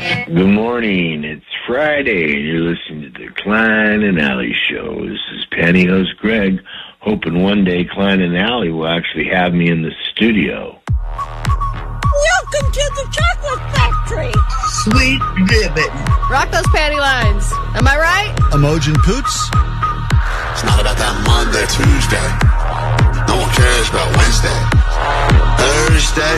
Good morning. It's Friday, and you're listening to the Klein and Alley Show. This is Pantyhose Greg, hoping one day Klein and Alley will actually have me in the studio. Welcome to the Chocolate Factory. Sweet ribbon. Rock those panty lines. Am I right? Emojin Poots. It's not about that Monday, Tuesday. No one cares about Wednesday. Thursday.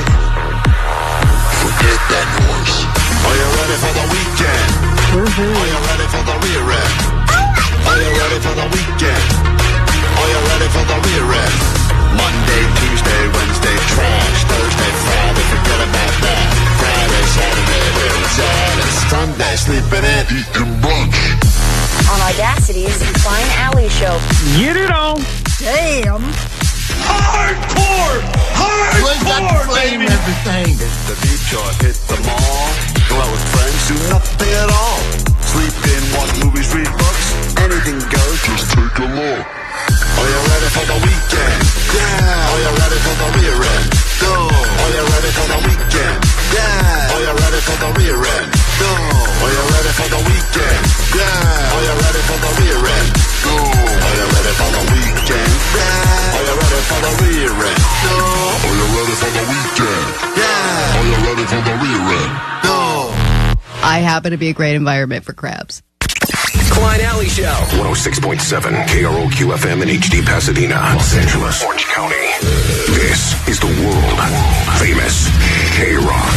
Forget that noise. Are you ready for the weekend? Are you ready for the rear end? Are you ready for the weekend? Are you ready for the rear end? Monday, Tuesday, Wednesday, trash. Thursday, Friday, forget about that. Friday, Saturday, where it's at. It's Sunday, sleeping in, eating brunch. On Audacity is the Klein Alley Show. Get it on. Damn. Hardcore! Hardcore, baby! Everything. Hit the beach or hit the mall. Go out with friends, do nothing at all. Sleep in, watch movies, read books. Anything goes, just take a look. Are you ready for the weekend? Yeah. Are you ready for the rear end? Go. Are you ready for the weekend? Yeah. Are you ready for the rear end? Go. Are you ready for the weekend? Yeah. Are you ready for the rear end? Go. Are you ready for the weekend? Yeah. Are you ready for the rear end? Go. Are you ready for the weekend? Yeah. Are you ready for the rear end? Go. I happen to be a great environment for crabs. Klein Alley Show. 106.7 KROQ FM in HD Pasadena, Los Angeles, Orange County. This is the world famous KROQ.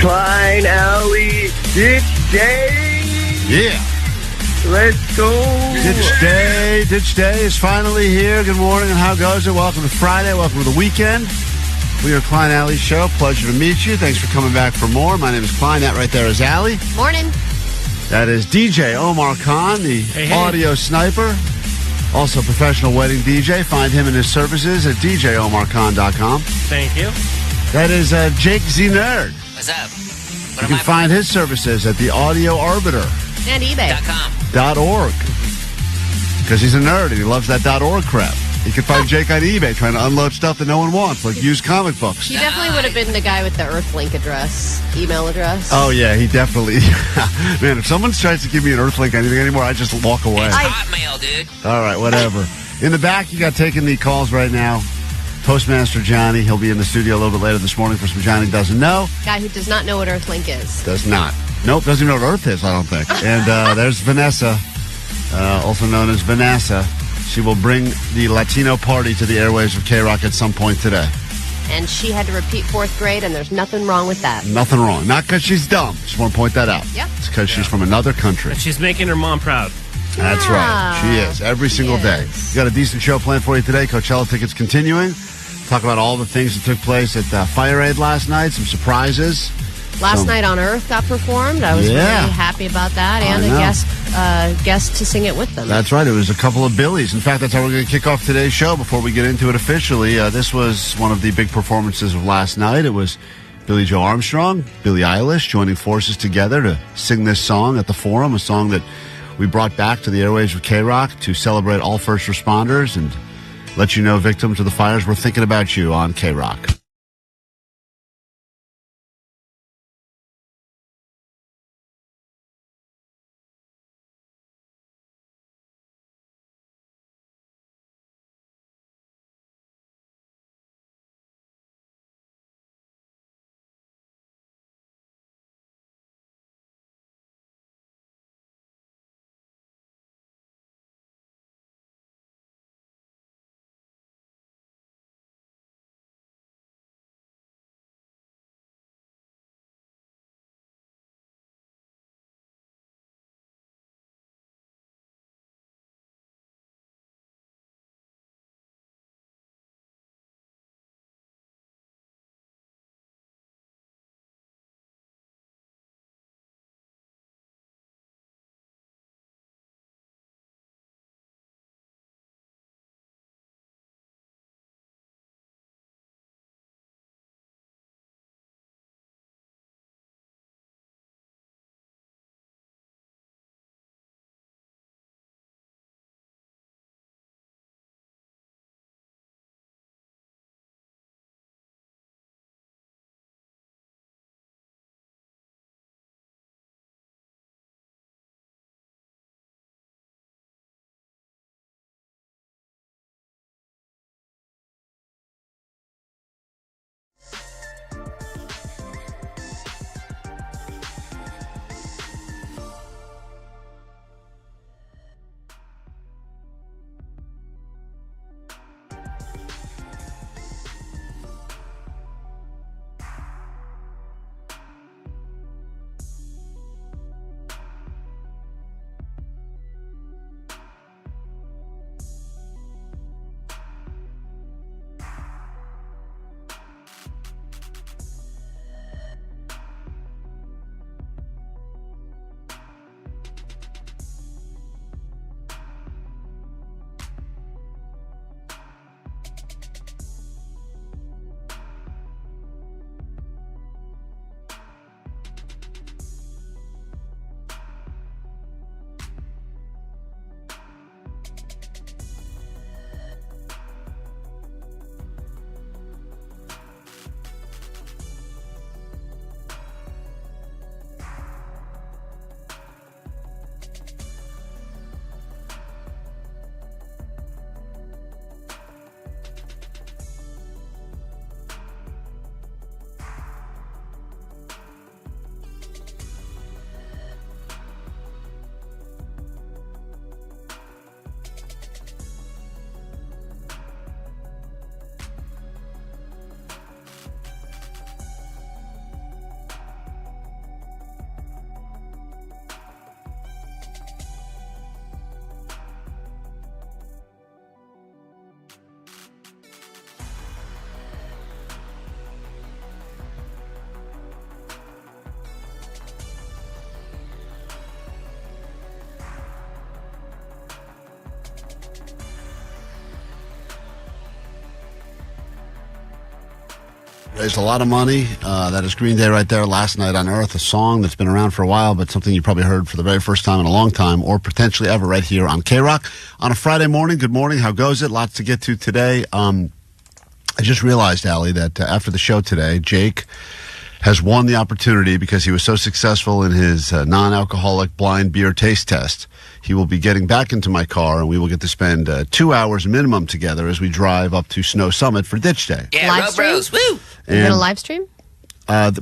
Klein Alley Ditch Day. Yeah. Let's go. Ditch Day is finally here. Good morning, and how goes it? Welcome to Friday. Welcome to the weekend. We are Klein Alley Show. Pleasure to meet you. Thanks for coming back for more. My name is Klein. That right there is Alley. Morning. That is DJ Omar Khan, the audio sniper, also professional wedding DJ. Find him and his services at djomarkhan.com. Thank you. That is Jake Z Nerd. What's up? You can find his services at the Audio Arbiter. And eBay. .org. Because he's a nerd and he loves that .org crap. You can find Jake on eBay trying to unload stuff that no one wants, like used comic books. He definitely would have been the guy with the Earthlink email address. Oh, yeah, he definitely... Man, if someone tries to give me an Earthlink anything anymore, I just walk away. It's Hotmail, dude. All right, whatever. In the back, you got taking the calls right now. Postmaster Johnny, he'll be in the studio a little bit later this morning for some Johnny Doesn't Know. Guy who does not know what Earthlink is. Does not. Nope, doesn't even know what Earth is, I don't think. And there's Vanessa, also known as Vanessa. She will bring the Latino party to the airwaves of KROQ at some point today. And she had to repeat 4th grade, and there's nothing wrong with that. Nothing wrong. Not because she's dumb. Just want to point that out. Yep. It's because she's from another country. And she's making her mom proud. That's right. She is. Every single day. We got a decent show planned for you today. Coachella tickets continuing. Talk about all the things that took place at FireAid last night. Some surprises. Last night on Earth got performed. I was really happy about that. And a guest to sing it with them. That's right. It was a couple of Billies. In fact, that's how we're going to kick off today's show before we get into it officially. This was one of the big performances of last night. It was Billie Joe Armstrong, Billie Eilish joining forces together to sing this song at the Forum, a song that we brought back to the airwaves of KROQ to celebrate all first responders and let you know, victims of the fires, we're thinking about you on KROQ. Raised a lot of money. That is Green Day right there, Last Night on Earth, a song that's been around for a while, but something you probably heard for the very first time in a long time, or potentially ever, right here on KROQ. On a Friday morning, good morning. How goes it? Lots to get to today. I just realized, Allie, that after the show today, Jake has won the opportunity because he was so successful in his non-alcoholic blind beer taste test. He will be getting back into my car, and we will get to spend 2 hours minimum together as we drive up to Snow Summit for Ditch Day. Yeah, live bros, woo! You're going to live stream?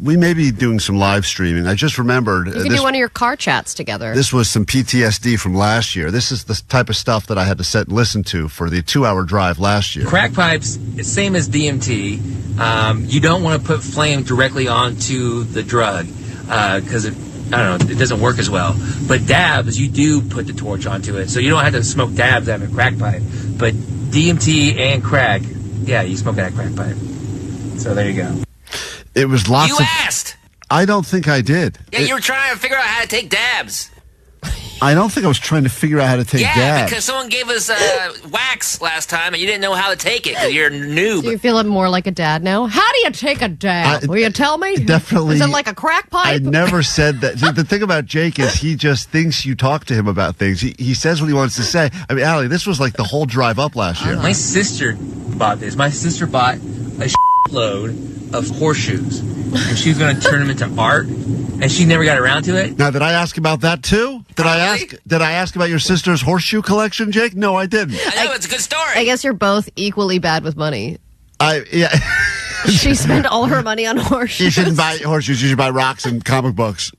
We may be doing some live streaming. I just remembered. You can do one of your car chats together. This was some PTSD from last year. This is the type of stuff that I had to sit and listen to for the 2-hour drive last year. Crack pipes, same as DMT. You don't want to put flame directly onto the drug because it doesn't work as well. But dabs, you do put the torch onto it. So you don't have to smoke dabs out of a crack pipe. But DMT and crack, yeah, you smoke out of a crack pipe. So there you go. It was lots You asked! I don't think I did. Yeah, you were trying to figure out how to take dabs. I don't think I was trying to figure out how to take dabs. Yeah, because someone gave us wax last time, and you didn't know how to take it because you're a noob. Do you feel more like a dad now? How do you take a dab? Will you tell me? Definitely. Is it like a crack pipe? I never said that. The thing about Jake is he just thinks you talk to him about things. He says what he wants to say. I mean, Allie, this was like the whole drive up last year. My sister bought this. My sister bought a load of horseshoes, and she was going to turn them into art, and she never got around to it. Now, did I ask about that too? Did I ask about your sister's horseshoe collection, Jake? No, I didn't. I know, it's a good story. I guess you're both equally bad with money. Yeah. She spent all her money on horseshoes. You shouldn't buy horseshoes. You should buy rocks and comic books.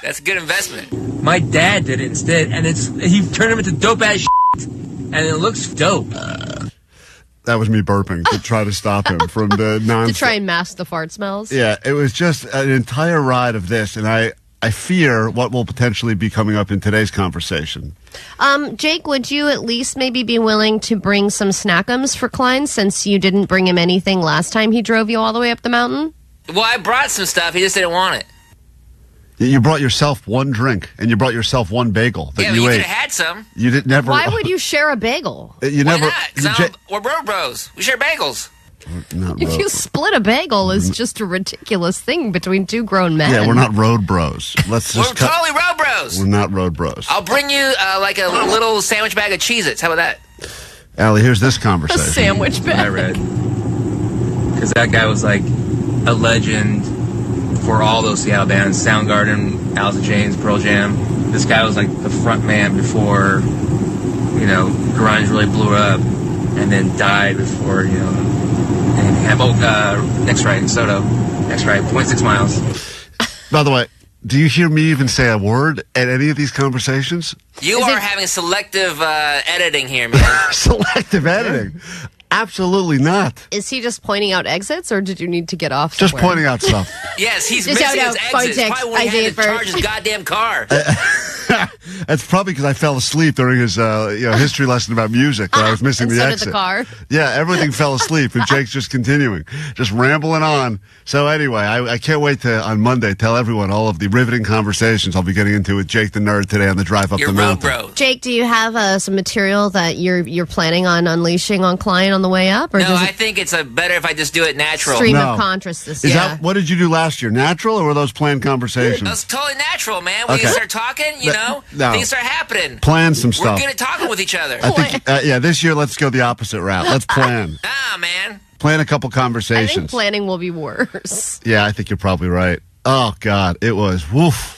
That's a good investment. My dad did it instead, and he turned them into dope-ass shit, and it looks dope. That was me burping to try to stop him from the nonsense. To try and mask the fart smells? Yeah, it was just an entire ride of this, and I fear what will potentially be coming up in today's conversation. Jake, would you at least maybe be willing to bring some snackums for Klein since you didn't bring him anything last time he drove you all the way up the mountain? Well, I brought some stuff. He just didn't want it. You brought yourself one drink, and you brought yourself one bagel that you ate. Could have had some. You didn't never. Why would you share a bagel? You Why never. not? 'Cause we're road bros. We share bagels. If you split a bagel, is just a ridiculous thing between two grown men. Yeah, we're not road bros. Let's just We're totally road bros. We're not road bros. I'll bring you like a little sandwich bag of Cheez-Its. How about that? Allie, here's this A conversation. sandwich bag. I read. Because that guy was like a legend for all those Seattle bands, Soundgarden, Alice in Chains, Pearl Jam. This guy was like the front man before, grunge really blew up, and then died before, next right in Soto. Next right, 0.6 miles. By the way, do you hear me even say a word at any of these conversations? You are having selective editing here, man. Selective editing? Absolutely not. Is he just pointing out exits, or did you need to get off Just somewhere? pointing out stuff. Yes, he's Just missing out, his out, exits. Probably when he had to charge his goddamn car. That's probably because I fell asleep during his history lesson about music. That I was missing and the so exit. did the car. Yeah, everything fell asleep, and Jake's just continuing, just rambling on. So anyway, I can't wait to, on Monday, tell everyone all of the riveting conversations I'll be getting into with Jake the Nerd today on the drive up the mountain. Bro. Jake, do you have some material that you're planning on unleashing on Klein on the way up? Or No, I think it's better if I just do it natural. Stream of consciousness. Is that what did you do last year? Natural, or were those planned conversations? That's totally natural, man. When you start talking, No. things start happening. Plan some stuff. We're good at talking with each other. I think, this year let's go the opposite route. Let's plan. Nah, man. Plan a couple conversations. I think planning will be worse. Yeah, I think you're probably right. Oh, God, it was woof.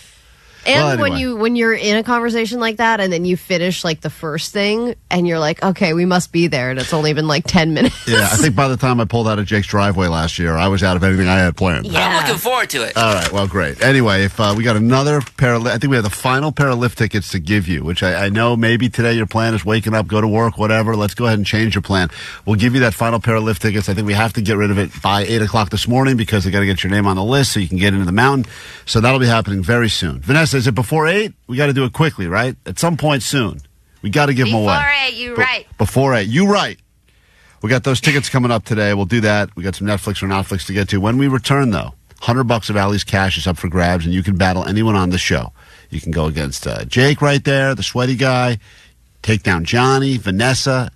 And well, anyway. when you're in a conversation like that, and then you finish like the first thing, and you're like, okay, we must be there, and it's only been like 10 minutes. Yeah, I think by the time I pulled out of Jake's driveway last year, I was out of anything I had planned. Yeah. I'm looking forward to it. All right, well, great. Anyway, if we got another pair of, I think we have the final pair of lift tickets to give you, which I know maybe today your plan is waking up, go to work, whatever. Let's go ahead and change your plan. We'll give you that final pair of lift tickets. I think we have to get rid of it by 8 o'clock this morning because they got to get your name on the list so you can get into the mountain. So that'll be happening very soon. Vanessa, is it before 8? We got to do it quickly, right? At some point soon. We got to give them away. Before 8, you right. Before 8, you right. We got those tickets coming up today. We'll do that. We got some Netflix or Notflix to get to. When we return, though, $100 of Allie's cash is up for grabs, and you can battle anyone on the show. You can go against Jake right there, the sweaty guy, take down Johnny, Vanessa,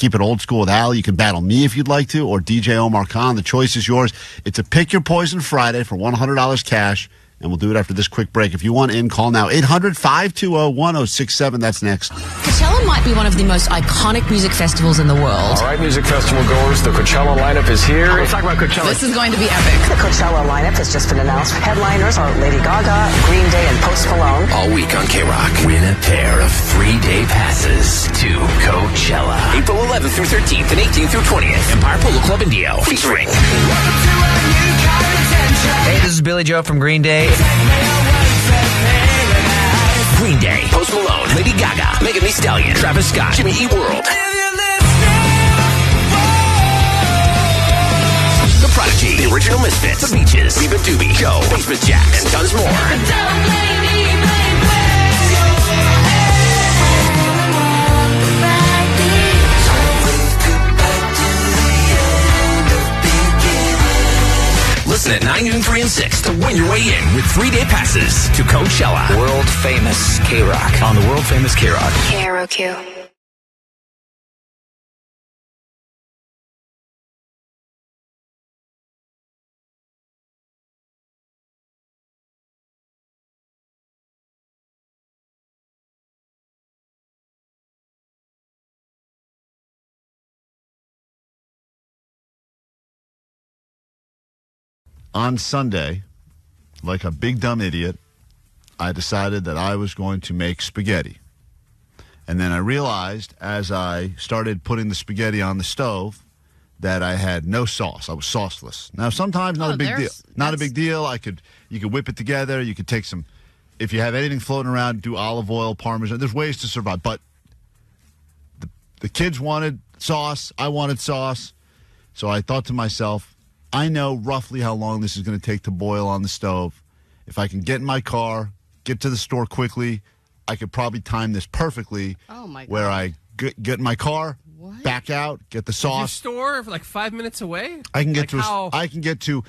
keep it old school with Allie, you can battle me if you'd like to, or DJ Omar Khan. The choice is yours. It's a Pick Your Poison Friday for $100 cash, and we'll do it after this quick break. If you want in, call now. 800-520-1067. That's next. Coachella might be one of the most iconic music festivals in the world. All right, music festival goers, the Coachella lineup is here. Let's talk about Coachella. This is going to be epic. The Coachella lineup has just been announced. Headliners are Lady Gaga, Green Day, and Post Malone. All week on KROQ. Win a pair of 3-day passes to Coachella. April 11th through 13th and 18th through 20th. Empire Polo Club in Dio. Featuring. Hey, this is Billy Joe from Green Day. Green Day, Post Malone, Lady Gaga, Megan Thee Stallion, Travis Scott, Jimmy Eat World. The Prodigy, The Original Misfits, The Beaches, Reba Doobie, Joe, Basement Jaxx, and tons more. Listen at 9, noon, 3, and 6 to win your way in with 3-day passes to Coachella. World Famous KROQ on the World Famous KROQ. KROQ. On Sunday, like a big dumb idiot, I decided that I was going to make spaghetti. And then I realized as I started putting the spaghetti on the stove that I had no sauce. I was sauceless. Now, sometimes not a big deal. Not a big deal. You could whip it together. You could take some, if you have anything floating around, do olive oil, Parmesan. There's ways to survive. But the kids wanted sauce. I wanted sauce. So I thought to myself, I know roughly how long this is going to take to boil on the stove. If I can get in my car, get to the store quickly, I could probably time this perfectly. Oh my God. Where I get in my car, back out, get the sauce. Is your store like 5 minutes away? I can get to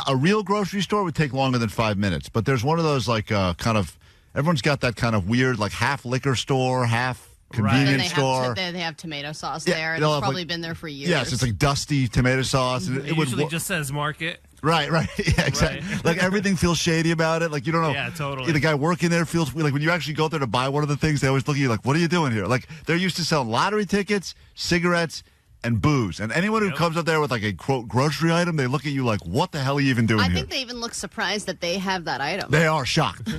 a real grocery store would take longer than 5 minutes, but there's one of those like kind of everyone's got that kind of weird like half liquor store, half convenience store. They have tomato sauce there. And it's probably been there for years. Yes, it's like dusty tomato sauce. And it usually just says market. Right. Yeah, exactly. Right. Like everything feels shady about it. Like you don't know. Yeah, totally. The guy working there feels like when you actually go there to buy one of the things, they always look at you like, "What are you doing here?" Like they're used to selling lottery tickets, cigarettes, and booze. And anyone who comes up there with like a quote grocery item, they look at you like, "What the hell are you even doing here?" I think they even look surprised that they have that item. They are shocked.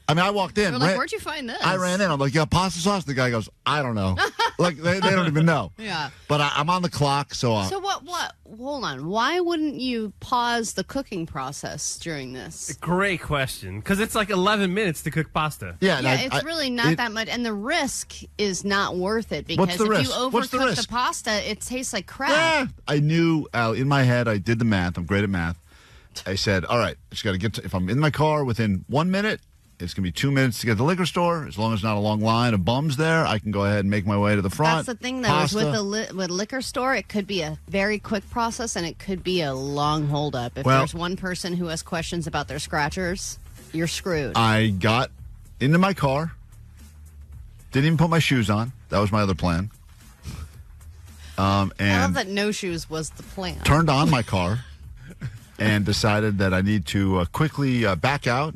I mean, I walked in. They're like, "Where'd you find this?" I ran in. I'm like, "Yeah, pasta sauce." The guy goes, "I don't know." Like they don't even know. Yeah. But I'm on the clock, so. So what? Hold on. Why wouldn't you pause the cooking process during this? Great question. Because it's like 11 minutes to cook pasta. Yeah, it's really not that much, and the risk is not worth it because if risk? you overcook the pasta, it tastes like crap. Yeah. I knew in my head. I did the math. I'm great at math. I said, "All right, I just got to get. If I'm in my car within 1 minute, it's going to be 2 minutes to get to the liquor store. As long as not a long line of bums there, I can go ahead and make my way to the front." That's the thing, though, is with liquor store, it could be a very quick process, and it could be a long holdup. If there's one person who has questions about their scratchers, you're screwed. I got into my car, didn't even put my shoes on. That was my other plan. And I love that no shoes was the plan. Turned on my car and decided that I need to quickly back out.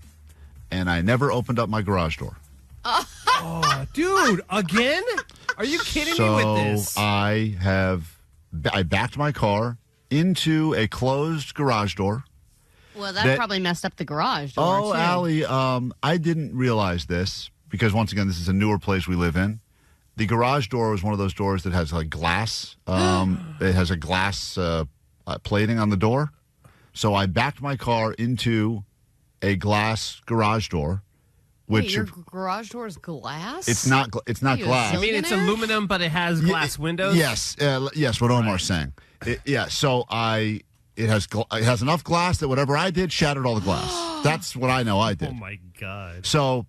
And I never opened up my garage door. Oh, dude, again? Are you kidding me with this? So I backed my car into a closed garage door. Well, that probably messed up the garage door, too. Allie, I didn't realize this because, once again, this is a newer place we live in. The garage door was one of those doors that has like glass. It has a glass plating on the door. So I backed my car into a glass garage door. Wait, your garage door is glass? It's not glass. I mean, it's aluminum, but it has glass windows? Yes, what Omar's saying. So it has enough glass that whatever I did shattered all the glass. That's what I know I did. Oh, my God. So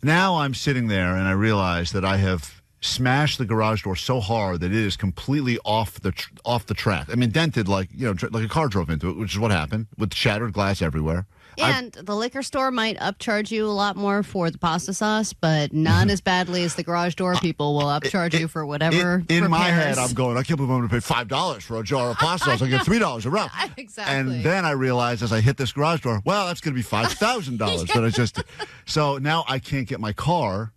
now I'm sitting there, and I realize that I have smashed the garage door so hard that it is completely off the track. I mean, dented like a car drove into it, which is what happened with shattered glass everywhere. And the liquor store might upcharge you a lot more for the pasta sauce, but not as badly as the garage door people will upcharge you for whatever. In my head, I'm going, I can't believe I'm going to pay $5 for a jar of pasta sauce. I get $3 a wrap. Exactly. And then I realized as I hit this garage door, well, that's going to be $5,000 that I just did. So now I can't get my car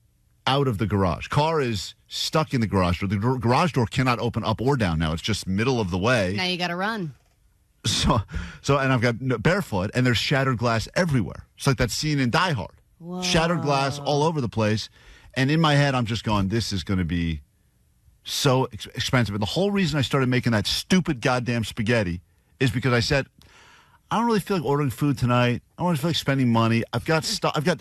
out of the garage. Car is stuck in the garage door. The garage door cannot open up or down now. It's just middle of the way. Now you got to run. So, and I've got barefoot, and there's shattered glass everywhere. It's like that scene in Die Hard. Whoa. Shattered glass all over the place. And in my head, I'm just going, this is going to be so expensive. And the whole reason I started making that stupid goddamn spaghetti is because I said, I don't really feel like ordering food tonight. I don't really feel like spending money. I've got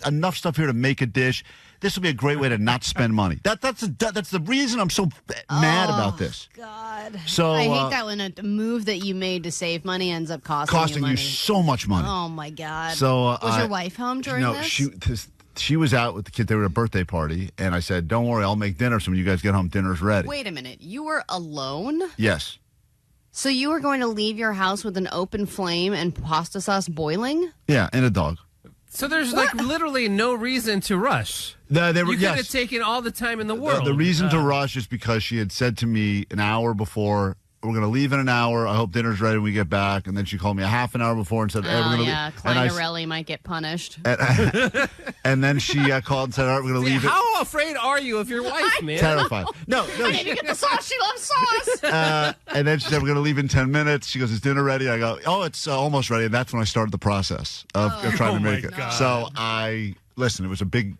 enough stuff here to make a dish. This will be a great way to not spend money. That's the reason I'm so mad about this. God. So I hate that when a move that you made to save money ends up costing you so much money. Oh my God. So was your wife home during this? She was out with the kid. They were at a birthday party, and I said, "Don't worry, I'll make dinner. So when you guys get home, dinner's ready." Wait a minute. You were alone? Yes. So you were going to leave your house with an open flame and pasta sauce boiling? Yeah, and a dog. So there's like literally no reason to rush. You could have taken all the time in the world. The reason to rush is because she had said to me an hour before, we're going to leave in an hour. I hope dinner's ready when we get back. And then she called me a half an hour before and said, hey, we're going to leave. Klein might get punished. And then she called and said, all right, we're going to leave it. How afraid are you of your wife, man? Terrified. No. I need to get the sauce. She loves sauce. And then she said, we're going to leave in 10 minutes. She goes, is dinner ready? I go, oh, it's almost ready. And that's when I started the process of trying to make it. God. So listen, it was a big...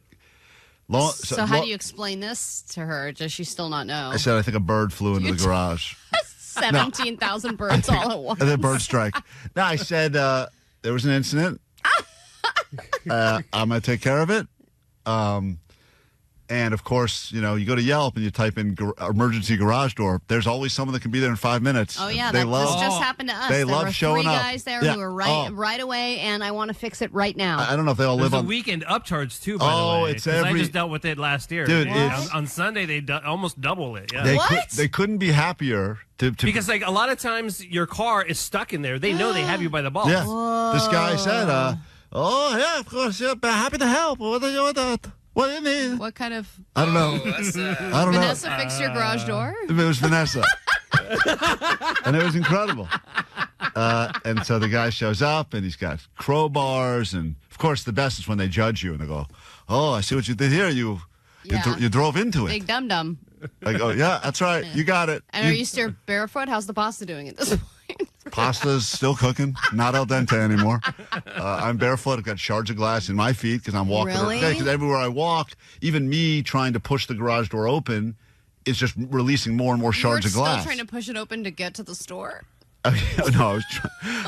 So how do you explain this to her? Does she still not know? I said, I think a bird flew into the garage. 17,000 birds all at once. And then bird strike. No, I said there was an incident. I'm going to take care of it. And, of course, you go to Yelp and you type in emergency garage door. There's always someone that can be there in 5 minutes. Oh, yeah. This just happened to us. There were three up. guys there who were right away, and I want to fix it right now. I don't know if they all live on... There's a weekend upcharge, too, by the way. It's every... I just dealt with it last year. Dude, on Sunday, they almost double it. Yeah. They couldn't be happier to... Because, like, a lot of times your car is stuck in there. They know they have you by the balls. Yeah. This guy said, yeah, of course, yeah, happy to help. What do you need? What kind of... I don't know. I don't know. Vanessa fixed your garage door? It was Vanessa. And it was incredible. And so the guy shows up, and he's got crowbars. And, of course, the best is when they judge you, and they go, oh, I see what you did here. You drove into it. Big dum-dum. I go, yeah, that's right. You got it. And are you still barefoot? How's the pasta doing at this point? Pasta's still cooking, not al dente anymore. I'm barefoot. I've got shards of glass in my feet because I'm walking. Really? Because everywhere I walk, even me trying to push the garage door open is just releasing more and more shards of glass. Still trying to push it open to get to the store? No, I was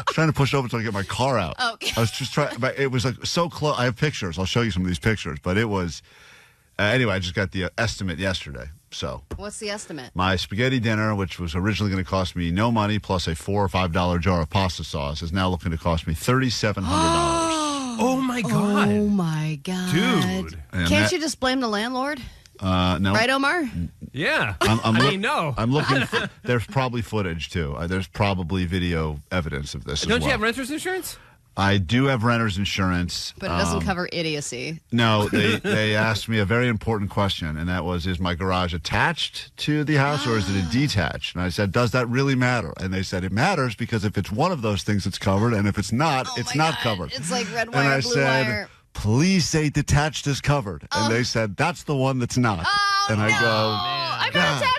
trying to push it open so I could get my car out. Okay. I was just trying, but it was like so close. I have pictures. I'll show you some of these pictures, but it was, anyway, I just got the estimate yesterday. So what's the estimate? My spaghetti dinner, which was originally going to cost me no money plus a $4 or $5 jar of pasta sauce, is now looking to cost me $3,700. Oh my God! Oh my God, dude! Can't you just blame the landlord? No. Right, Omar? Yeah. No. I'm looking. There's probably footage too. There's probably video evidence of this. Don't you have renter's insurance? I do have renter's insurance. But it doesn't cover idiocy. No, they asked me a very important question, and that was, is my garage attached to the house or is it a detached? And I said, does that really matter? And they said, it matters because if it's one of those things, it's covered, and if it's not, it's not covered. It's like red wire, and I blue said, wire. Please say detached is covered. And they said, that's the one that's not. And I go, I'm not attached.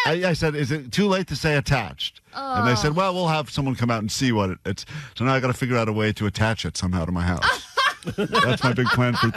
I said, is it too late to say attached? And they said, well, we'll have someone come out and see what it's. So now I got to figure out a way to attach it somehow to my house. That's my big plan for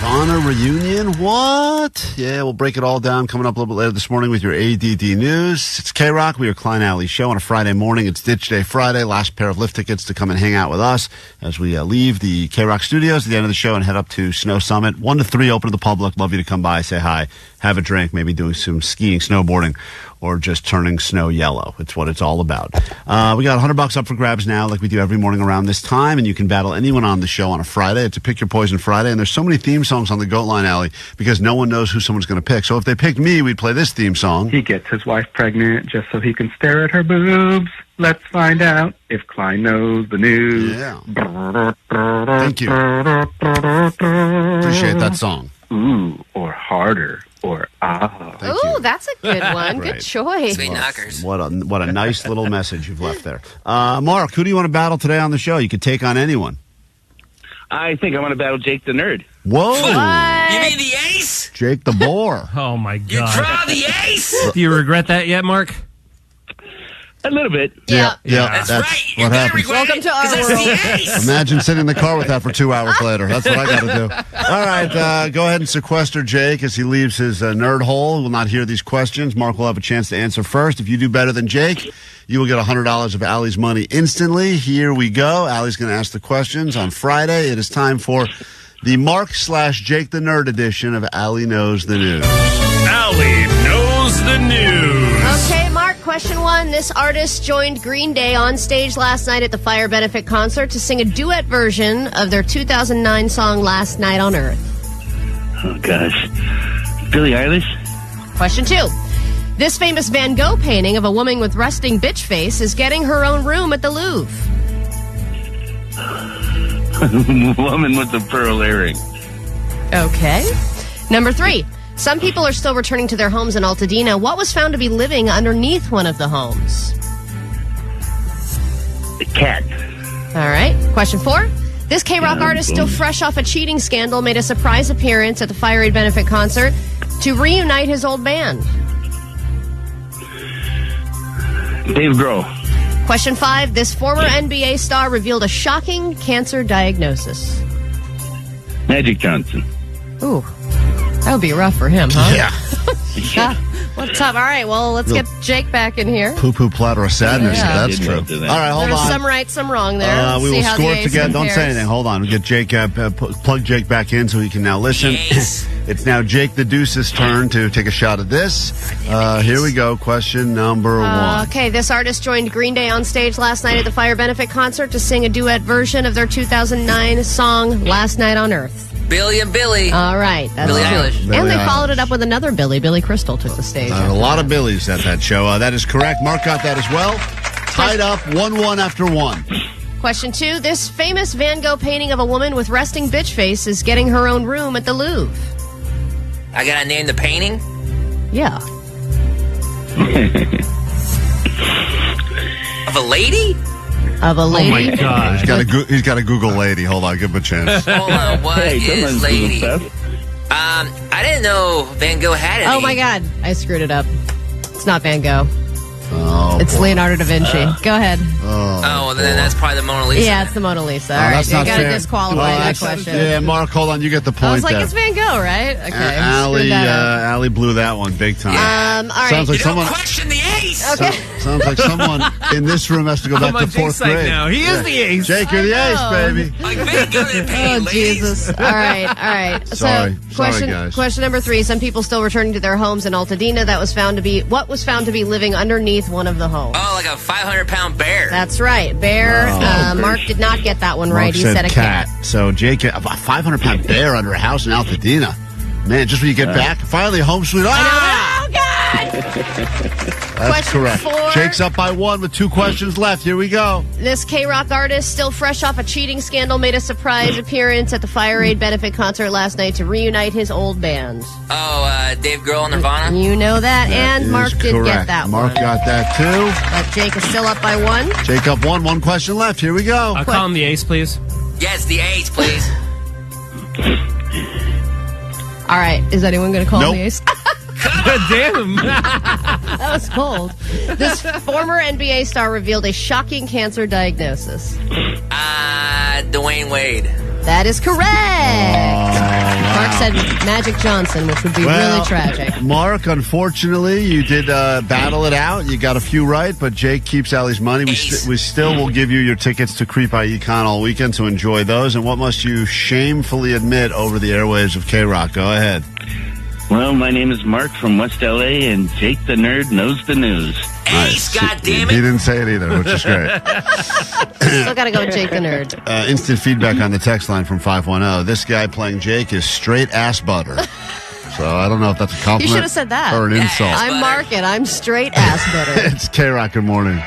On a reunion? What? what? Yeah, we'll break it all down coming up a little bit later this morning with your ADD news. It's KROQ. We are Klein Alley Show on a Friday morning. It's Ditch Day Friday. Last pair of lift tickets to come and hang out with us as we leave the KROQ studios at the end of the show and head up to Snow Summit. 1 to 3 open to the public. Love you to come by, say hi, have a drink, maybe doing some skiing, snowboarding, or just turning snow yellow. It's what it's all about. We got $100 up for grabs now, like we do every morning around this time, and you can battle anyone on the show on a Friday. It's a Pick Your Poison Friday, and there's so many theme songs on the Goat Line Alley because no one knows who someone's going to pick. So if they picked me, we'd play this theme song. He gets his wife pregnant just so he can stare at her boobs. Let's find out if Klein knows the news. Yeah. Thank you. Appreciate that song. Ooh, or harder, or ah. Ooh, that's a good one. Good choice. Sweet knockers. What a nice little message you've left there. Mark, who do you want to battle today on the show? You could take on anyone. I think I want to battle Jake the Nerd. Whoa. What? You mean the ace? Jake the Boar. Oh, my God. You draw the ace? Do you regret that yet, Mark? A little bit. Yeah. That's right. What happens. Welcome to our world. Imagine sitting in the car with that for 2 hours later. That's what I got to do. All right, go ahead and sequester Jake as he leaves his nerd hole. He will not hear these questions. Mark will have a chance to answer first. If you do better than Jake, you will get $100 of Allie's money instantly. Here we go. Allie's going to ask the questions on Friday. It is time for the Mark/Jake the Nerd edition of Allie Knows the News. Allie Knows the News. Okay, Mark, question 1. This artist joined Green Day on stage last night at the Fire Benefit concert to sing a duet version of their 2009 song Last Night on Earth. Oh, gosh. Billie Eilish? Question 2. This famous Van Gogh painting of a woman with resting bitch face is getting her own room at the Louvre. Woman with the pearl earring. Okay. Number 3. Some people are still returning to their homes in Altadena. What was found to be living underneath one of the homes? A cat. All right. Question 4. This KROQ artist, still fresh off a cheating scandal, made a surprise appearance at the FireAid benefit concert to reunite his old band. Dave Grohl. Question 5. This former NBA star revealed a shocking cancer diagnosis. Magic Johnson. Ooh. That would be rough for him, huh? Yeah. What's up? All right, well, let's get Jake back in here. Poo-poo platter of sadness. Yeah. That's true. All right, hold There's on. some right, some wrong there. We will score it together. Don't say anything. Hold on. We get Jake, plug Jake back in so he can now listen. It's now Jake the Deuce's turn to take a shot at this. Here we go. Question number 1. Okay, this artist joined Green Day on stage last night at the Fire Benefit concert to sing a duet version of their 2009 song Last Night on Earth. Billy and Billy. All right. That's Billie true. Eilish. And they followed it up with another Billy. Billy Crystal took the stage. A lot of Billies at that show. That is correct. Mark got that as well. Tied up 1-1 after 1. Question 2. This famous Van Gogh painting of a woman with resting bitch face is getting her own room at the Louvre. I gotta name the painting? Yeah. Of a lady? Of a lady? Oh, my God. He's got a Google lady. Hold on. Give him a chance. Hold on. What is lady? I didn't know Van Gogh had any. Oh, my God. I screwed it up. It's not Van Gogh. Oh, it's Leonardo da Vinci. Go ahead. Oh, well, then that's probably the Mona Lisa. Yeah, it's the Mona Lisa. All right, you got to disqualify that question. Yeah, Mark, hold on. You get the point. I was like, there. it's Van Gogh, right? Okay. Allie blew that one big time. All right. Sounds like someone. Question the ace. Okay. Sounds like someone in this room has to go back to 4th grade. Now. He is the ace. Jake, you're the ace, baby. Like Van Gogh didn't pay, Oh, Jesus. All right. Sorry, guys. Question number 3. Some people still returning to their homes in Altadena. What was found to be living underneath one of the homes? Oh, like a 500-pound bear. That's right. Bear. Mark did not get that one right. Mark He said said a cat. So Jake, a 500-pound bear under a house in Altadena. Man, just when you get back, finally home sweet. Oh, God! That's correct. 4. Jake's up by 1 with 2 questions left. Here we go. This KROQ artist, still fresh off a cheating scandal, made a surprise appearance at the FireAid benefit concert last night to reunite his old band. Oh, Dave Grohl and Nirvana? You know that, and Mark did get that Mark one. got that, too. But Jake is still up by 1. Jake up 1 question left. Here we go. I'll call him the ace, please. Yes, the ace, please. All right. Is anyone going to call the ace? Damn. That was cold. This former NBA star revealed a shocking cancer diagnosis. Dwayne Wade. That is correct. Mark said Magic Johnson, which would be really tragic. Mark, unfortunately, you did battle it out. You got a few right, but Jake keeps Allie's money. We still will give you your tickets to Creep IECon all weekend, so enjoy those. And what must you shamefully admit over the airwaves of KROQ? Go ahead. Well, my name is Mark from West LA, and Jake the Nerd knows the news. Ace, goddammit. He didn't say it either, which is great. Still got to go with Jake the Nerd. Instant feedback on the text line from 510. This guy playing Jake is straight ass butter. So I don't know if that's a compliment. You should have said that. Or an insult. I'm Mark and I'm straight ass butter. It's KROQ. Good morning.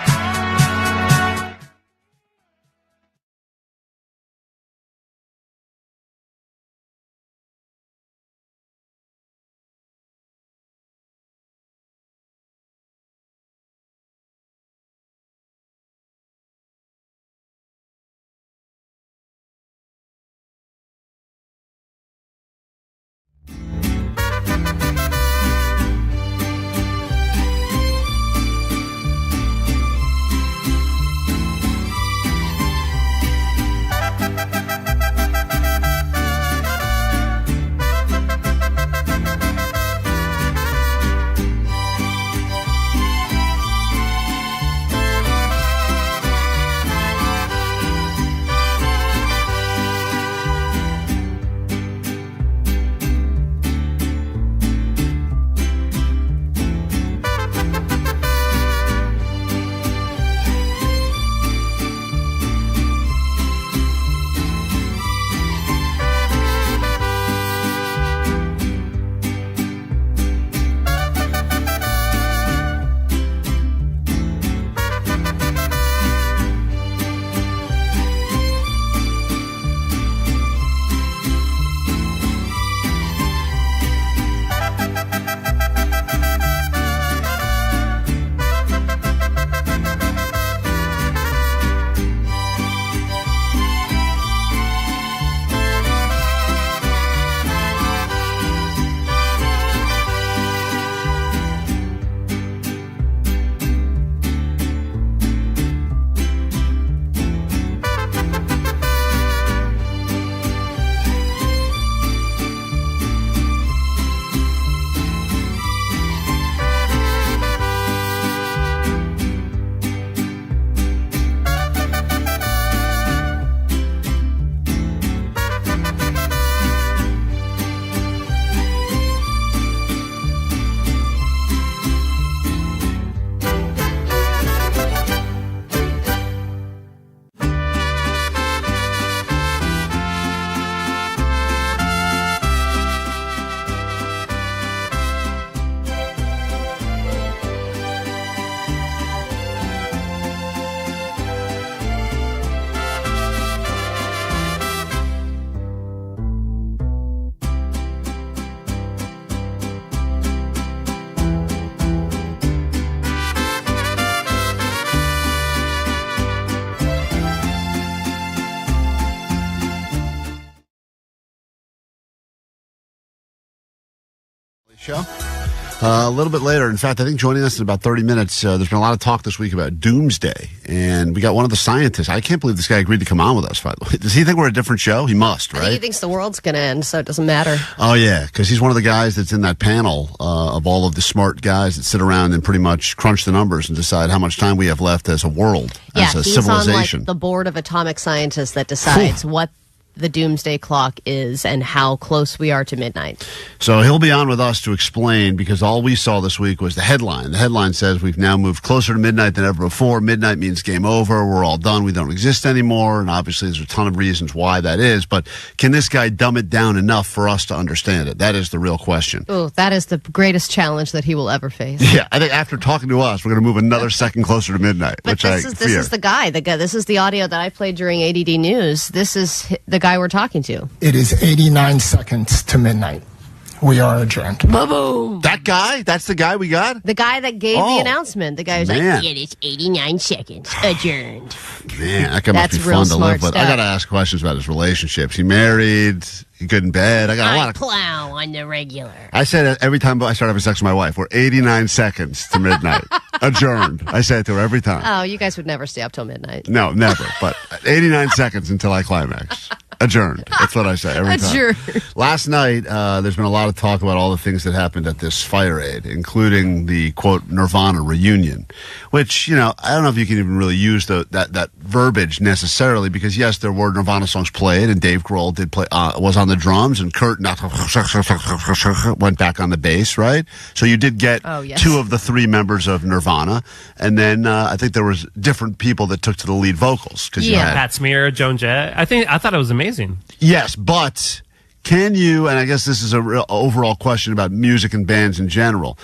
Show. A little bit later, in fact, I think joining us in about 30 minutes, there's been a lot of talk this week about doomsday, and we got one of the scientists. I can't believe this guy agreed to come on with us, by the way. Does he think we're a different show? He must, right? He thinks the world's going to end, so it doesn't matter. Oh, yeah, because he's one of the guys that's in that panel of all of the smart guys that sit around and pretty much crunch the numbers and decide how much time we have left as a world, as a civilization. He's on like the board of atomic scientists that decides what the doomsday clock is and how close we are to midnight. So he'll be on with us to explain, because all we saw this week was the headline. The headline says we've now moved closer to midnight than ever before. Midnight means game over. We're all done. We don't exist anymore. And obviously there's a ton of reasons why that is. But can this guy dumb it down enough for us to understand it? That is the real question. Oh, that is the greatest challenge that he will ever face. Yeah, I think after talking to us, we're going to move another second closer to midnight. But this is the guy. This is the audio that I played during ADD News. This is the guy we're talking to. It is 89 seconds to midnight. We are adjourned. Boom! That guy? That's the guy we got? The guy that gave the announcement. The guy who's like, it is 89 seconds. Adjourned. Man, that guy must be fun to live with. I got to ask questions about his relationships. He married, he good in bed. I got a lot of plow on the regular. I say that every time I start having sex with my wife. We're 89 seconds to midnight. Adjourned. I say it to her every time. Oh, you guys would never stay up till midnight. No, never. But 89 seconds until I climax. Adjourned. That's what I say every time. Adjourned. Last night, there's been a lot of talk about all the things that happened at this FireAid, including the, quote, Nirvana reunion, which, I don't know if you can even really use that verbiage necessarily, because, yes, there were Nirvana songs played, and Dave Grohl was on the drums, and Kurt went back on the bass, right? So you did get two of the three members of Nirvana, and then I think there was different people that took to the lead vocals. Pat Smear, Joan Jett. I thought it was amazing. Yes, but can you, and I guess this is a real overall question about music and bands in general,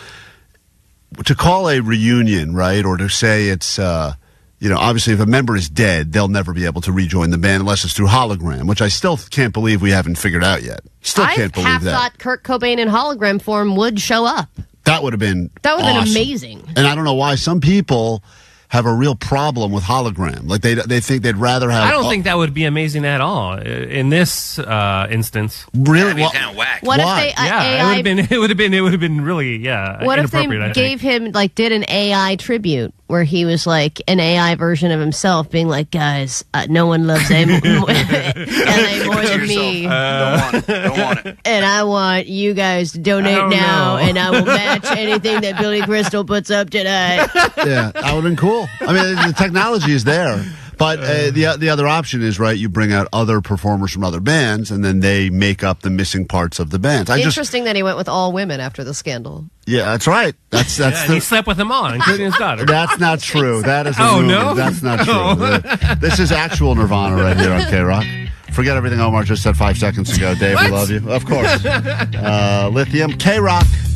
to call a reunion, right, or to say it's, obviously if a member is dead, they'll never be able to rejoin the band unless it's through hologram, which I still can't believe we haven't figured out yet. Still can't believe that. I thought Kurt Cobain in hologram form would show up. That would have been awesome. Amazing. And I don't know why some people have a real problem with hologram. Like they think they'd rather have. I don't think that would be amazing at all in this instance. Really, kind of whack. What why? if they AI? It would have been really What if they inappropriate, gave him did an AI tribute where he was like an AI version of himself, being like, guys, no one loves LA more than me. Don't want it. And I want you guys to donate now, and I will match anything that Billy Crystal puts up tonight. Yeah, that would have been cool. I mean, the technology is there. But the other option is, right, you bring out other performers from other bands, and then they make up the missing parts of the bands. Interesting that he went with all women after the scandal. Yeah, that's right. That's he slept with them all, including his daughter. That's not true. That is a rumor. No? That's not true. This is actual Nirvana right here on KROQ. Forget everything Omar just said 5 seconds ago. Dave, we love you. Of course. Lithium, KROQ.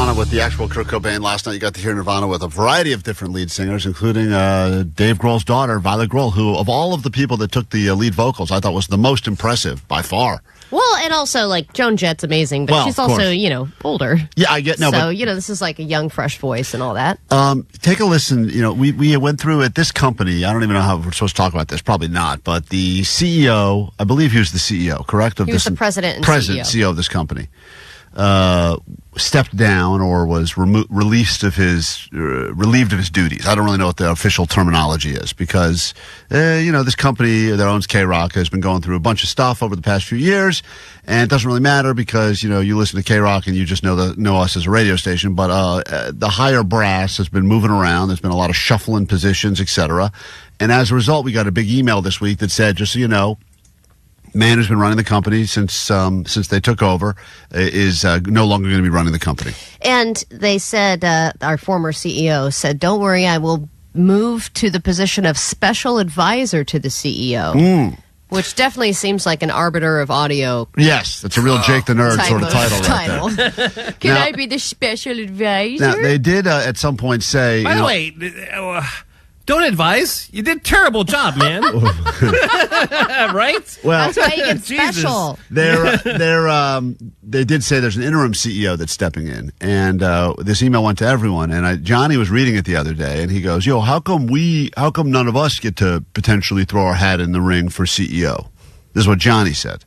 Nirvana with the actual Kurt Cobain. Last night you got to hear Nirvana with a variety of different lead singers, including Dave Grohl's daughter, Violet Grohl, who, of all of the people that took the lead vocals, I thought was the most impressive by far. Well, and also, like, Joan Jett's amazing, but she's also, older. Yeah, I get, no, so, but, this is like a young, fresh voice and all that. Take a listen. We went through at this company, I don't even know how we're supposed to talk about this, probably not, but the CEO, I believe he was the CEO, correct? He was the president and CEO of this company. Stepped down or was relieved of his duties. I don't really know what the official terminology is because, this company that owns KROQ has been going through a bunch of stuff over the past few years, and it doesn't really matter because, you listen to KROQ and you just know us as a radio station, but the higher brass has been moving around. There's been a lot of shuffling positions, etc. And as a result, we got a big email this week that said, just so you know, man who's been running the company since they took over is no longer going to be running the company. And they said, our former CEO said, don't worry, I will move to the position of special advisor to the CEO. Which definitely seems like an arbiter of audio. Yes, that's a real Jake the Nerd sort of title right there. Can I be the special advisor? Now, they did at some point say... By the way... don't advise. You did a terrible job, man. Right? Well, that's why you get special. They did say there's an interim CEO that's stepping in, and this email went to everyone. And Johnny was reading it the other day, and he goes, "Yo, how come none of us get to potentially throw our hat in the ring for CEO?" This is what Johnny said.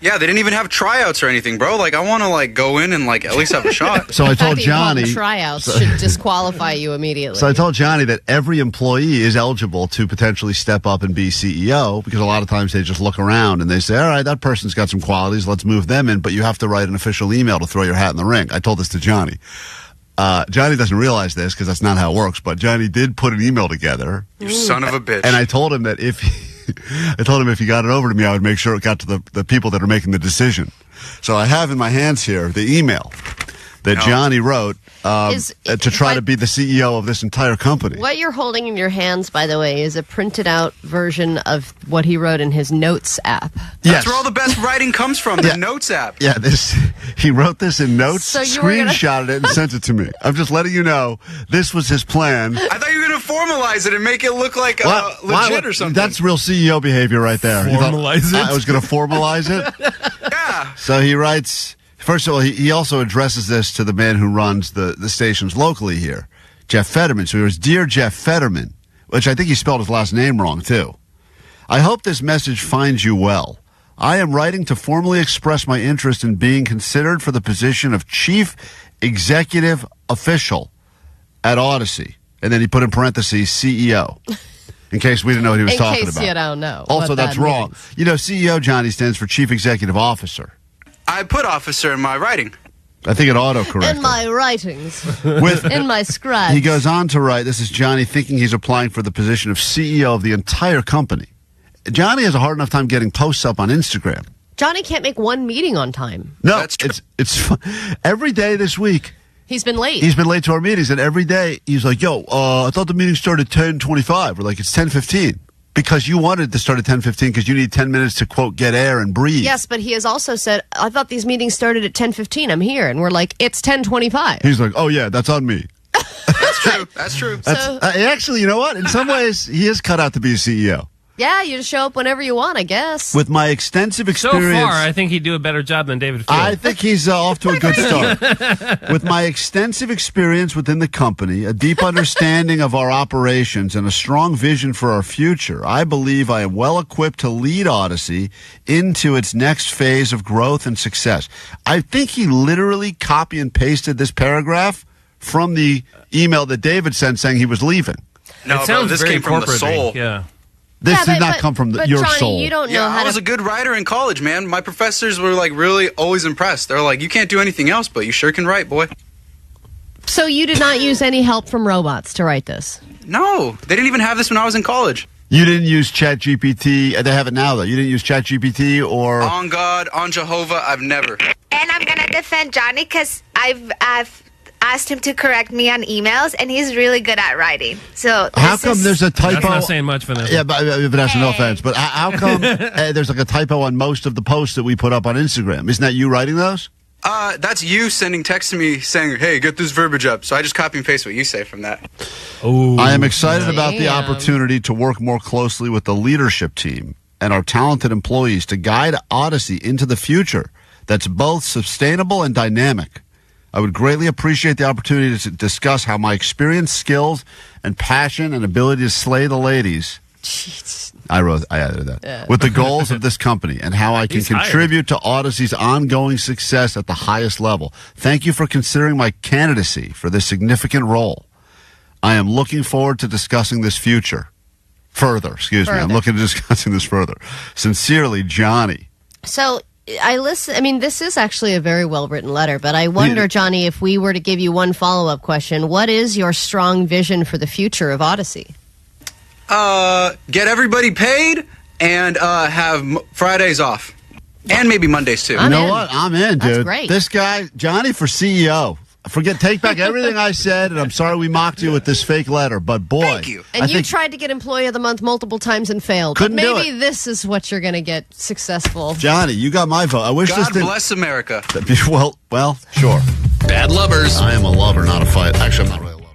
Yeah, they didn't even have tryouts or anything, bro. Like, I want to go in and at least have a shot. So I told Johnny tryouts should disqualify you immediately. So I told Johnny that every employee is eligible to potentially step up and be CEO because a lot of times they just look around and they say, "All right, that person's got some qualities. Let's move them in." But you have to write an official email to throw your hat in the ring. I told this to Johnny. Johnny doesn't realize this because that's not how it works. But Johnny did put an email together. You son of a bitch! And I told him that if he got it over to me, I would make sure it got to the people that are making the decision. So I have in my hands here the email that Johnny wrote to try to be the CEO of this entire company. What you're holding in your hands, by the way, is a printed out version of what he wrote in his Notes app. That's where all the best writing comes from, the Notes app. Yeah, he wrote this in Notes, so screenshotted it, and sent it to me. I'm just letting you know this was his plan. I thought you were going to formalize it and make it look like legit or something. That's real CEO behavior right there. Formalize it? I was going to formalize it? Yeah. So he writes... First of all, he also addresses this to the man who runs the stations locally here, Jeff Fetterman. So he was, "Dear Jeff Fetterman," which I think he spelled his last name wrong, too. "I hope this message finds you well. I am writing to formally express my interest in being considered for the position of Chief Executive Official at Odyssey." And then he put in parentheses, CEO. In case we didn't know what he was talking about. In case you don't know. Also, that's wrong. Means. CEO, Johnny, stands for Chief Executive Officer. I put officer in my writing. I think it autocorrected. In my writings. In my scribes. He goes on to write, this is Johnny thinking he's applying for the position of CEO of the entire company. Johnny has a hard enough time getting posts up on Instagram. Johnny can't make one meeting on time. No, it's every day this week. He's been late. He's been late to our meetings, and every day he's like, "Yo, I thought the meeting started at 10:25." We're like, "It's 10:15." Because you wanted to start at 10:15 because you need 10 minutes to, quote, get air and breathe. Yes, but he has also said, "I thought these meetings started at 10:15. I'm here." And we're like, "It's 10:25. He's like, "Oh, yeah, that's on me." That's true. That's true. Actually, you know what? In some ways, he is cut out to be a CEO. Yeah, you just show up whenever you want, I guess. With my extensive experience... So far, I think he'd do a better job than David Field. I think he's off to a good start. With my extensive experience within the company, a deep understanding of our operations, and a strong vision for our future, I believe I am well equipped to lead Odyssey into its next phase of growth and success. I think he literally copy and pasted this paragraph from the email that David sent saying he was leaving. No, bro, this came from the soul. Yeah. This did not come from your Johnny, soul. You don't know how I was a good writer in college, man. My professors were really always impressed. They're like, "You can't do anything else, but you sure can write, boy." So you did not use any help from robots to write this? No, they didn't even have this when I was in college. You didn't use ChatGPT. They have it now, though. You didn't use ChatGPT or... On God, on Jehovah, I've never. And I'm going to defend Johnny because I've asked him to correct me on emails, and he's really good at writing. So how come there's a typo? That's not saying much for them. Yeah, but that's no offense. But how come there's a typo on most of the posts that we put up on Instagram? Isn't that you writing those? That's you sending text to me saying, hey, get this verbiage up. So I just copy and paste what you say from that. Ooh, I am excited about the opportunity to work more closely with the leadership team and our talented employees to guide Odyssey into the future that's both sustainable and dynamic. I would greatly appreciate the opportunity to discuss how my experience, skills, and passion and ability to slay the ladies. Jeez. I added that. With the goals of this company and how I can contribute to Odyssey's ongoing success at the highest level. Thank you for considering my candidacy for this significant role. I am looking forward to discussing this further. I'm looking to discussing this further. Sincerely, Johnny. So I mean, this is actually a very well-written letter, but I wonder, Johnny, if we were to give you one follow-up question, what is your strong vision for the future of Odyssey? Get everybody paid and have Fridays off. And maybe Mondays, too. You know what? I'm in, dude. That's great. This guy, Johnny for CEO. Take back everything I said, and I'm sorry we mocked you with this fake letter, but boy. Thank you. And you tried to get Employee of the Month multiple times and failed. Couldn't but do maybe it. this is what you're going to get successful. Johnny, you got my vote. I wish God this didn't... bless America. Well, sure. Bad lovers. I am a lover, not a fight. Actually, I'm not really a lover.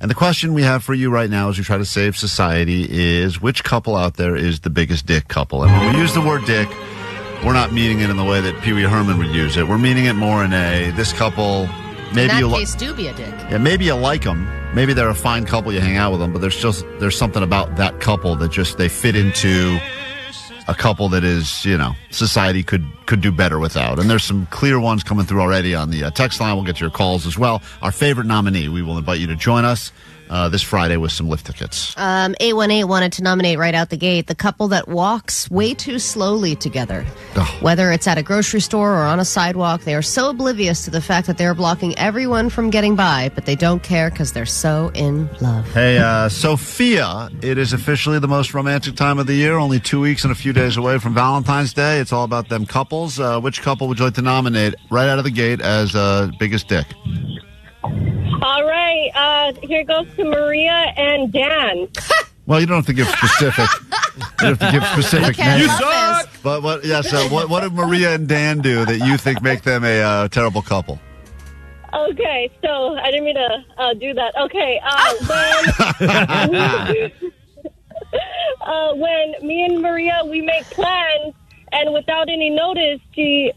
And the question we have for you right now as we try to save society is, which couple out there is the biggest dick couple? And when we use the word dick, we're not meaning it in the way that Pee Wee Herman would use it. We're meaning it more in this couple, maybe in that case, do be a dick. Yeah, maybe you like them. Maybe they're a fine couple, you hang out with them, but there's something about that couple that just they fit into a couple that is, society could do better without. And there's some clear ones coming through already on the text line. We'll get to your calls as well. Our favorite nominee, we will invite you to join us this Friday with some lift tickets. 818 wanted to nominate right out the gate the couple that walks way too slowly together. Oh. Whether it's at a grocery store or on a sidewalk, they are so oblivious to the fact that they're blocking everyone from getting by, but they don't care because they're so in love. Hey, Sophia, it is officially the most romantic time of the year, only 2 weeks and a few days away from Valentine's Day. It's all about them couples. Which couple would you like to nominate right out of the gate as biggest dick? All right, here goes to Maria and Dan. Well, you don't have to give specific. You have to give specific names. You suck. But what did Maria and Dan do that you think make them a terrible couple? Okay, so I didn't mean to do that. Okay, when me and Maria, we make plans, and without any notice, she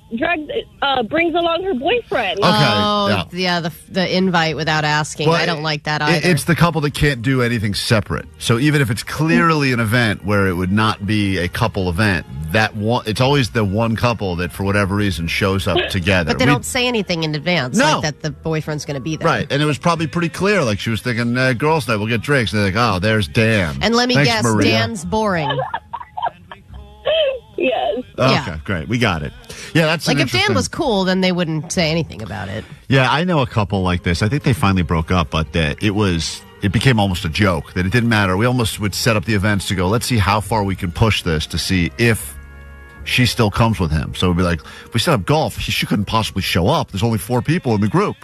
brings along her boyfriend. Okay. Oh, yeah, the invite without asking. Well, I don't like that either. It's the couple that can't do anything separate. So even if it's clearly an event where it would not be a couple event, it's always the one couple that for whatever reason shows up together. But they don't say anything in advance, like that the boyfriend's going to be there. Right, and it was probably pretty clear. Like she was thinking, girls' night, we'll get drinks. And they're like, oh, there's Dan. And let me Thanks, guess, Maria. Dan's boring. Yes. Okay, great. We got it. Yeah, that's like if Dan was cool, then they wouldn't say anything about it. Yeah, I know a couple like this. I think they finally broke up, but it became almost a joke that it didn't matter. We almost would set up the events to go, let's see how far we can push this to see if she still comes with him. So we'd be like, if we set up golf, she couldn't possibly show up. There's only 4 people in the group.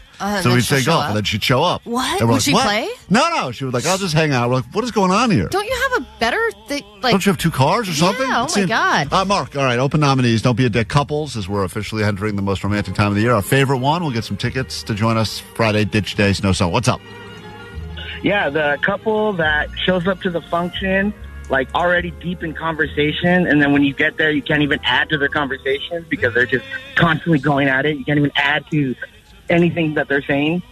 So we'd say golf, and then she'd show up. What? Would she play? No. She was like, I'll just hang out. We're like, what is going on here? Don't you have a better thing? Don't you have 2 cars or something? Yeah, oh my God. Mark, all right, open nominees. Don't be a dick couples, as we're officially entering the most romantic time of the year. Our favorite one, we'll get some tickets to join us Friday, Ditch Day, Snow Song. What's up? Yeah, the couple that shows up to the function like already deep in conversation, and then when you get there, you can't even add to their conversations because they're just constantly going at it. You can't even add to anything that they're saying.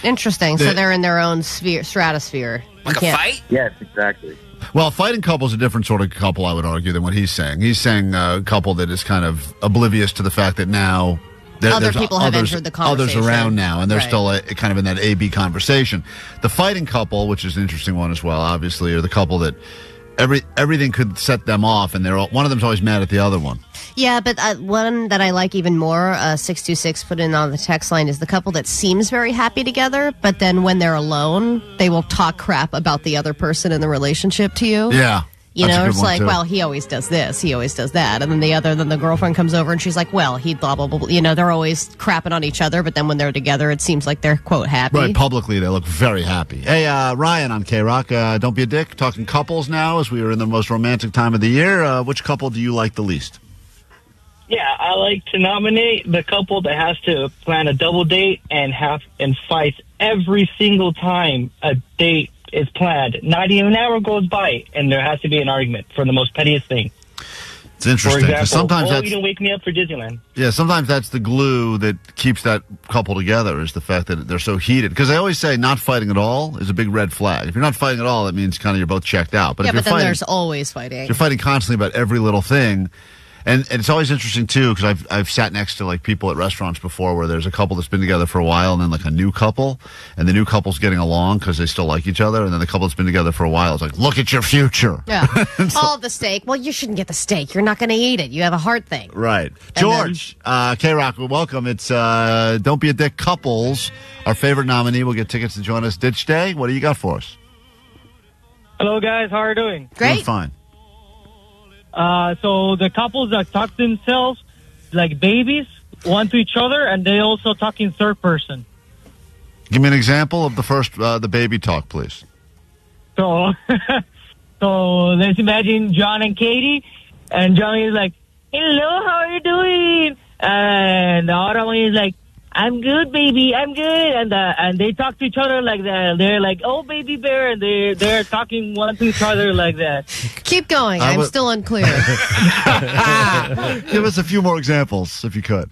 Interesting. So they're in their own stratosphere. Like a fight? Yes, exactly. Well, fighting couple's a different sort of couple, I would argue, than what he's saying. He's saying a couple that is kind of oblivious to the fact that now other people have entered the conversation. Others around now, and they're still kind of in that A-B conversation. The fighting couple, which is an interesting one as well, obviously, are the couple that everything could set them off, and one of them's always mad at the other one. Yeah, but one that I like even more, 626 put in on the text line, is the couple that seems very happy together, but then when they're alone, they will talk crap about the other person in the relationship to you. Yeah. You know, it's like, well, he always does this, he always does that. And then the girlfriend comes over and she's like, well, he blah, blah, blah. You know, they're always crapping on each other, but then when they're together, it seems like they're, quote, happy. Right, publicly, they look very happy. Hey, Ryan on KROQ, don't be a dick. Talking couples now as we are in the most romantic time of the year. Which couple do you like the least? Yeah, I like to nominate the couple that has to plan a double date and fights every single time a date is planned. Not even an hour goes by, and there has to be an argument for the most pettiest thing. It's interesting. For example, sometimes you didn't wake me up for Disneyland. Yeah, sometimes that's the glue that keeps that couple together, is the fact that they're so heated. Because they always say not fighting at all is a big red flag. If you're not fighting at all, that means kind of you're both checked out. But yeah, if you're but then fighting, there's always fighting. You're fighting constantly about every little thing. And it's always interesting, too, because I've sat next to, like, people at restaurants before where there's a couple that's been together for a while and then, like, a new couple. And the new couple's getting along because they still like each other. And then the couple that's been together for a while is like, look at your future. Yeah. All the steak. Well, you shouldn't get the steak. You're not going to eat it. You have a heart thing. Right. George, KROQ, welcome. It's Don't Be a Dick Couples. Our favorite nominee will get tickets to join us Ditch Day. What do you got for us? Hello, guys. How are you doing? Great. Doing fine. So the couples that talk to themselves like babies, one to each other, and they also talk in third person. Give me an example of the first, the baby talk, please. So, let's imagine John and Katie, and John is like, hello, how are you doing? And the other one is like, I'm good, baby, I'm good. And they talk to each other like that. They're like, oh, baby bear, and they're talking one to each other like that. Keep going. I'm still unclear. Give us a few more examples, if you could.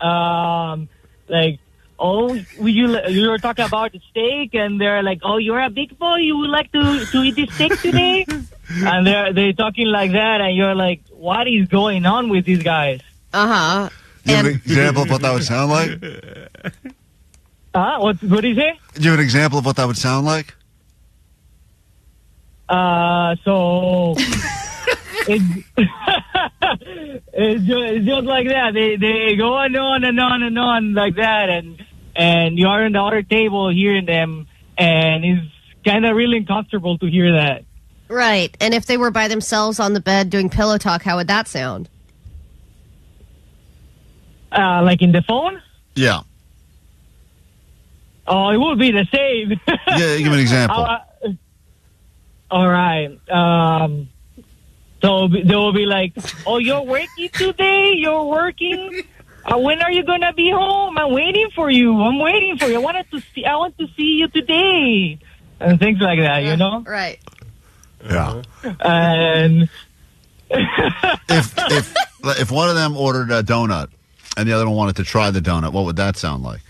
Like, oh, you were talking about the steak, and they're like, oh, you're a big boy. You would like to eat the steak today? And they're talking like that, and you're like, what is going on with these guys? Uh-huh. Do you have an example of what that would sound like? What did you say? Do you have an example of what that would sound like? So it's just like that. They go on and on and on like that, and you're on the other table hearing them, and it's kind of really uncomfortable to hear that. Right. And if they were by themselves on the bed doing pillow talk, how would that sound? Like in the phone? Yeah. Oh, it would be the same. Yeah, give me an example. All right. So they will be like, oh, you're working today? You're working? When are you going to be home? I'm waiting for you. I want to see you today. And things like that, you know? Right. Yeah. And if one of them ordered a donut and the other one wanted to try the donut, what would that sound like?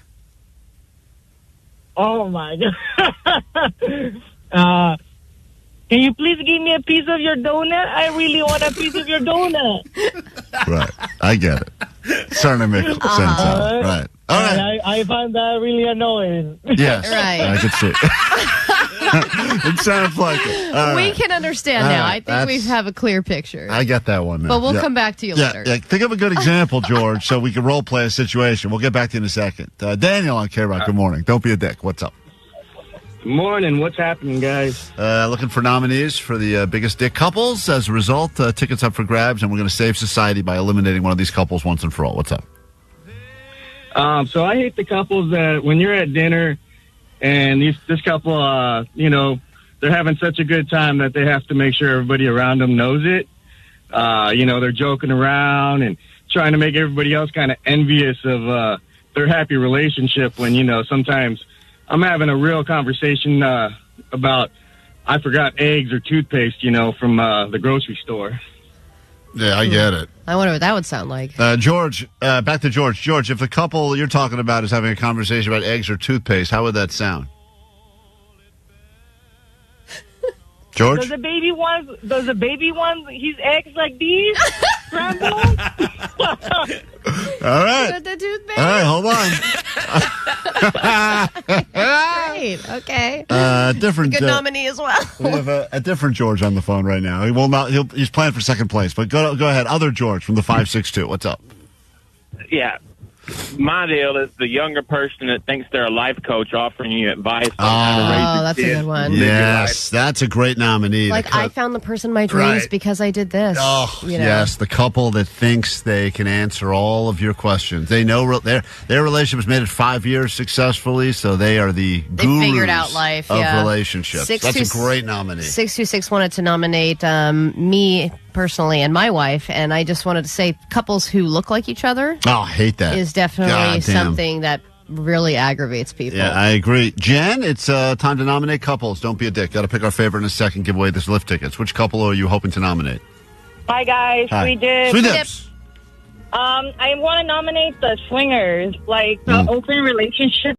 Oh, my God. Can you please give me a piece of your donut? I really want a piece of your donut. Right. I get it. Starting to make sense out. Right. All right. I find that really annoying. Yes. Right. I can see. It sounds like it. All we right. can understand now. I think we have a clear picture. I get that one now. But we'll come back to you later. Yeah. Think of a good example, George, so we can role play a situation. We'll get back to you in a second. Daniel on KROQ, good morning. Don't be a dick. What's up? Good morning. What's happening, guys? Looking for nominees for the biggest dick couples. As a result, tickets up for grabs, and we're going to save society by eliminating one of these couples once and for all. What's up? So I hate the couples that when you're at dinner and this couple, they're having such a good time that they have to make sure everybody around them knows it. They're joking around and trying to make everybody else kind of envious of their happy relationship when, sometimes I'm having a real conversation about I forgot eggs or toothpaste, from the grocery store. Yeah, I get it. I wonder what that would sound like. George, back to George. George, if the couple you're talking about is having a conversation about eggs or toothpaste, how would that sound? George? Does the baby want his eggs like these? Scrambled? All right. With the toothpaste? All right, hold on. Great. Okay. Different. Good nominee as well. We have a different George on the phone right now. He will not. He's playing for second place. But go ahead. Other George from the 562. What's up? Yeah. My deal is the younger person that thinks they're a life coach offering you advice on how to raise your that's a kids. good one. Yes, that's a great nominee. Like, I found the person of my dreams Right. because I did this. Oh, yes, the couple that thinks they can answer all of your questions. They know their relationship was made at 5 years successfully, so they are the gurus figured out life, of relationships. That's a great nominee. 626 wanted to nominate me personally and my wife, and I just wanted to say couples who look like each other. Oh, I hate that. Is definitely God damn. something that really aggravates people. Yeah, I agree. Jen, it's time to nominate couples. Don't be a dick. Got to pick our favorite in a second. Give away this lift tickets. Which couple are you hoping to nominate? Hi, guys. Hi. Sweet Dips. Sweet Dips. I want to nominate the swingers, like the open relationship.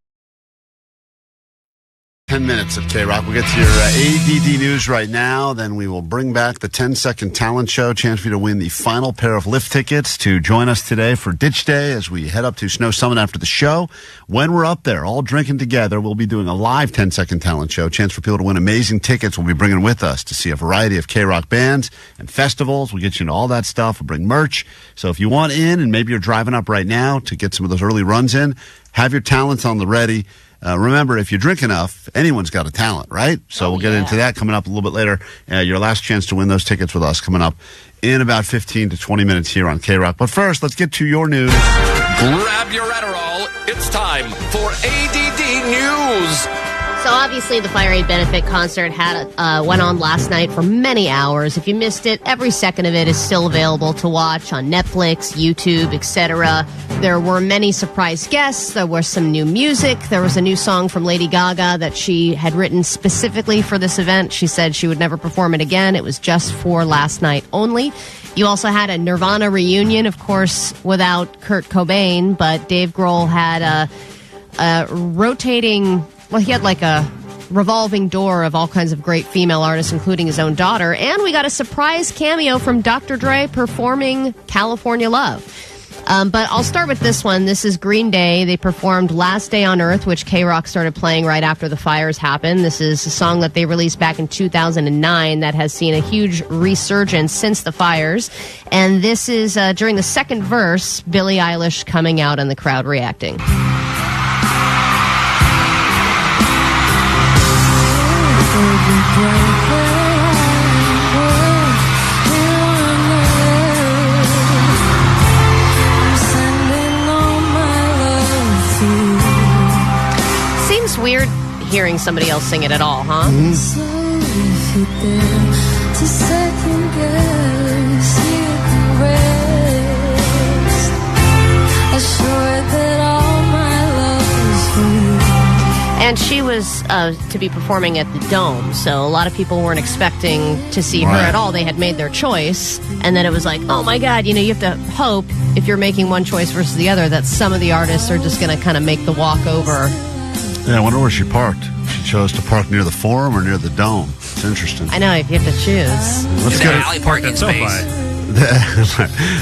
10 minutes of KROQ. We'll get to your ADD news right now. Then we will bring back the 10-second talent show. Chance for you to win the final pair of lift tickets to join us today for Ditch Day as we head up to Snow Summit after the show. When we're up there, all drinking together, we'll be doing a live 10-second talent show. Chance for people to win amazing tickets we'll be bringing with us to see a variety of KROQ bands and festivals. We'll get you into all that stuff. We'll bring merch. So if you want in, and maybe you're driving up right now to get some of those early runs in, have your talents on the ready. Remember, if you drink enough, anyone's got a talent, right? So we'll get into that coming up a little bit later. Your last chance to win those tickets with us coming up in about 15 to 20 minutes here on KROQ. But first, let's get to your news. Grab your Adderall. It's time for ADD News. So obviously the FireAid benefit concert went on last night for many hours. If you missed it, every second of it is still available to watch on Netflix, YouTube, etc. There were many surprise guests. There was some new music. There was a new song from Lady Gaga that she had written specifically for this event. She said she would never perform it again. It was just for last night only. You also had a Nirvana reunion, of course, without Kurt Cobain, but Dave Grohl had a rotating... Well, he had like a revolving door of all kinds of great female artists, including his own daughter. And we got a surprise cameo from Dr. Dre performing California Love. But I'll start with this one. This is Green Day. They performed Last Day on Earth, which KROQ started playing right after the fires happened. This is a song that they released back in 2009 that has seen a huge resurgence since the fires. And this is during the second verse, Billie Eilish coming out and the crowd reacting. Seems weird hearing somebody else sing it at all, huh? And she was to be performing at the Dome, so a lot of people weren't expecting to see her at all. They had made their choice, and then it was like, oh my God, you have to hope, if you're making one choice versus the other, that some of the artists are just going to kind of make the walk over. Yeah, I wonder where she parked. She chose to park near the Forum or near the Dome. It's interesting. I know, if you have to choose. Let's get alley parking space.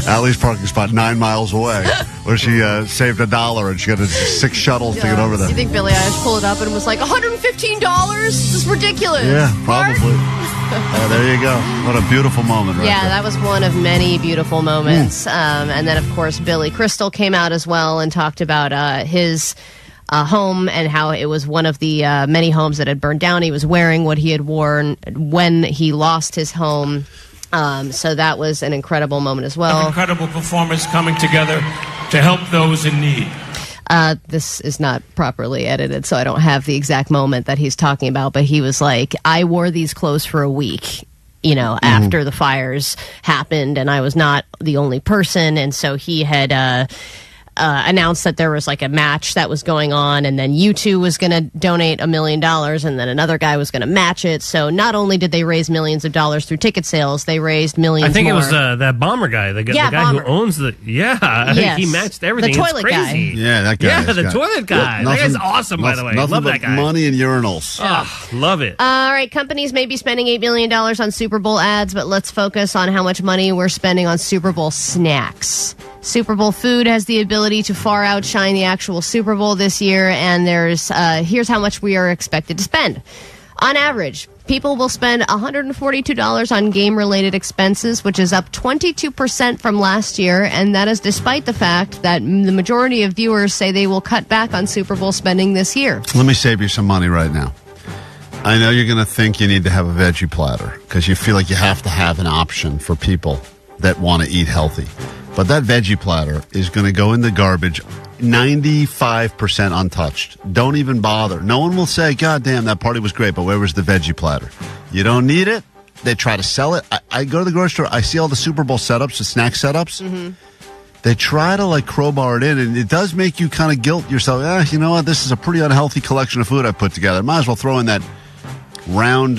Allie's parking spot 9 miles away, where she saved $1 and she got 6 shuttles to get over there. You think Billie Eilish pulled it up and was like, $115? This is ridiculous. Yeah, probably. There you go. What a beautiful moment, right? Yeah, there. that was one of many beautiful moments. And then, of course, Billy Crystal came out as well and talked about his home and how it was one of the many homes that had burned down. He was wearing what he had worn when he lost his home. So that was an incredible moment as well. Incredible performers coming together to help those in need. This is not properly edited, so I don't have the exact moment that he's talking about, but he was like, I wore these clothes for a week, after the fires happened, and I was not the only person, and so he had announced that there was like a match that was going on, and then U2 was going to donate $1 million, and then another guy was going to match it. So not only did they raise millions of dollars through ticket sales, they raised millions. I think more. it was that bomber guy, the guy Bomber. who owns the. Yeah, yes. He matched everything. The toilet it's crazy. guy. Yeah, that guy. Yeah, the toilet guy. That guy's awesome, by the way. Nothing Love but that guy. money and urinals. Oh, love it. All right, companies may be spending $8 million on Super Bowl ads, but let's focus on how much money we're spending on Super Bowl snacks. Super Bowl food has the ability to far outshine the actual Super Bowl this year, and here's how much we are expected to spend. On average, people will spend $142 on game-related expenses, which is up 22% from last year, and that is despite the fact that the majority of viewers say they will cut back on Super Bowl spending this year. Let me save you some money right now. I know you're going to think you need to have a veggie platter because you feel like you have to have an option for people that want to eat healthy. But that veggie platter is going to go in the garbage 95% untouched. Don't even bother. No one will say, God damn, that party was great, but where was the veggie platter? You don't need it. They try to sell it. I go to the grocery store. I see all the Super Bowl setups, the snack setups. Mm-hmm. They try to like crowbar it in, and it does make you kind of guilt yourself. You know what? This is a pretty unhealthy collection of food I put together. Might as well throw in that round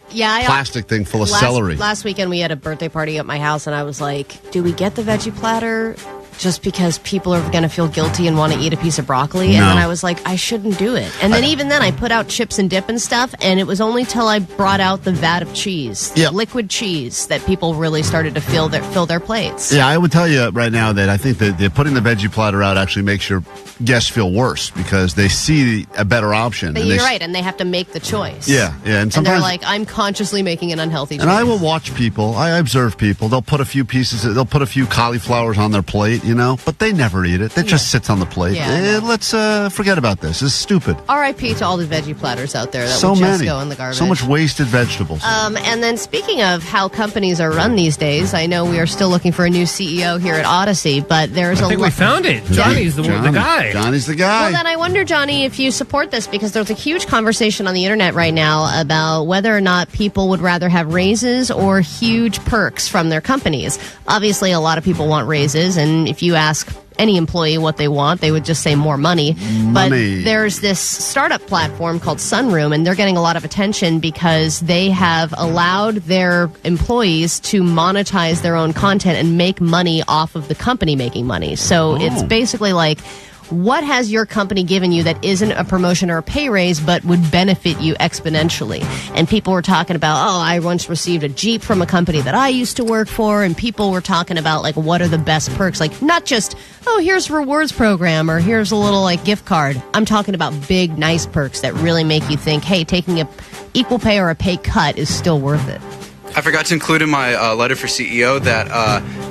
plastic thing full of celery. Last weekend we had a birthday party at my house, and I was like, do we get the veggie platter just because people are going to feel guilty and want to eat a piece of broccoli? And then I was like, I shouldn't do it. And then even then I put out chips and dip and stuff, and it was only till I brought out the vat of cheese, liquid cheese, that people really started to fill their plates. Yeah, I would tell you right now that I think that putting the veggie platter out actually makes your guests feel worse because they see a better option. But you're right, and they have to make the choice. Yeah, and sometimes they're like, I'm consciously making an unhealthy choice. And I will watch people. I observe people. They'll put a few cauliflowers on their plate, but they never eat it. It just sits on the plate. Yeah, let's forget about this. This is stupid. R.I.P. to all the veggie platters out there that so would just many. go in the garbage. So much wasted vegetables. And then speaking of how companies are run these days, I know we are still looking for a new CEO here at Odyssey, but there's I think we found it. Johnny's the guy. Johnny's the guy. Well, then I wonder, Johnny, if you support this, because there's a huge conversation on the internet right now about whether or not people would rather have raises or huge perks from their companies. Obviously, a lot of people want raises, and if you ask any employee what they want, they would just say more money. But there's this startup platform called Sunroom, and they're getting a lot of attention because they have allowed their employees to monetize their own content and make money off of the company making money. So it's basically like, what has your company given you that isn't a promotion or a pay raise but would benefit you exponentially? And people were talking about, I once received a Jeep from a company that I used to work for, and people were talking about, like, what are the best perks? Like, not just, here's a rewards program or here's a little, like, gift card. I'm talking about big, nice perks that really make you think, hey, taking a equal pay or a pay cut is still worth it. I forgot to include in my letter for CEO that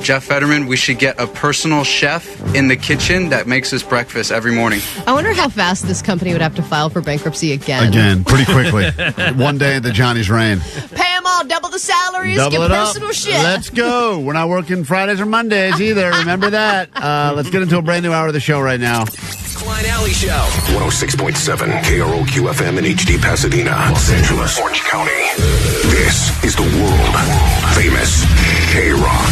Jeff Fetterman, we should get a personal chef in the kitchen that makes us breakfast every morning. I wonder how fast this company would have to file for bankruptcy again. Again, pretty quickly. One day into Johnny's reign. Pay them all, double the salaries, double get it personal up. chef. Let's go. We're not working Fridays or Mondays either. Remember that. Let's get into a brand new hour of the show right now. Klein Alley Show. 106.7 KROQ FM in HD Pasadena, Los Angeles, Orange County. This is the world famous KROQ.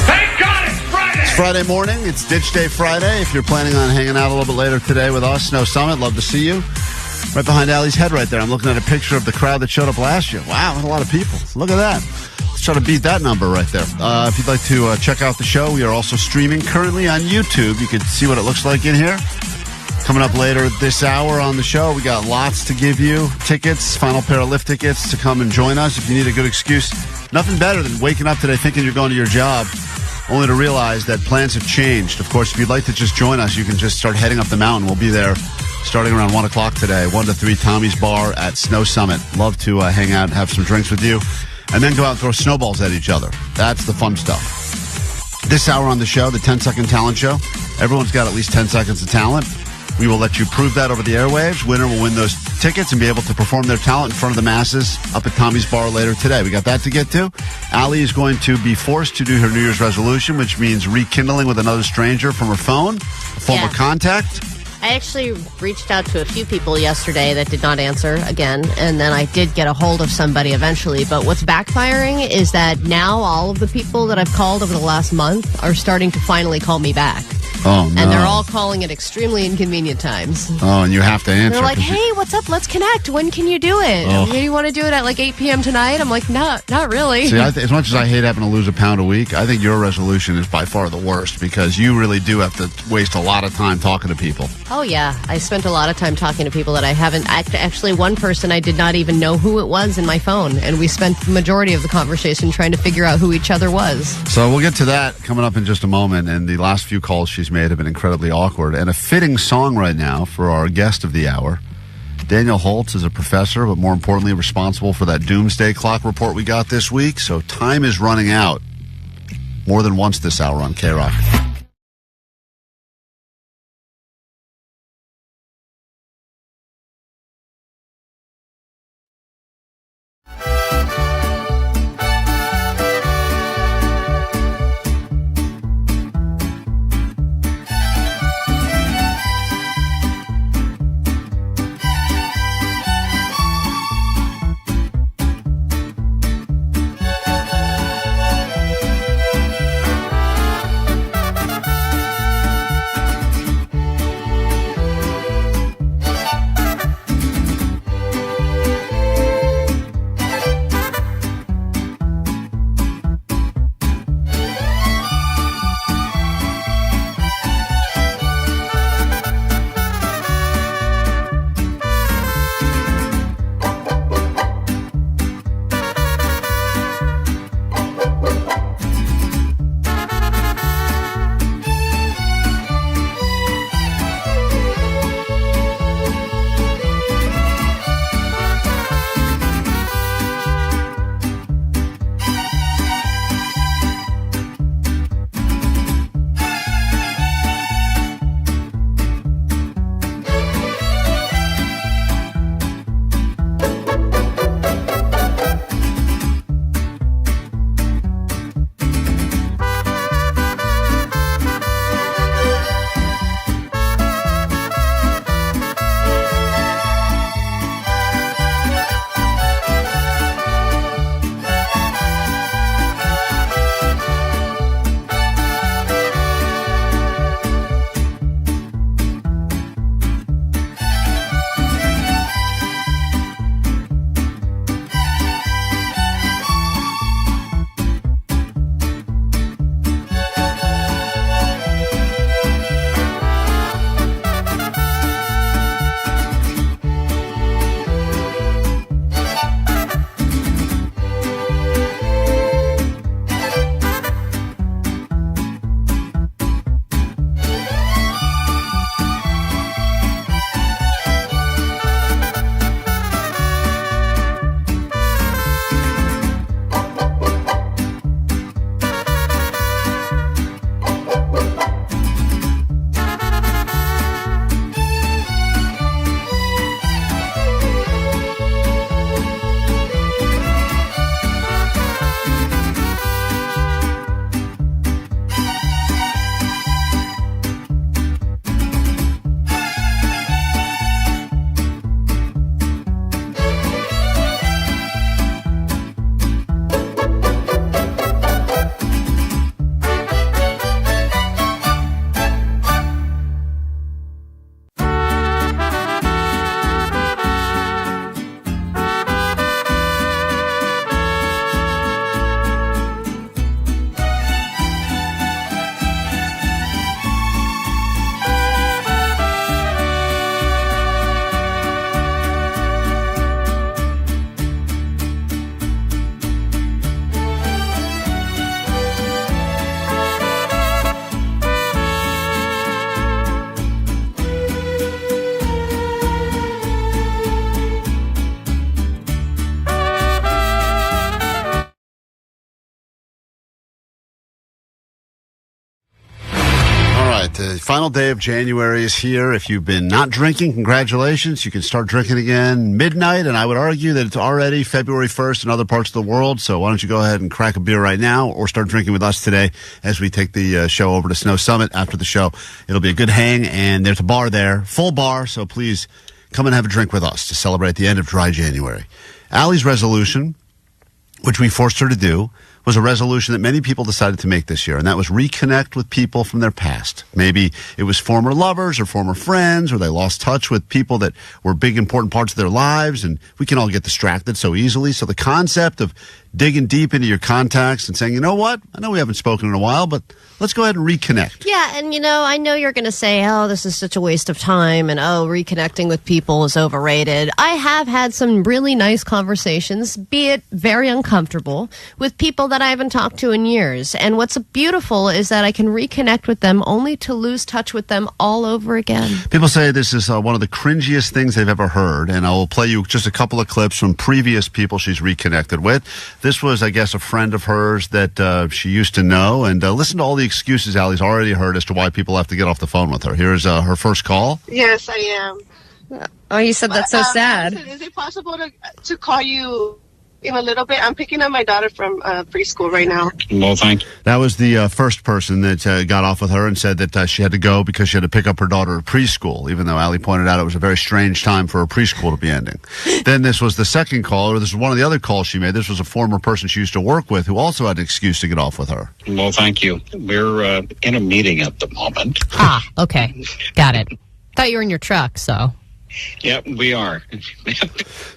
Thank God it's Friday! It's Friday morning. It's Ditch Day Friday. If you're planning on hanging out a little bit later today with us, Snow Summit, love to see you. Right behind Allie's head right there. I'm looking at a picture of the crowd that showed up last year. Wow, a lot of people. Look at that. Let's try to beat that number right there. If you'd like to check out the show, we are also streaming currently on YouTube. You can see what it looks like in here. Coming up later this hour on the show, we got lots to give you. Tickets, final pair of lift tickets to come and join us if you need a good excuse. Nothing better than waking up today thinking you're going to your job, only to realize that plans have changed. Of course, if you'd like to just join us, you can just start heading up the mountain. We'll be there starting around 1 o'clock today, 1 to 3, Tommy's Bar at Snow Summit. Love to hang out and have some drinks with you, and then go out and throw snowballs at each other. That's the fun stuff. This hour on the show, the 10-second talent show. Everyone's got at least 10 seconds of talent. We will let you prove that over the airwaves. Winner will win those tickets and be able to perform their talent in front of the masses up at Tommy's Bar later today. We got that to get to. Allie is going to be forced to do her New Year's resolution, which means rekindling with another stranger from her phone, a form of contact. I actually reached out to a few people yesterday that did not answer again, and then I did get a hold of somebody eventually. But what's backfiring is that now all of the people that I've called over the last month are starting to finally call me back. Oh, no. And they're all calling at extremely inconvenient times. Oh, and you have to answer. They're like, hey, what's up? Let's connect. When can you do it? Oh. Do you want to do it at like 8 p.m. tonight? I'm like, no, not really. See, as much as I hate having to lose a pound a week, I think your resolution is by far the worst because you really do have to waste a lot of time talking to people. Oh, yeah. I spent a lot of time talking to people that I haven't... Actually, one person I did not even know who it was in my phone, and we spent the majority of the conversation trying to figure out who each other was. So we'll get to that coming up in just a moment, and the last few calls she's made have been incredibly awkward. And a fitting song right now for our guest of the hour. Daniel Holtz is a professor, but more importantly responsible for that doomsday clock report we got this week, so time is running out more than once this hour on KROQ. The final day of January is here. If you've been not drinking, congratulations. You can start drinking again midnight, and I would argue that it's already February 1st in other parts of the world, so why don't you go ahead and crack a beer right now or start drinking with us today as we take the show over to Snow Summit after the show. It'll be a good hang, and there's a bar there, full bar, so please come and have a drink with us to celebrate the end of dry January. Allie's resolution, which we forced her to do, was a resolution that many people decided to make this year, and that was reconnect with people from their past. Maybe it was former lovers or former friends, or they lost touch with people that were big, important parts of their lives, and we can all get distracted so easily. So the concept of digging deep into your contacts and saying, you know what, I know we haven't spoken in a while, but let's go ahead and reconnect. Yeah, and I know you're going to say, oh, this is such a waste of time, and oh, reconnecting with people is overrated. I have had some really nice conversations, be it very uncomfortable, with people that I haven't talked to in years. And what's beautiful is that I can reconnect with them only to lose touch with them all over again. People say this is one of the cringiest things they've ever heard, and I will play you just a couple of clips from previous people she's reconnected with. This was, I guess, a friend of hers that she used to know, and listen to all the excuses Allie's already heard as to why people have to get off the phone with her. Here's her first call. Yes, I am. Oh, you said that's so sad. Listen, is it possible to call you in a little bit? I'm picking up my daughter from preschool right now. Well, thank you. That was the first person that got off with her and said that she had to go because she had to pick up her daughter at preschool, even though Allie pointed out it was a very strange time for a preschool to be ending. Then this was the second call, or this was one of the other calls she made. This was a former person she used to work with who also had an excuse to get off with her. Well, thank you. We're in a meeting at the moment. Ah, okay. Got it. Thought you were in your truck, so... Yeah, we are.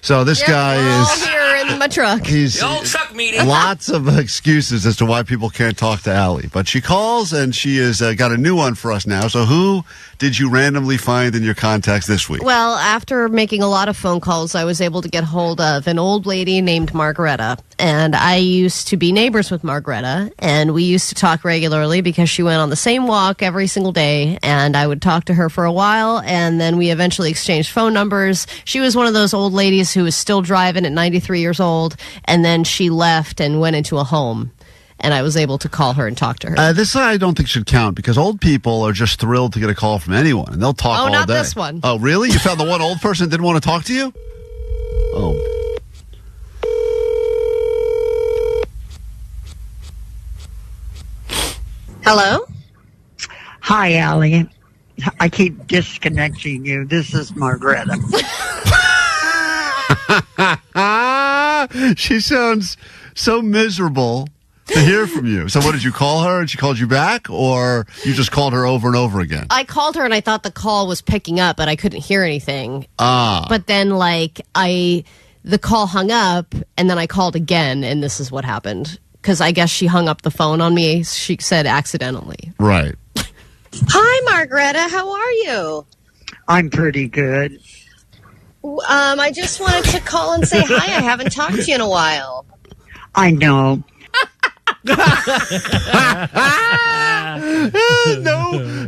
So this guy all is here in my truck. He's The old truck meeting. lots of excuses as to why people can't talk to Allie, but she calls and she has got a new one for us now. So who did you randomly find in your contacts this week? Well, after making a lot of phone calls, I was able to get hold of an old lady named Margareta. And I used to be neighbors with Margareta, and we used to talk regularly because she went on the same walk every single day, and I would talk to her for a while, and then we eventually exchanged phone numbers. She was one of those old ladies who was still driving at 93 years old, and then she left and went into a home. And I was able to call her and talk to her. This I don't think should count because old people are just thrilled to get a call from anyone, and they'll talk all day. Oh, not this one. Oh, really? You found the one old person that didn't want to talk to you? Oh. Hello? Hi, Allie. I keep disconnecting you. This is Margareta. She sounds so miserable to hear from you. So what, did you call her and she called you back, or you just called her over and over again? I called her and I thought the call was picking up, but I couldn't hear anything. But then, the call hung up, and then I called again, and this is what happened. Because I guess she hung up the phone on me, she said accidentally. Right. Hi, Margareta. How are you? I'm pretty good. I just wanted to call and say hi. I haven't talked to you in a while. I know.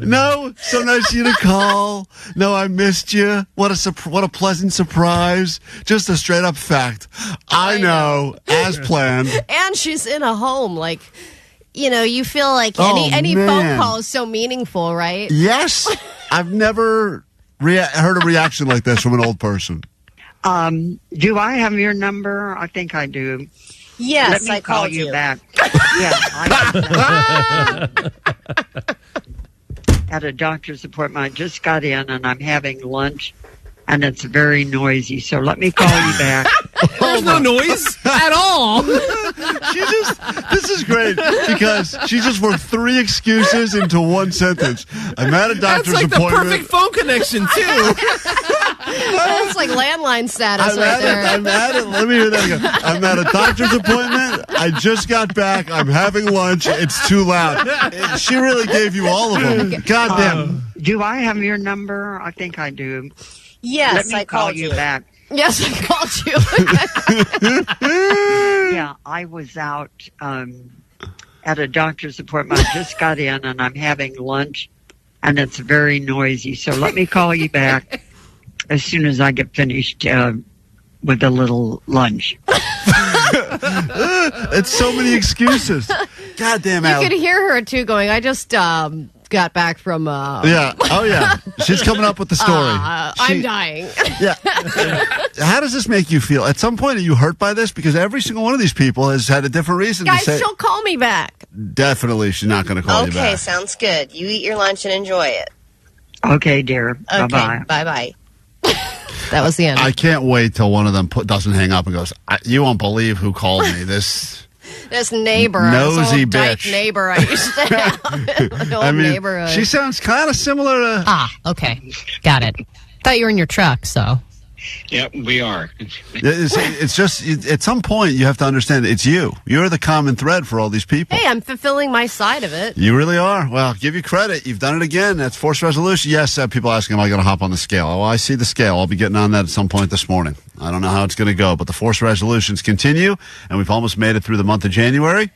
No. So nice of you to call. No, I missed you. What a pleasant surprise. Just a straight up fact. I know, as planned. And she's in a home. You feel like any phone call is so meaningful, right? Yes. I've never heard a reaction like this from an old person. Do I have your number? I think I do. Yes, Let me call you back. Yeah, at a doctor's appointment. I just got in and I'm having lunch, and it's very noisy. So let me call you back. There's no noise at all. This is great because she just worked 3 excuses into one sentence. I'm at a doctor's That's appointment. the perfect phone connection too. That's like landline status there. Let me hear that again. I'm at a doctor's appointment. I just got back. I'm having lunch. It's too loud. She really gave you all of them. God damn. Do I have your number? I think I do. Yes, Let me call you back. Yes, I called you. Yeah, I was out at a doctor's appointment. I just got in and I'm having lunch, and it's very noisy. So let me call you back as soon as I get finished with a little lunch. It's so many excuses. God damn, Al. You could hear her, too, going, I just got back from... Yeah. Oh, yeah. She's coming up with the story. I'm dying. Yeah. How does this make you feel? At some point, are you hurt by this? Because every single one of these people has had a different reason Guys, to say... she'll call me back. Definitely, she's not going to call you back. Okay, sounds good. You eat your lunch and enjoy it. Okay, dear. Okay, bye-bye. Bye-bye. That was the end. I can't wait till one of them doesn't hang up and goes, you won't believe who called me. This This neighbor, nosy this old dyke bitch. neighbor I used to have. An old neighborhood. She sounds kind of similar to. Okay. Got it. Thought you were in your truck, so. Yeah, we are. It's just at some point you have to understand it's you. You're the common thread for all these people. Hey, I'm fulfilling my side of it. You really are. Well, give you credit. You've done it again. That's forced resolution. Yes, people asking, am I going to hop on the scale? Well, I see the scale. I'll be getting on that at some point this morning. I don't know how it's going to go, but the forced resolutions continue, and we've almost made it through the month of January.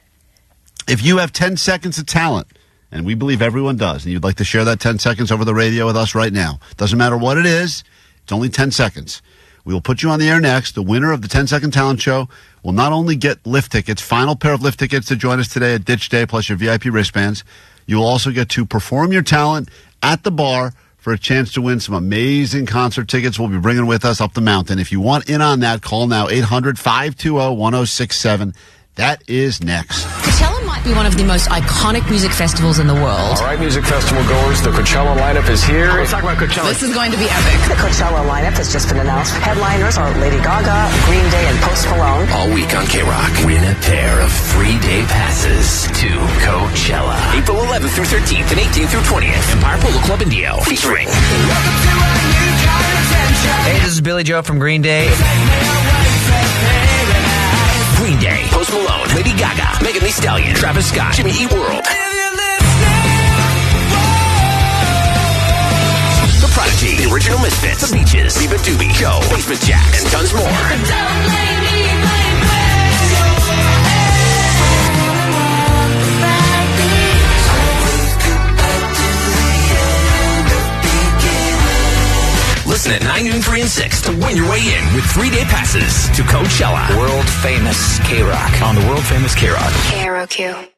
If you have 10 seconds of talent, and we believe everyone does, and you'd like to share that 10 seconds over the radio with us right now, doesn't matter what it is, it's only 10 seconds. We will put you on the air next. The winner of the 10-second talent show will not only get lift tickets, final pair of lift tickets to join us today at Ditch Day, plus your VIP wristbands. You will also get to perform your talent at the bar for a chance to win some amazing concert tickets we'll be bringing with us up the mountain. If you want in on that, call now 800-520-1067. That is next. Coachella might be one of the most iconic music festivals in the world. All right, music festival goers, the Coachella lineup is here. Let's talk about Coachella. This is going to be epic. The Coachella lineup has just been announced. Headliners are Lady Gaga, Green Day, and Post Malone. All week on KROQ, win a pair of 3-day passes to Coachella. April 11th through 13th and 18th through 20th. Empire Polo Club in Dio. Featuring. Hey, this is Billy Joe from Green Day. Green Day, Post Malone, Lady Gaga, Megan Thee Stallion, Travis Scott, Jimmy Eat World. The Prodigy, The Original Misfits, The Beaches, Viva Doobie, Joe, Basement Jacks, and tons more. Listen at 9, noon, 3, and 6 to win your way in with 3-day passes to Coachella. World Famous KROQ on the World Famous KROQ. KROQ.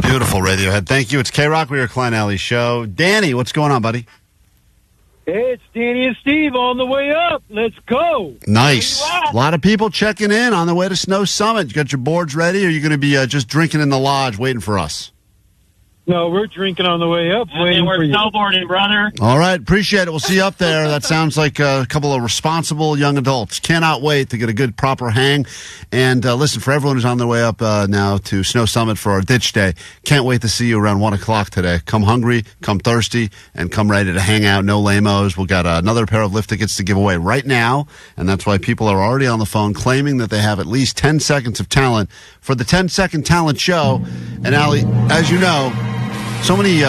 Beautiful, Radiohead. Thank you. It's KROQ. We're your Klein Alley show. Danny, what's going on, buddy? Hey, it's Danny and Steve on the way up. Let's go. Nice. A lot of people checking in on the way to Snow Summit. You got your boards ready, or are you going to be just drinking in the lodge waiting for us? No, we're drinking on the way up. And we're snowboarding, brother. All right. Appreciate it. We'll see you up there. That sounds like a couple of responsible young adults. Cannot wait to get a good, proper hang. And listen, for everyone who's on their way up now to Snow Summit for our ditch day, can't wait to see you around 1 o'clock today. Come hungry, come thirsty, and come ready to hang out. No lamos. We've got another pair of lift tickets to give away right now. And that's why people are already on the phone claiming that they have at least 10 seconds of talent for the 10-second talent show. And Allie, as you know, so many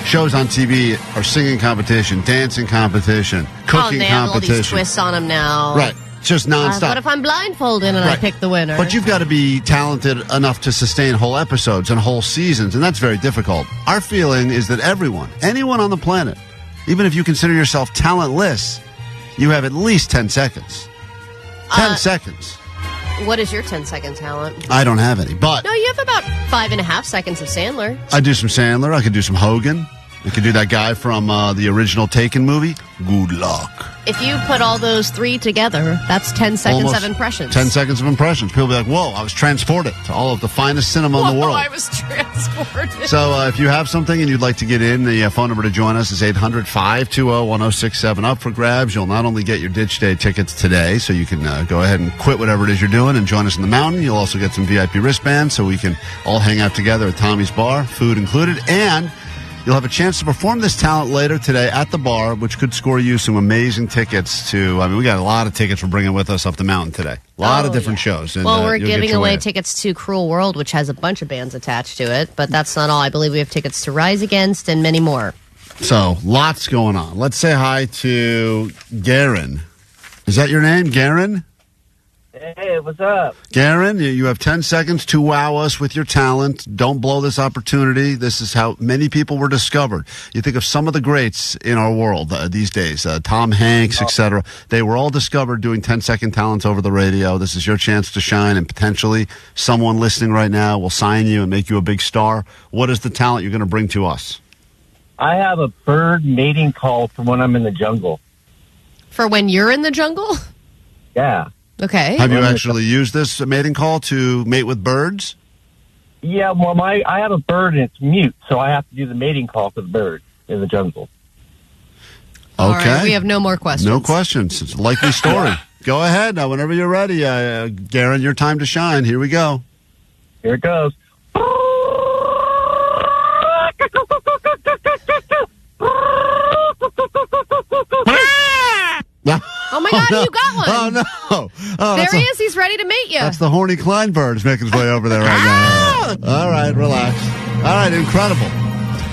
shows on TV are singing competition, dancing competition, cooking they have competition. all these twists on them now. Right. Just nonstop. What if I'm blindfolded and I pick the winner? But you've got to be talented enough to sustain whole episodes and whole seasons, and that's very difficult. Our feeling is that anyone on the planet, even if you consider yourself talentless, you have at least 10 seconds. 10 seconds. What is your 10-second talent? I don't have any, but... No, you have about 5.5 seconds of Sandler. I do some Sandler. I could do some Hogan. I could do that guy from the original Taken movie. Good luck. If you put all those three together, that's 10 seconds of impressions. 10 seconds of impressions. People be like, whoa, I was transported to all of the finest cinema in the world. I was transported. So if you have something and you'd like to get in, the phone number to join us is 800-520-1067. Up for grabs. You'll not only get your Ditch Day tickets today, so you can go ahead and quit whatever it is you're doing and join us in the mountain. You'll also get some VIP wristbands so we can all hang out together at Tommy's Bar, food included, and you'll have a chance to perform this talent later today at the bar, which could score you some amazing tickets to, we got a lot of tickets we're bringing with us up the mountain today. A lot of different shows. And, well, we're giving away tickets to Cruel World, which has a bunch of bands attached to it, but that's not all. I believe we have tickets to Rise Against and many more. So, lots going on. Let's say hi to Garen. Is that your name, Garen? Hey, what's up? Garen, you have 10 seconds to wow us with your talent. Don't blow this opportunity. This is how many people were discovered. You think of some of the greats in our world these days, Tom Hanks, etc. They were all discovered doing 10-second talents over the radio. This is your chance to shine, and potentially someone listening right now will sign you and make you a big star. What is the talent you're going to bring to us? I have a bird mating call for when I'm in the jungle. For when you're in the jungle? Yeah. Okay. Have you actually used this mating call to mate with birds? Yeah, well, I have a bird and it's mute, so I have to do the mating call for the bird in the jungle. Okay. All right, we have no more questions. No questions. It's a likely story. Go ahead now, whenever you're ready. Garen, your time to shine. Here we go. Here it goes. Oh my God, you got one. Oh, no. Oh, there he is. He's ready to mate you. That's the horny Klein bird is making his way over there right now. All right, relax. All right, incredible.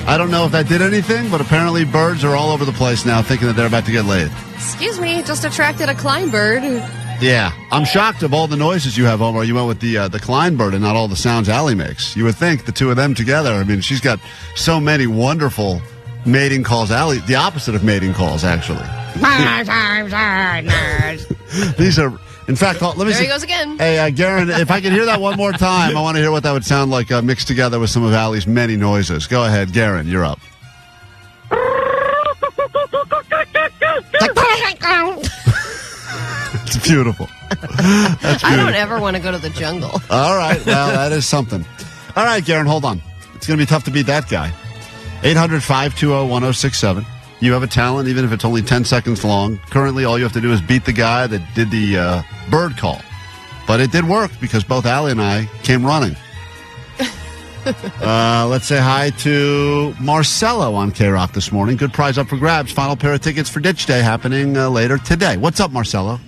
I don't know if that did anything, but apparently birds are all over the place now thinking that they're about to get laid. Excuse me, just attracted a Klein bird. Yeah, I'm shocked of all the noises you have, Omar. You went with the Klein bird and not all the sounds Allie makes. You would think the two of them together. She's got so many wonderful mating calls. Allie, the opposite of mating calls, actually. These are, in fact, let me see. There he goes again. Hey, Garen, if I could hear that one more time, I want to hear what that would sound like mixed together with some of Allie's many noises. Go ahead, Garen, you're up. It's beautiful. That's beautiful. I don't ever want to go to the jungle. All right, well, that is something. All right, Garen, hold on. It's going to be tough to beat that guy. 800-520-1067. You have a talent, even if it's only 10 seconds long. Currently, all you have to do is beat the guy that did the bird call. But it did work because both Allie and I came running. Let's say hi to Marcelo on KROQ this morning. Good prize up for grabs. Final pair of tickets for Ditch Day happening later today. What's up, Marcelo?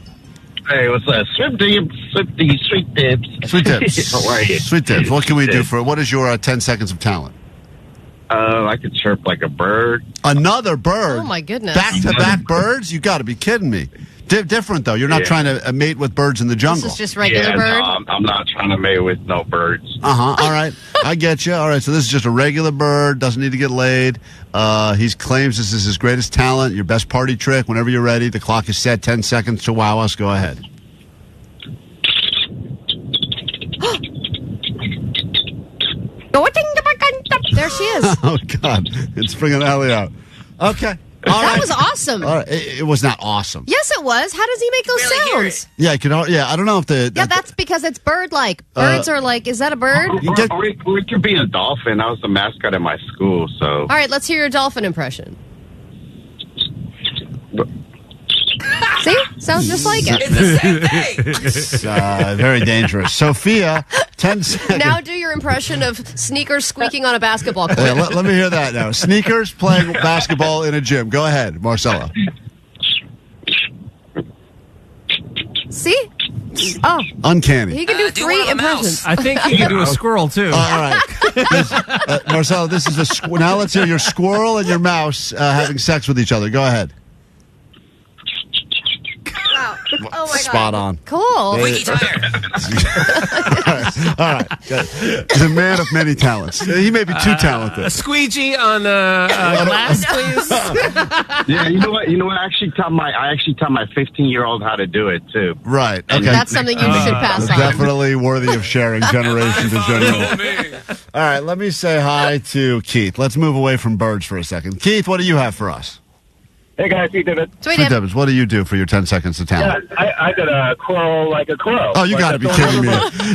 Hey, what's that? Sweet tips. Sweet tips. How are you? Sweet tips. What can we do for, what is your 10 seconds of talent? I could chirp like a bird. Another bird? Oh, my goodness. Back-to-back birds? You got to be kidding me. Different, though. You're not trying to mate with birds in the jungle. This is just regular bird? No, I'm not trying to mate with no birds. All right. I get you. All right, so this is just a regular bird. Doesn't need to get laid. He claims this is his greatest talent, your best party trick. Whenever you're ready, the clock is set. 10 seconds to wow us. Go ahead. she is. Oh, God. It's bringing Allie out. Okay. That was awesome. All right. It was not awesome. Yes, it was. How does he make those sounds? Yeah, I don't know if That's because it's bird-like. Birds are like, is that a bird? Or it could be a dolphin. I was the mascot at my school, so. All right, let's hear your dolphin impression. See? Sounds just like it. It's the same thing. It's very dangerous. Sophia, 10 seconds. Now do your impression of sneakers squeaking on a basketball court. Yeah, let me hear that now. Sneakers playing basketball in a gym. Go ahead, Marcella. See? Oh. Uncanny. He can do 3 impressions. I think he can do a squirrel, too. All right. Marcella, this is now let's hear your squirrel and your mouse having sex with each other. Go ahead. Wow. Oh, my God. Spot on. Cool. Wiki tire. All right. Good. He's a man of many talents. He may be too talented. A squeegee on glass, please. Yeah, you know what? I actually taught my 15-year-old how to do it too. Right. Okay. That's something you should pass on. Definitely worthy of sharing generation to generation. All right. Let me say hi to Keith. Let's move away from birds for a second. Keith, what do you have for us? Hey guys, Sweet Dibbit. Sweet Dibbits, what do you do for your 10 seconds of talent? Yeah, I got a crow like a crow. Oh, you like got to be kidding me.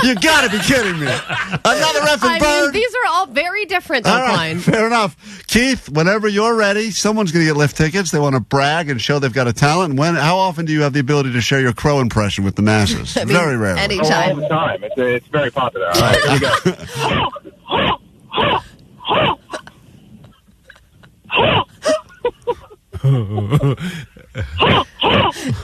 You got to be kidding me. Another effing bird. These are all very different, though, Klein. Fair enough. Keith, whenever you're ready, someone's going to get lift tickets. They want to brag and show they've got a talent. How often do you have the ability to share your crow impression with the masses? Very rarely. Anytime. All the time. It's very popular. All right, here we go.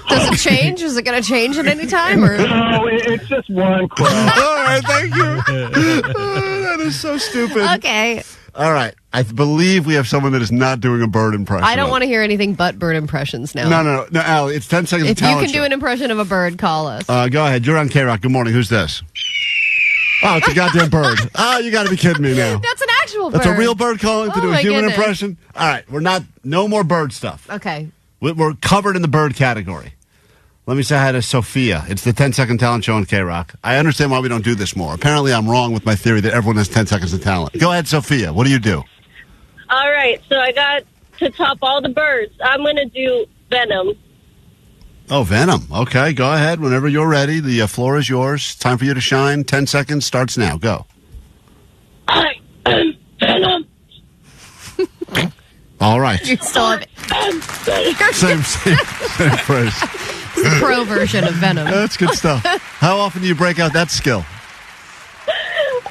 Does it change? Is it going to change at any time? Or? No, it's just one crow. All right, thank you. That is so stupid. Okay. All right. I believe we have someone that is not doing a bird impression. I don't want to hear anything but bird impressions now. No, Allie, it's 10 seconds of talent. If you can do an impression of a bird, call us. Go ahead. You're on KROQ. Good morning. Who's this? Oh, it's a goddamn bird. Oh, you got to be kidding me now. That's an actual bird. That's a real bird calling to do a human impression? All right. No more bird stuff. Okay. We're covered in the bird category. Let me say hi to Sophia. It's the 10-second talent show on KROQ. I understand why we don't do this more. Apparently, I'm wrong with my theory that everyone has 10 seconds of talent. Go ahead, Sophia. What do you do? All right. So I got to top all the birds. I'm going to do Venom. Oh, Venom. Okay, go ahead. Whenever you're ready, the floor is yours. Time for you to shine. 10 seconds starts now. Go. I am Venom. All right. You still have it. Same phrase. It's the pro version of Venom. That's good stuff. How often do you break out that skill?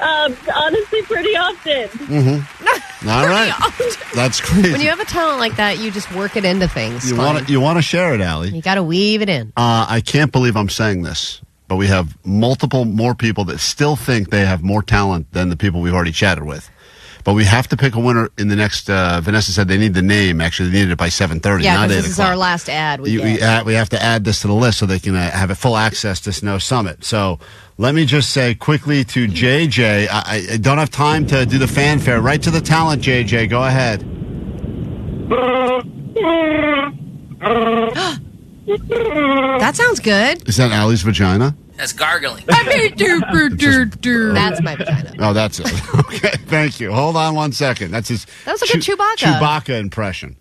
Honestly, pretty often. Mm-hmm. All right. That's crazy. When you have a talent like that, you just work it into things. You want to share it, Allie. You got to weave it in. I can't believe I'm saying this, but we have multiple more people that still think they have more talent than the people we've already chatted with. But we have to pick a winner in the next. Vanessa said they need the name. Actually, they needed it by 7:30. Yeah, not 8 this is our last ad. We have to add this to the list so they can have full access to Snow Summit. So let me just say quickly to JJ, I don't have time to do the fanfare. Right to the talent, JJ. Go ahead. That sounds good. Is that Allie's vagina? That's gargling. That's my vagina. Oh, that's it. Okay, thank you. Hold on 1 second. That's his. That was a good Chewbacca. Chewbacca impression.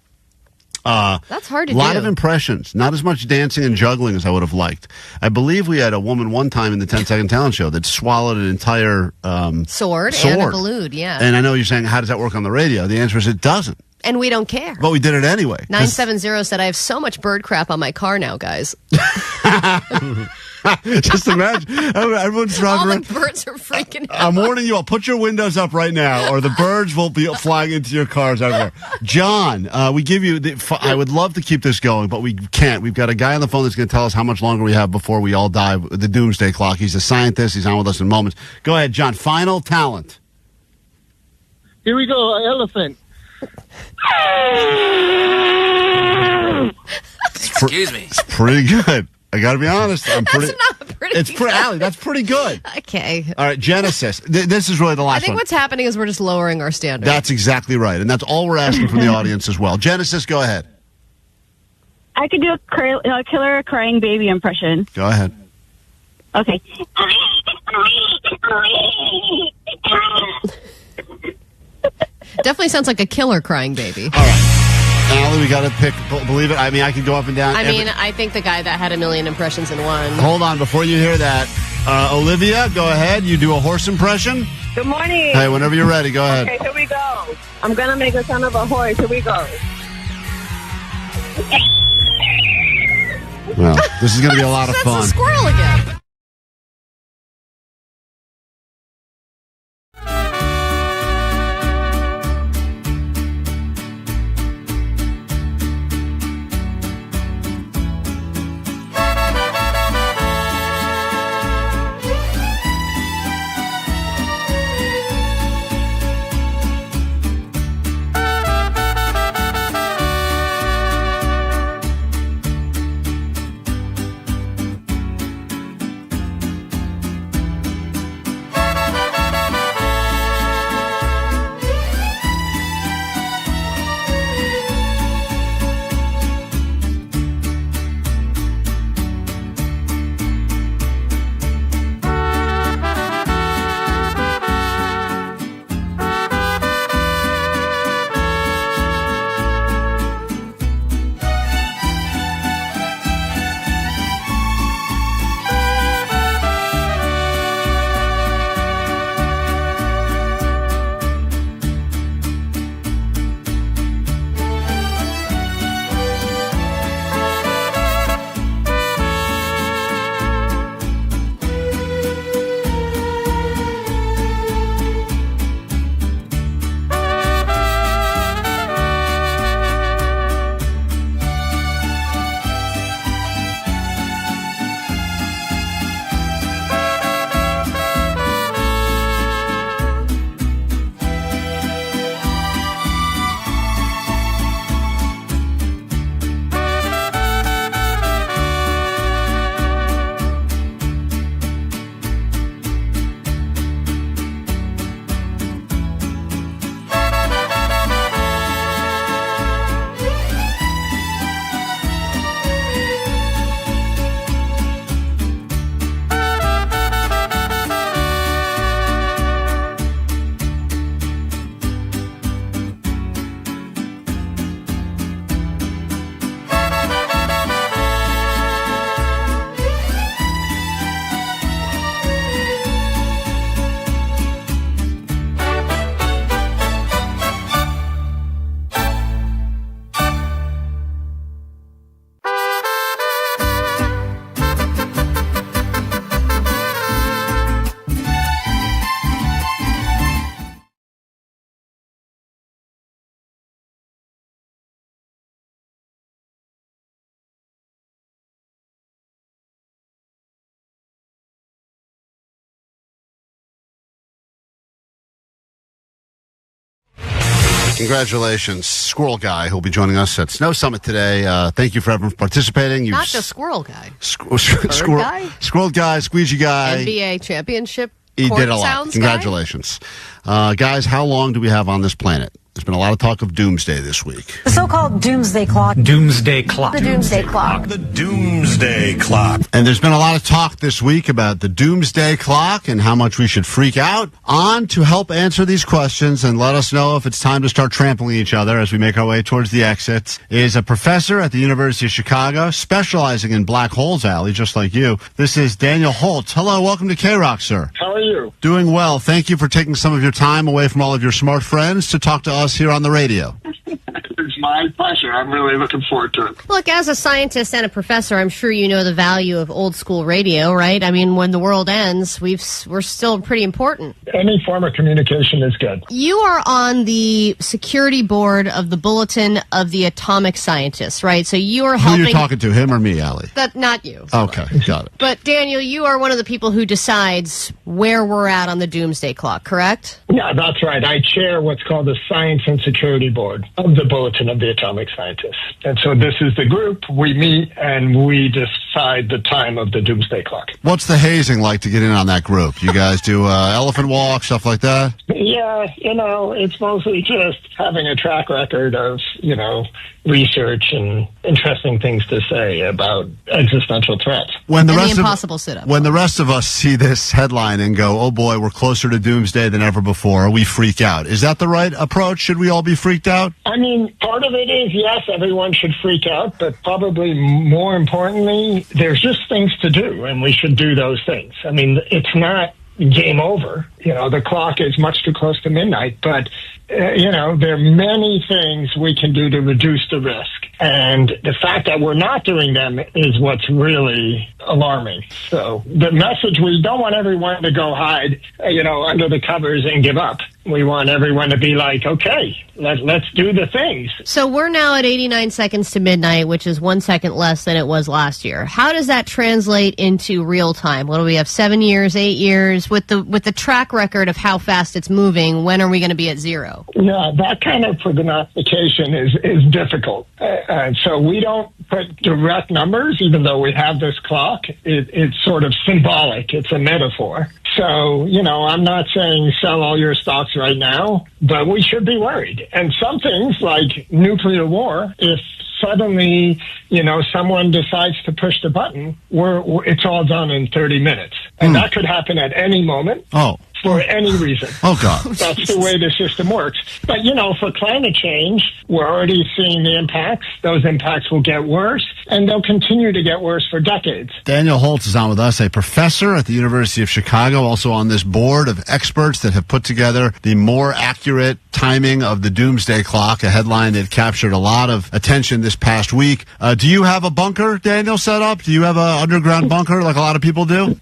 That's hard to do. A lot of impressions. Not as much dancing and juggling as I would have liked. I believe we had a woman one time in the 10-second talent show that swallowed an entire sword and a balloon. Yeah. And I know you're saying, how does that work on the radio? The answer is it doesn't. And we don't care. But we did it anyway. 970 said, I have so much bird crap on my car now, guys. Just imagine. Everyone's driving around. All the birds are freaking out. I'm warning you all. Put your windows up right now, or the birds will be flying into your cars everywhere. John, we give you. I would love to keep this going, but we can't. We've got a guy on the phone that's going to tell us how much longer we have before we all die. The doomsday clock. He's a scientist. He's on with us in moments. Go ahead, John. Final talent. Here we go. Elephant. Excuse me. It's pretty good. I got to be honest. That's not pretty It's pretty, Allie, that's pretty good. Okay. All right, Genesis. This is really the last one. I think what's happening is we're just lowering our standards. That's exactly right. And that's all we're asking from the audience as well. Genesis, go ahead. I could do a killer crying baby impression. Go ahead. Okay. Definitely sounds like a killer crying baby. All right. Allie, we got to pick, believe it. I mean, I could go up and down. I think the guy that had 1 million impressions in one. Hold on, before you hear that. Olivia, go ahead. You do a horse impression. Good morning. Hey, whenever you're ready, go ahead. Okay, here we go. I'm going to make a sound of a horse. Here we go. Well, this is going to be a lot of fun. That's a squirrel again. Congratulations, Squirrel Guy, who'll be joining us at Snow Summit today. Thank you for everyone participating. Not just Squirrel Guy. Squirrel Guy, Squeegee Guy. NBA championship. He did a lot. Congratulations. Guys, how long do we have on this planet? There's been a lot of talk of doomsday this week. The so-called doomsday clock. Doomsday clock. The doomsday clock. The doomsday clock. And there's been a lot of talk this week about the doomsday clock and how much we should freak out. On to help answer these questions and let us know if it's time to start trampling each other as we make our way towards the exits is a professor at the University of Chicago specializing in black holes, Allie, just like you. This is Daniel Holtz. Hello, welcome to KROQ, sir. How are you? Doing well. Thank you for taking some of your time away from all of your smart friends to talk to us here on the radio. It's my pleasure. I'm really looking forward to it. Look, as a scientist and a professor, I'm sure you know the value of old school radio, right? I mean, when the world ends, we're still pretty important. Any form of communication is good. You are on the security board of the Bulletin of the Atomic Scientists, right? So you are helping... Who are you talking to, him or me, Allie? Not you. Okay, got it. But Daniel, you are one of the people who decides where we're at on the doomsday clock, correct? Yeah, that's right. I chair what's called the Science and Security Board of the Bulletin of the Atomic Scientists. And so this is the group. We meet and we decide the time of the doomsday clock. What's the hazing like to get in on that group? You guys do elephant walk, stuff like that? Yeah, it's mostly just having a track record of, research and interesting things to say about existential threats. When the impossible sit-up. When the rest of us see this headline and go, oh boy, we're closer to doomsday than ever before, we freak out. Is that the right approach? Should we all be freaked out? I mean, part of it is, yes, everyone should freak out, but probably more importantly, there's just things to do, and we should do those things. I mean, it's not game over. The clock is much too close to midnight, but, there are many things we can do to reduce the risk. And the fact that we're not doing them is what's really alarming. So the message, we don't want everyone to go hide, under the covers and give up. We want everyone to be like, okay, let's do the things. So we're now at 89 seconds to midnight, which is 1 second less than it was last year. How does that translate into real time? What do we have, 7 years, 8 years? With the track record of how fast it's moving, when are we going to be at zero? Yeah, that kind of prognostication is difficult. So we don't put direct numbers, even though we have this clock. It's sort of symbolic. It's a metaphor. So, I'm not saying sell all your stocks right now, but we should be worried. And some things like nuclear war, if suddenly, someone decides to push the button, it's all done in 30 minutes. And that could happen at any moment. Oh. For any reason. Oh, God. That's the way the system works. But, for climate change, we're already seeing the impacts. Those impacts will get worse, and they'll continue to get worse for decades. Daniel Holtz is on with us, a professor at the University of Chicago, also on this board of experts that have put together the more accurate timing of the doomsday clock, a headline that captured a lot of attention this past week. Do you have a bunker, Daniel, set up? Do you have an underground bunker like a lot of people do?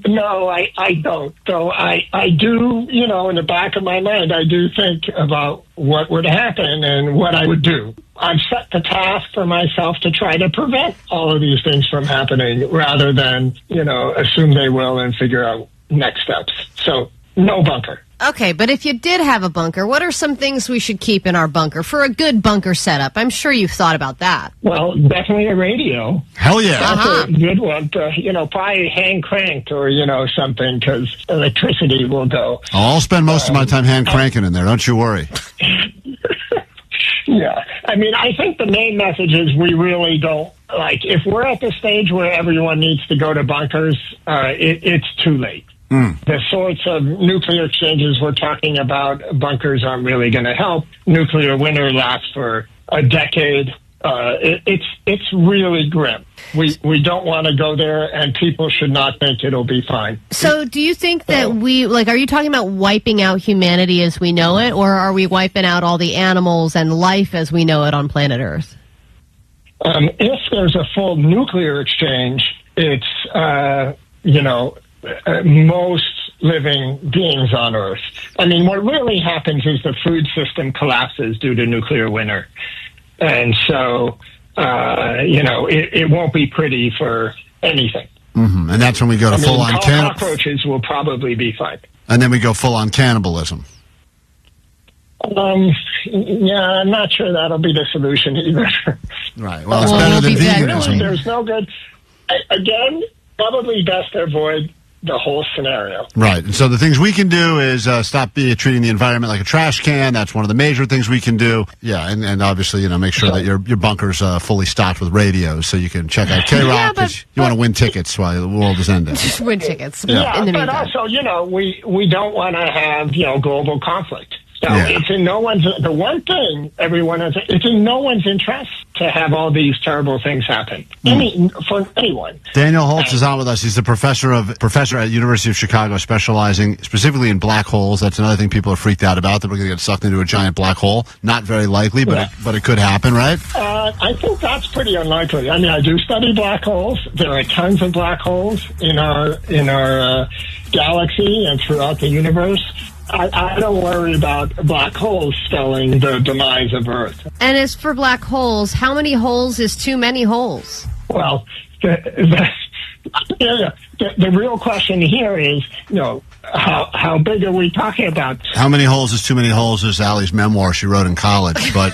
No, I don't. So I do, in the back of my mind, I do think about what would happen and what I would do. I've set the task for myself to try to prevent all of these things from happening rather than, assume they will and figure out next steps. So no bunker. Okay, but if you did have a bunker, what are some things we should keep in our bunker for a good bunker setup? I'm sure you've thought about that. Well, definitely a radio. Hell yeah. That's a good one. Probably hand cranked or, something, because electricity will go. I'll spend most of my time hand cranking in there. Don't you worry. Yeah. I mean, I think the main message is we really don't, if we're at the stage where everyone needs to go to bunkers, it's too late. The sorts of nuclear exchanges we're talking about, bunkers aren't really going to help. Nuclear winter lasts for a decade. It's really grim. We don't want to go there, and people should not think it'll be fine. So do you think that are you talking about wiping out humanity as we know it, or are we wiping out all the animals and life as we know it on planet Earth? If there's a full nuclear exchange, it's, most living beings on Earth. I mean, what really happens is the food system collapses due to nuclear winter. And so, it won't be pretty for anything. Mm-hmm. And that's when we go to full-on cannibalism. Cockroaches will probably be fine. And then we go full-on cannibalism. Yeah, I'm not sure that'll be the solution either. Right. Well, it's better than veganism. There's no good. Again, probably best to avoid the whole scenario. Right. And so the things we can do is stop treating the environment like a trash can. That's one of the major things we can do. Yeah, and obviously, make sure that your bunker's fully stocked with radios so you can check out KROQ because you want to win tickets while the world is ending. Just win tickets. Yeah, but also, we don't want to have, global conflict. So it's in no one's, the one thing everyone has, it's in no one's interest to have all these terrible things happen. For anyone. Daniel Holtz is on with us. He's a professor at University of Chicago, specializing specifically in black holes. That's another thing people are freaked out about, that we're going to get sucked into a giant black hole. Not very likely, but it could happen, right? I think that's pretty unlikely. I mean, I do study black holes. There are tons of black holes in our galaxy and throughout the universe. I don't worry about black holes spelling the demise of Earth. And as for black holes, how many holes is too many holes? Well, the real question here is, how big are we talking about? How many holes is too many holes is Allie's memoir she wrote in college, but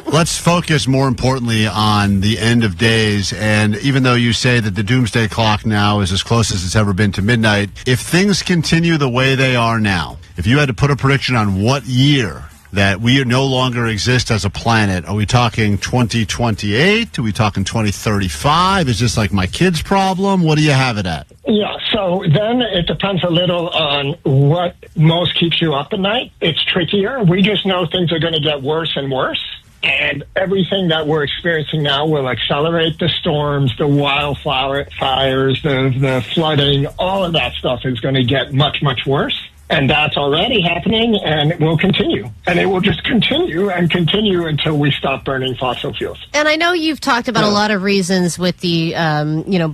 Let's focus more importantly on the end of days. And even though you say that the doomsday clock now is as close as it's ever been to midnight, if things continue the way they are now, if you had to put a prediction on what year that we no longer exist as a planet, are we talking 2028? Are we talking 2035? Is this like my kid's problem? What do you have it at? Yeah, so then it depends a little on what most keeps you up at night. It's trickier. We just know things are going to get worse and worse. And everything that we're experiencing now will accelerate. The storms, the wildfires, the flooding, all of that stuff is going to get much, much worse. And that's already happening, and it will continue. And it will just continue and continue until we stop burning fossil fuels. And I know you've talked about a lot of reasons with the,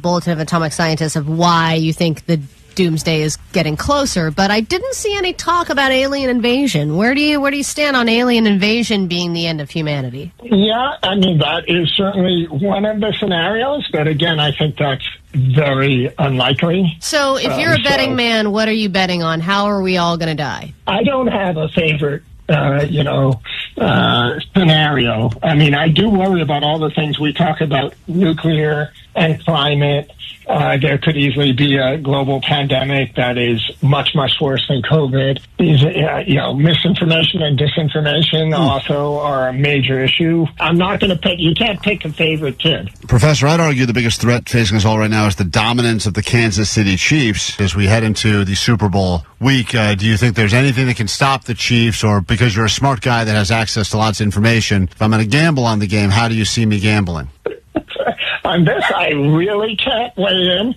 Bulletin of Atomic Scientists of why you think the doomsday is getting closer, but I didn't see any talk about alien invasion. Where do you stand on alien invasion being the end of humanity? Yeah, I mean, that is certainly one of the scenarios, but again, I think that's very unlikely. So if you're a betting man, what are you betting on? How are we all going to die? I don't have a favorite scenario. I mean, I do worry about all the things we talk about, nuclear and climate. There could easily be a global pandemic that is much, much worse than COVID. These, misinformation and disinformation also are a major issue. I'm not going to pick, you can't pick a favorite kid. Professor, I'd argue the biggest threat facing us all right now is the dominance of the Kansas City Chiefs as we head into the Super Bowl week. Do you think there's anything that can stop the Chiefs, or because you're a smart guy that has access to lots of information, if I'm going to gamble on the game, how do you see me gambling? On this, I really can't weigh in.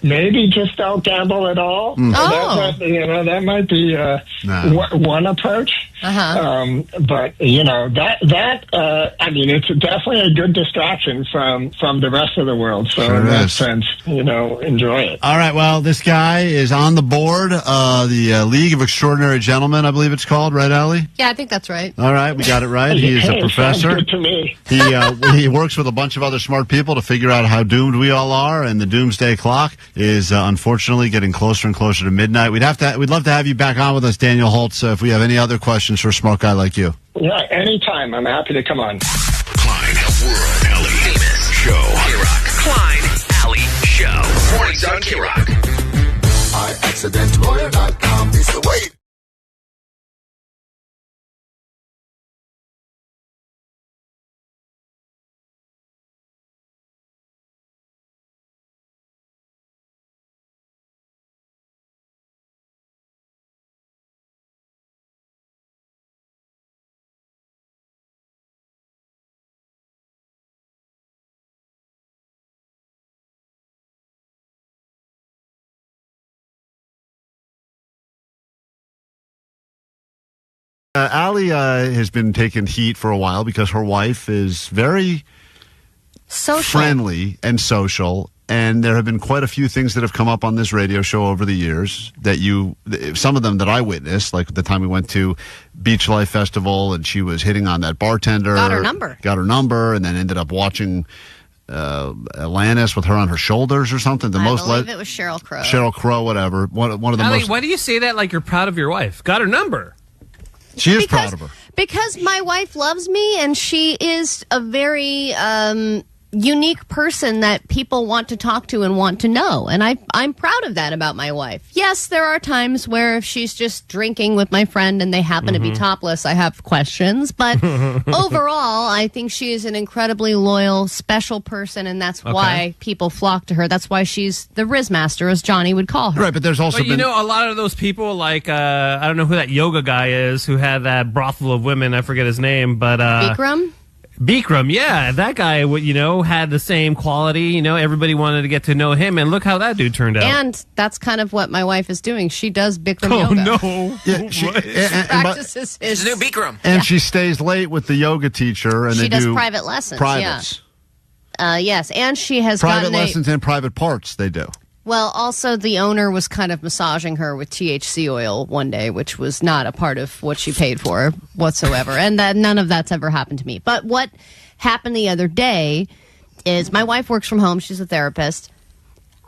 Maybe just don't gamble at all. That might be one approach. But it's definitely a good distraction from the rest of the world. So in that sense, enjoy it. All right. Well, this guy is on the board, the League of Extraordinary Gentlemen, I believe it's called, right, Allie? Yeah, I think that's right. All right, we got it right. He is a professor. Sounds good to me. He works with a bunch of other smart people to figure out how doomed we all are, and the doomsday clock is unfortunately getting closer and closer to midnight. We'd love to have you back on with us, Daniel Holtz, if we have any other questions for a smart guy like you. Yeah, anytime. I'm happy to come on. Klein, World Famous KROQ. Klein Alley Show. Mornings on KROQ. iAccidentLawyer.com is the way. Allie has been taking heat for a while because her wife is very friendly and social, and there have been quite a few things that have come up on this radio show over the years that some of them that I witnessed, like the time we went to Beach Life Festival and she was hitting on that bartender. Got her number, and then ended up watching Atlantis with her on her shoulders or something. I believe it was Sheryl Crow. Sheryl Crow, whatever. One of the Allie, most. why do you say that like you're proud of your wife? Got her number. She is proud of her. Because my wife loves me, and she is a very unique person that people want to talk to and want to know. And I'm proud of that about my wife. Yes, there are times where if she's just drinking with my friend and they happen to be topless, I have questions. But overall, I think she is an incredibly loyal, special person, and that's why people flock to her. That's why she's the Riz Master, as Johnny would call her. Right, but there's also been... a lot of those people, like, I don't know who that yoga guy is who had that brothel of women. I forget his name, but... Bikram, yeah. That guy, had the same quality. Everybody wanted to get to know him, and look how that dude turned out. And that's kind of what my wife is doing. She does Bikram yoga. Oh, no. Yeah, she practices She's a new Bikram. And she stays late with the yoga teacher. And she they does do private lessons. Privates. Yeah. Yes, and she has private lessons and private parts they do. Well, also the owner was kind of massaging her with THC oil one day, which was not a part of what she paid for whatsoever. And none of that's ever happened to me. But what happened the other day is my wife works from home. She's a therapist.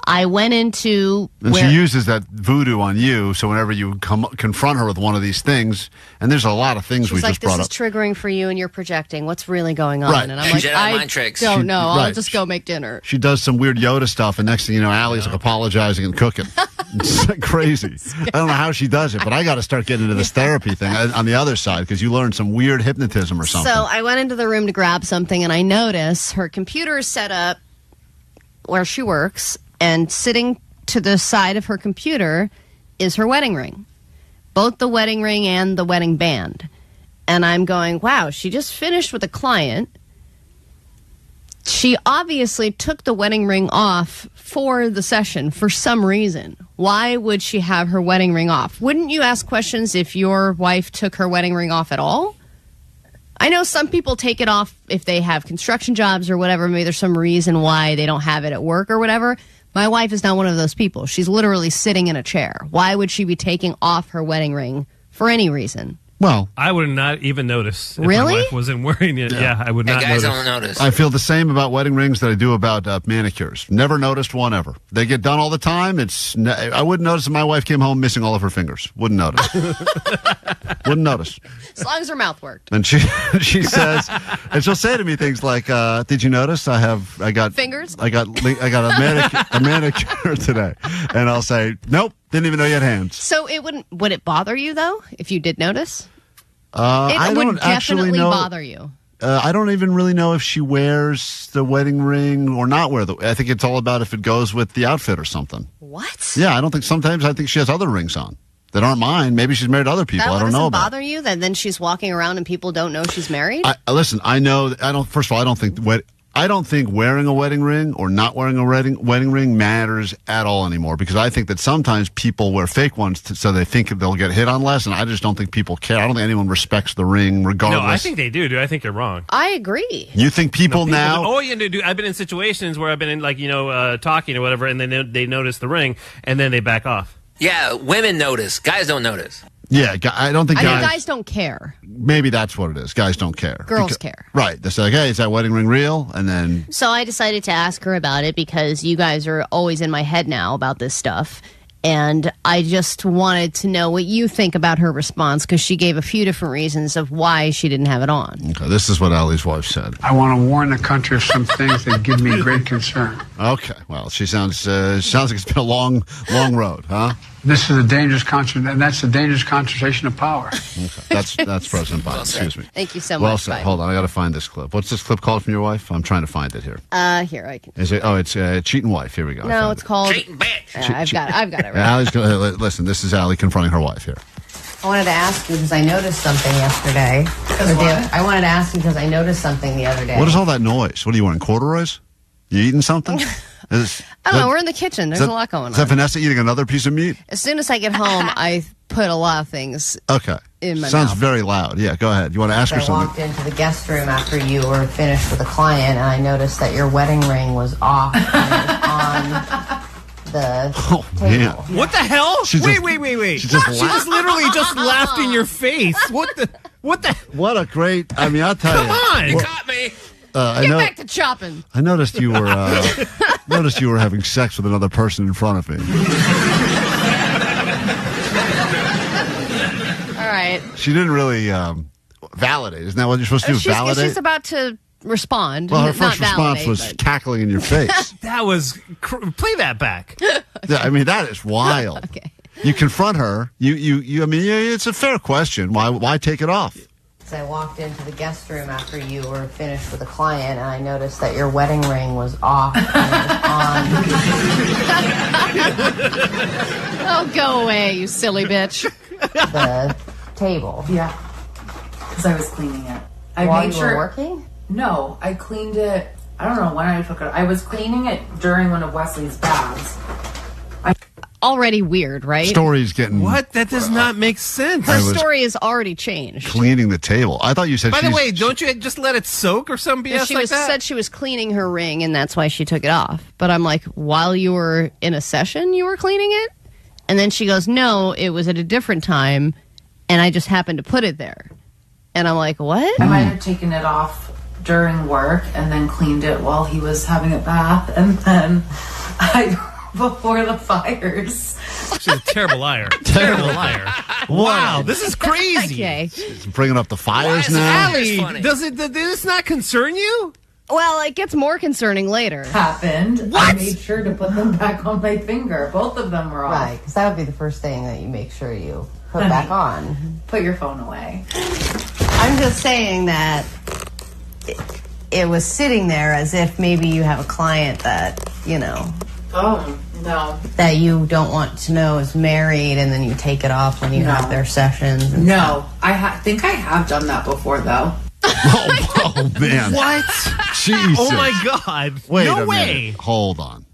I went into... And she uses that voodoo on you, so whenever you confront her with one of these things, and there's a lot of things we just brought up. This is triggering for you and you're projecting. What's really going on? Right. And I'm like, I don't know. I'll just go make dinner. She does some weird Yoda stuff, and next thing you know, Allie's like apologizing and cooking. It's like crazy. I don't know how she does it, but I got to start getting into this therapy thing on the other side, because you learned some weird hypnotism or something. So I went into the room to grab something, and I notice her computer is set up where she works, and sitting to the side of her computer is her wedding ring. Both the wedding ring and the wedding band. And I'm going, wow, she just finished with a client. She obviously took the wedding ring off for the session for some reason. Why would she have her wedding ring off? Wouldn't you ask questions if your wife took her wedding ring off at all? I know some people take it off if they have construction jobs or whatever. Maybe there's some reason why they don't have it at work or whatever. My wife is not one of those people. She's literally sitting in a chair. Why would she be taking off her wedding ring for any reason? Well, I would not even notice if really? my wife wasn't wearing it. Yeah, I would not guys notice. don't notice. I feel the same about wedding rings that I do about manicures. Never noticed one ever. They get done all the time. I wouldn't notice if my wife came home missing all of her fingers. Wouldn't notice. Wouldn't notice. As long as her mouth worked. And she says, and she'll say to me things like, "Did you notice I got fingers? I got a manicure today," and I'll say, "Nope, didn't even know you had hands." So would it bother you though if you did notice? I It don't would actually definitely know. bother you. I don't even really know if she wears the wedding ring or not wear the. I think it's all about if it goes with the outfit or something. What? Yeah, I don't think. Sometimes I think she has other rings on that aren't mine. Maybe she's married to other people. I don't know That about. doesn't bother you? That then she's walking around and people don't know she's married? Listen, I know. I don't. First of all, I don't think wearing a wedding ring or not wearing a wedding ring matters at all anymore, because I think that sometimes people wear fake ones so they think they'll get hit on less, and I just don't think people care. I don't think anyone respects the ring regardless. No, I think they do, dude. I think you're wrong. I agree. You think people now? Oh, yeah, dude. I've been in situations where I've been in, like, talking or whatever, and then they notice the ring, and then they back off. Yeah, women notice. Guys don't notice. Yeah, I don't think guys don't care. Maybe that's what it is. Guys don't care. Girls care. Right. They're like, hey, is that wedding ring real? And then... So I decided to ask her about it because you guys are always in my head now about this stuff. And I just wanted to know what you think about her response, because she gave a few different reasons of why she didn't have it on. Okay, this is what Allie's wife said. I want to warn the country of some things that give me great concern. Okay, well, she sounds like it's been a long road, huh? This is a dangerous and that's a dangerous concentration of power. Okay, that's President Biden. Excuse me. Thank you so much. Well said. Hold on, I got to find this clip. What's this clip called from your wife? I'm trying to find it here. Here I can. Is it? Oh, it's cheating wife. Here we go. No, it's called cheating bitch. I've got it. Right. Allie's gonna, listen, this is Allie confronting her wife here. I wanted to ask you because I noticed something yesterday. I wanted to ask you because I noticed something the other day. What is all that noise? What are you wearing? Corduroys? You eating something? I don't know. We're in the kitchen. There's a lot going on. Is that Vanessa eating another piece of meat? As soon as I get home, I put a lot of things in my Sounds mouth. very loud. Yeah, go ahead. You want to ask her something? I walked into the guest room after you were finished with a client, and I noticed that your wedding ring was off and it was on the table. Man. What the hell? Wait. She She just literally just laughed in your face. What the? What a great... I mean, I'll tell you. Come on. You caught me. Get back to chopping. I noticed you were having sex with another person in front of me. All right. She didn't really validate. Isn't that what you're supposed to do? Validate? She's about to respond. Well, her not first response validate, was cackling in your face. That was... Play that back. Yeah, I mean, that is wild. Okay. You confront her. I mean, it's a fair question. Why take it off? So I walked into the guest room after you were finished with a client, and I noticed that your wedding ring was off and it was on. Oh, go away, you silly bitch. The table. Yeah, because I was cleaning it. I While made you sure. were working? No, I cleaned it. I don't know when I took it. I was cleaning it during one of Wesley's baths. Already weird, right? Story's getting... What? That does not make sense. Her story has already changed. Cleaning the table. I thought you said By the way, don't you just let it soak or some BS She like that? said she was cleaning her ring, and that's why she took it off. But I'm like, while you were in a session, you were cleaning it? And then she goes, no, it was at a different time, and I just happened to put it there. And I'm like, what? I might have taken it off during work and then cleaned it while he was having a bath, and then I before the fires. She's a terrible liar. Terrible liar. Wow, this is crazy. Okay. It's bringing up the fires now. Allie, does this not concern you? Well, it gets more concerning later. Happened. What? I made sure to put them back on my finger. Both of them were off. Right, because that would be the first thing that you make sure you put back on. Put your phone away. I'm just saying that it was sitting there as if maybe you have a client that, you know. Oh, no. That you don't want to know is married, and then you take it off when you have their sessions. And No, I think I have done that before, though. Oh, man. What? Jesus. Oh my God. Wait no a way. minute. Hold on.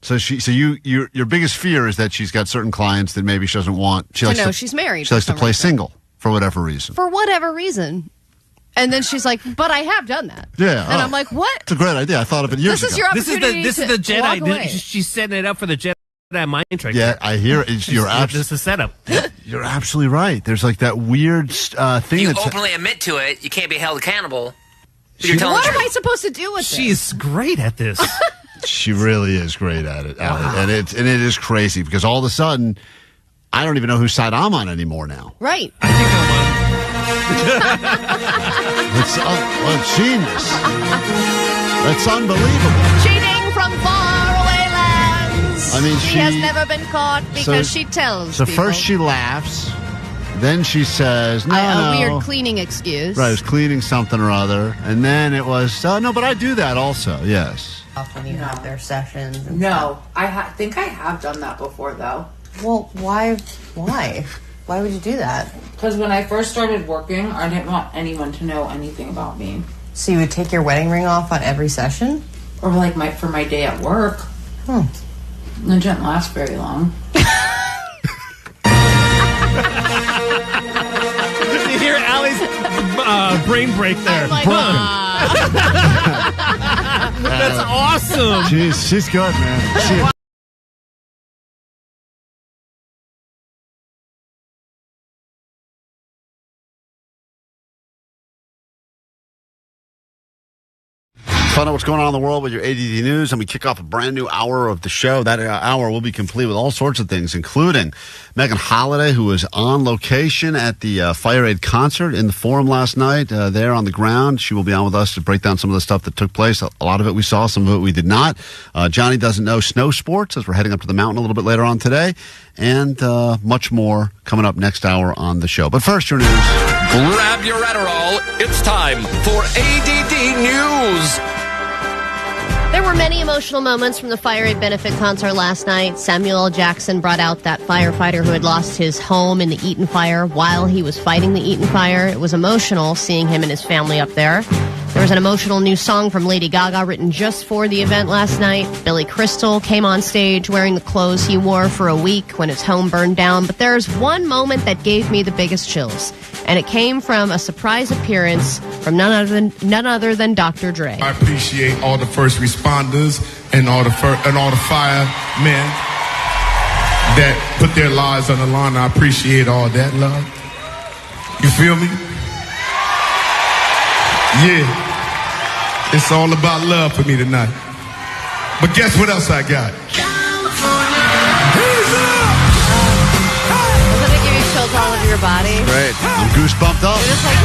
So your biggest fear is that she's got certain clients that maybe she doesn't want. She likes know to, she's married She likes for to some play reason. single for whatever reason. For whatever reason. And then she's like, but I have done that. Yeah. And I'm like, what? It's a great idea. I thought of it years This ago. is your opportunity This is the to walk Jedi. away. She's setting it up for the Jedi mind trick. Yeah, I hear it. You're This is a setup. You're absolutely right. There's like that weird thing You that's openly admit to it, you can't be held accountable. But you're telling What the am I truth. supposed to do with this? She's great at this. She really is great at it, Allie. And it is crazy because all of a sudden, I don't even know whose side I'm on anymore now. Right. It's genius. That's unbelievable. Cheating from faraway lands. I mean, she has never been caught because she tells So people. first she laughs, then she says, no, a no. weird cleaning excuse. Right, it was cleaning something or other. And then it was, no, but I do that also, yes. when you have their sessions. And No, I think I have done that before, though. Well, why? Why? Why would you do that? Because when I first started working, I didn't want anyone to know anything about me. So you would take your wedding ring off on every session? Or like for my day at work. Hmm. It didn't last very long. You hear Allie's brain break there. Like, That's awesome. She's good, man. Find out what's going on in the world with your ADD News, and we kick off a brand new hour of the show. That hour will be complete with all sorts of things, including Megan Holiday, who was on location at the FireAid concert in the Forum last night, there on the ground. She will be on with us to break down some of the stuff that took place. A lot of it we saw, some of it we did not. Johnny doesn't know snow sports, as we're heading up to the mountain a little bit later on today, and much more coming up next hour on the show. But first, your news. Grab your Adderall. It's time for ADD News. There were many emotional moments from the FireAid benefit concert last night. Samuel L. Jackson brought out that firefighter who had lost his home in the Eaton fire while he was fighting the Eaton fire. It was emotional seeing him and his family up there. There was an emotional new song from Lady Gaga written just for the event last night. Billy Crystal came on stage wearing the clothes he wore for a week when his home burned down. But there's one moment that gave me the biggest chills, and it came from a surprise appearance from none other than Dr. Dre. I appreciate all the first responders and all the firemen that put their lives on the line. I appreciate all that love. You feel me? Yeah. It's all about love for me tonight. But guess what else I got? Doesn't it give you chills all over your body? Great. I'm goosebumped up. You're just like,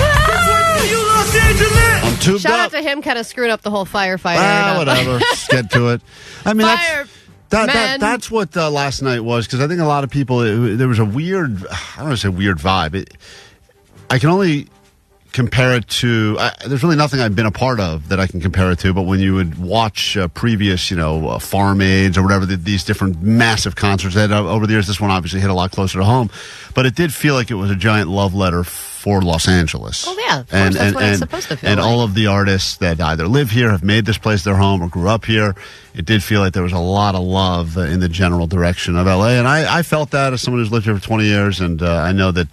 I'm tubed shout up. out to him kind of screwing up the whole firefighter. Whatever. Let's get to it. I mean, Fire, that's what last night was, because I think a lot of people, there was a weird, I don't want to say weird vibe. I can only compare it to, there's really nothing I've been a part of that I can compare it to, but when you would watch previous, Farm Aids or whatever, these different massive concerts that over the years, this one obviously hit a lot closer to home, but it did feel like it was a giant love letter for Los Angeles. Oh, yeah. Of course, that's what it's supposed to feel and like. all of the artists that either live here, have made this place their home, or grew up here, it did feel like there was a lot of love in the general direction of LA. And I felt that as someone who's lived here for 20 years, and I know that,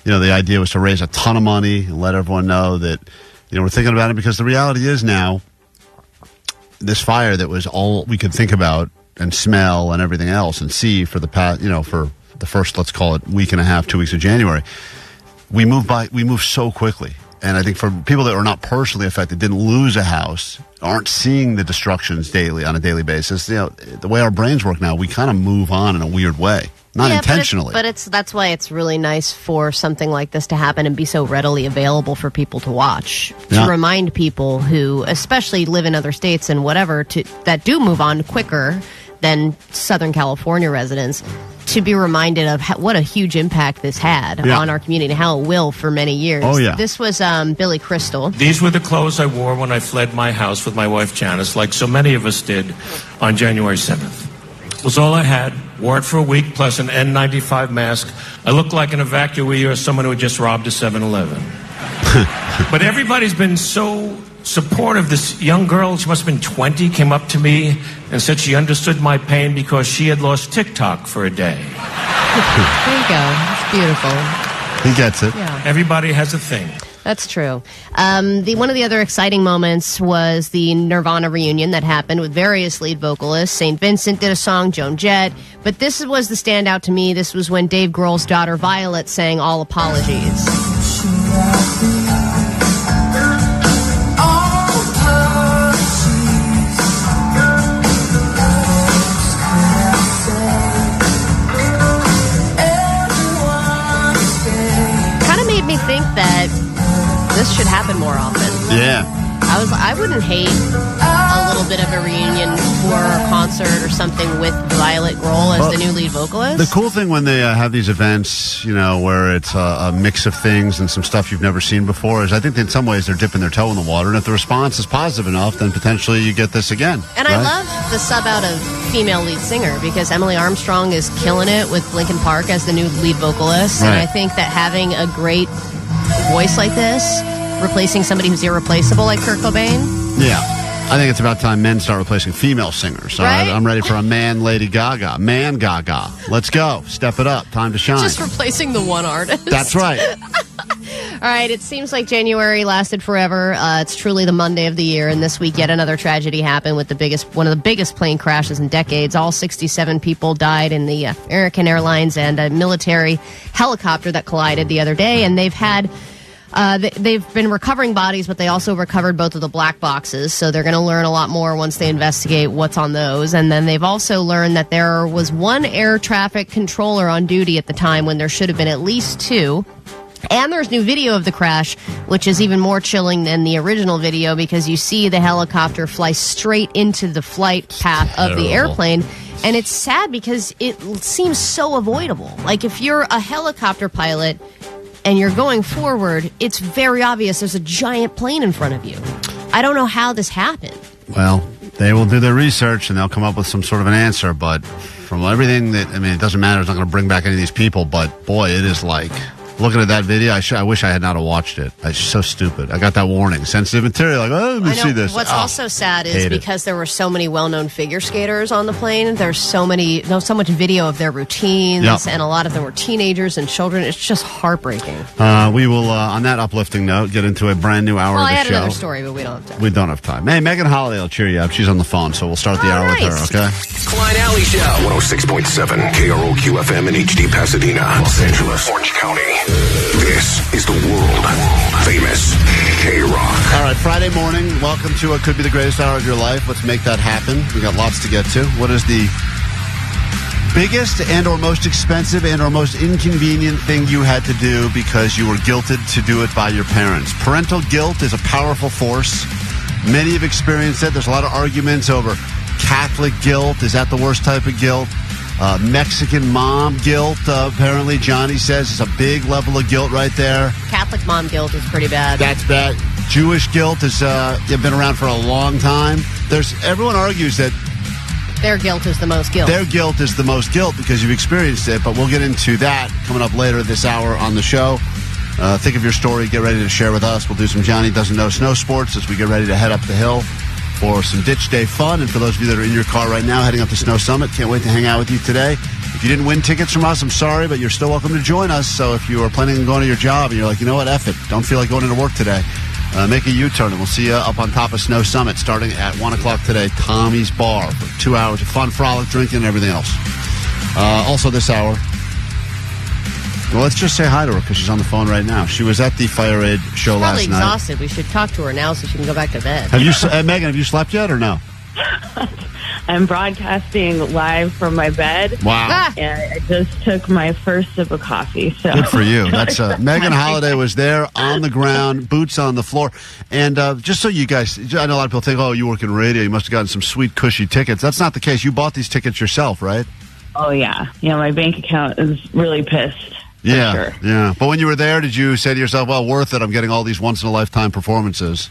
the idea was to raise a ton of money and let everyone know that, we're thinking about it, because the reality is now, this fire that was all we could think about and smell and everything else and see for the past, for the first, let's call it week and a half, 2 weeks of January, we moved so quickly. And I think for people that are not personally affected, didn't lose a house, aren't seeing the destructions on a daily basis, the way our brains work now, we kind of move on in a weird way. Not intentionally. But that's why it's really nice for something like this to happen and be so readily available for people to watch. To remind people who, especially live in other states and whatever, that do move on quicker than Southern California residents, to be reminded of what a huge impact this had on our community and how it will for many years. Oh, yeah. This was Billy Crystal. These were the clothes I wore when I fled my house with my wife Janice, like so many of us did on January 7th. It was all I had. Wore it for a week, plus an N95 mask. I looked like an evacuee or someone who had just robbed a 7-Eleven. But everybody's been so supportive. This young girl, she must have been 20, came up to me and said she understood my pain because she had lost TikTok for a day. There you go. It's beautiful. He gets it. Yeah. Everybody has a thing. That's true. One of the other exciting moments was the Nirvana reunion that happened with various lead vocalists. St. Vincent did a song, Joan Jett. But this was the standout to me. This was when Dave Grohl's daughter, Violet, sang All Apologies. Kind of made me think that this should happen more often. Yeah. I wouldn't hate a little bit of a reunion or a concert or something with Violet Grohl as the new lead vocalist. The cool thing when they have these events, where it's a mix of things and some stuff you've never seen before, is I think in some ways they're dipping their toe in the water. And if the response is positive enough, then potentially you get this again. And right? I love the sub out of female lead singer because Emily Armstrong is killing it with Linkin Park as the new lead vocalist. Right. And I think that having a great voice like this, replacing somebody who's irreplaceable like Kurt Cobain. Yeah. I think it's about time men start replacing female singers. All right? I'm ready for a man Lady Gaga. Man Gaga. Let's go. Step it up. Time to shine. Just replacing the one artist. That's right. All right. It seems like January lasted forever. It's truly the Monday of the year. And this week, yet another tragedy happened with one of the biggest plane crashes in decades. All 67 people died in the American Airlines and a military helicopter that collided the other day. And they've had... they've been recovering bodies, but they also recovered both of the black boxes. So they're going to learn a lot more once they investigate what's on those. And then they've also learned that there was one air traffic controller on duty at the time when there should have been at least two. And there's new video of the crash, which is even more chilling than the original video because you see the helicopter fly straight into the flight path of the airplane. And it's sad because it seems so avoidable. Like if you're a helicopter pilot and you're going forward, it's very obvious there's a giant plane in front of you. I don't know how this happened. Well, they will do their research and they'll come up with some sort of an answer. But from everything it doesn't matter. It's not going to bring back any of these people. But boy, it is like... Looking at that video, I wish I had not watched it. It's so stupid. I got that warning. Sensitive material. Like, let me see this. What's also sad is because there were so many well-known figure skaters on the plane, there's so much video of their routines, and a lot of them were teenagers and children. It's just heartbreaking. We will, on that uplifting note, get into a brand new hour of the show. I had another story, but we don't have time. We don't have time. Hey, Megan Holiday will cheer you up. She's on the phone, so we'll start the hour with her, okay? Klein Alley Show. 106.7 KROQ FM in HD Pasadena, Los Angeles, Orange County. This is the world famous KROQ. All right, Friday morning. Welcome to what could be the greatest hour of your life. Let's make that happen. We got lots to get to. What is the biggest and or most expensive and or most inconvenient thing you had to do because you were guilted to do it by your parents? Parental guilt is a powerful force. Many have experienced it. There's a lot of arguments over Catholic guilt. Is that the worst type of guilt? Mexican mom guilt, apparently Johnny says, is a big level of guilt right there. Catholic mom guilt is pretty bad. That's bad. Jewish guilt has been around for a long time. Everyone argues that their guilt is the most guilt. Their guilt is the most guilt because you've experienced it, but we'll get into that coming up later this hour on the show. Think of your story. Get ready to share with us. We'll do some Johnny Doesn't Know snow sports as we get ready to head up the hill for some Ditch Day fun. And for those of you that are in your car right now heading up to Snow Summit, can't wait to hang out with you today. If you didn't win tickets from us, I'm sorry, but you're still welcome to join us. So if you are planning on going to your job and you're like, you know what, F it, don't feel like going into work today, make a U-turn and we'll see you up on top of Snow Summit starting at 1 o'clock today, Tommy's Bar, for 2 hours of fun, frolic, drinking, and everything else. Also this hour, Well, let's just say hi to her because she's on the phone right now. She was at the FireAid show last Probably night. exhausted. We should talk to her now so she can go back to bed. Have you, Megan? Have you slept yet or no? I'm broadcasting live from my bed. Wow. And I just took my first sip of coffee. So Good for you. That's Megan Holiday was there on the ground, boots on the floor. And just so you guys, I know a lot of people think, oh, you work in radio, you must have gotten some sweet, cushy tickets. That's not the case. You bought these tickets yourself, right? Oh, yeah. Yeah, my bank account is really pissed. Yeah, sure. yeah. But when you were there, did you say to yourself, well, worth it, I'm getting all these once-in-a-lifetime performances?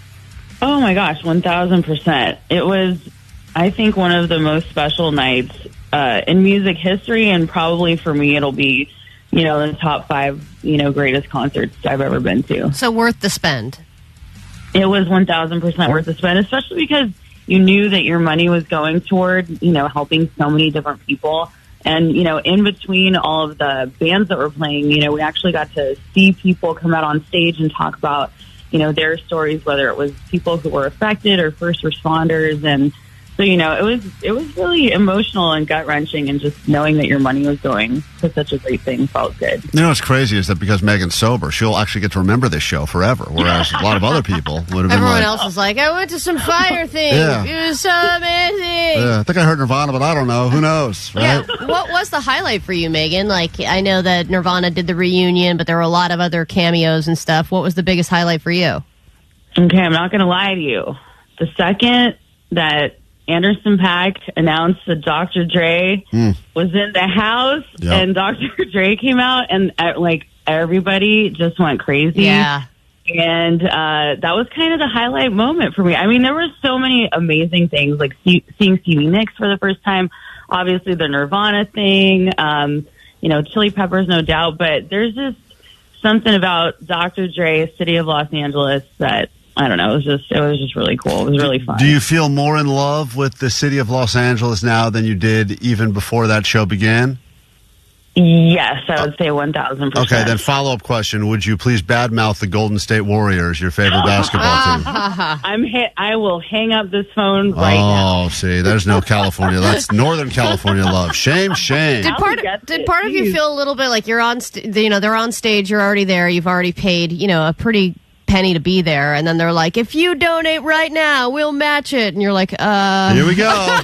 Oh, my gosh, 1,000%. It was, I think, one of the most special nights in music history, and probably for me, it'll be, the top 5, greatest concerts I've ever been to. So worth the spend. It was 1,000% worth the spend, especially because you knew that your money was going toward, helping so many different people. And, in between all of the bands that were playing, we actually got to see people come out on stage and talk about, their stories, whether it was people who were affected or first responders. And so, it was really emotional and gut-wrenching, and just knowing that your money was going to such a great thing felt good. You know what's crazy is that because Megan's sober, she'll actually get to remember this show forever, whereas a lot of other people would have been Everyone like... else was like, I went to some fire thing. Yeah. It was so amazing. Yeah, I think I heard Nirvana, but I don't know. Who knows, right? Yeah. What was the highlight for you, Megan? Like, I know that Nirvana did the reunion, but there were a lot of other cameos and stuff. What was the biggest highlight for you? Okay, I'm not going to lie to you. The second that Anderson .Paak announced that Dr. Dre was in the house, and Dr. Dre came out, and everybody just went crazy. Yeah. And that was kind of the highlight moment for me. I mean, there were so many amazing things, like seeing Stevie Nicks for the first time, obviously the Nirvana thing, Chili Peppers, no doubt, but there's just something about Dr. Dre, City of Los Angeles, that I don't know. It was just really cool. It was really fun. Do you feel more in love with the city of Los Angeles now than you did even before that show began? Yes, I would say 1,000%. Okay, then follow-up question. Would you please badmouth the Golden State Warriors, your favorite basketball team? I will hang up this phone right now. Oh, see, there's no California. That's Northern California love. Shame. Did part of you feel a little bit like you're on, they're on stage, you're already there, you've already paid, a pretty penny to be there, and then they're like, if you donate right now, we'll match it, and you're like, Here we go.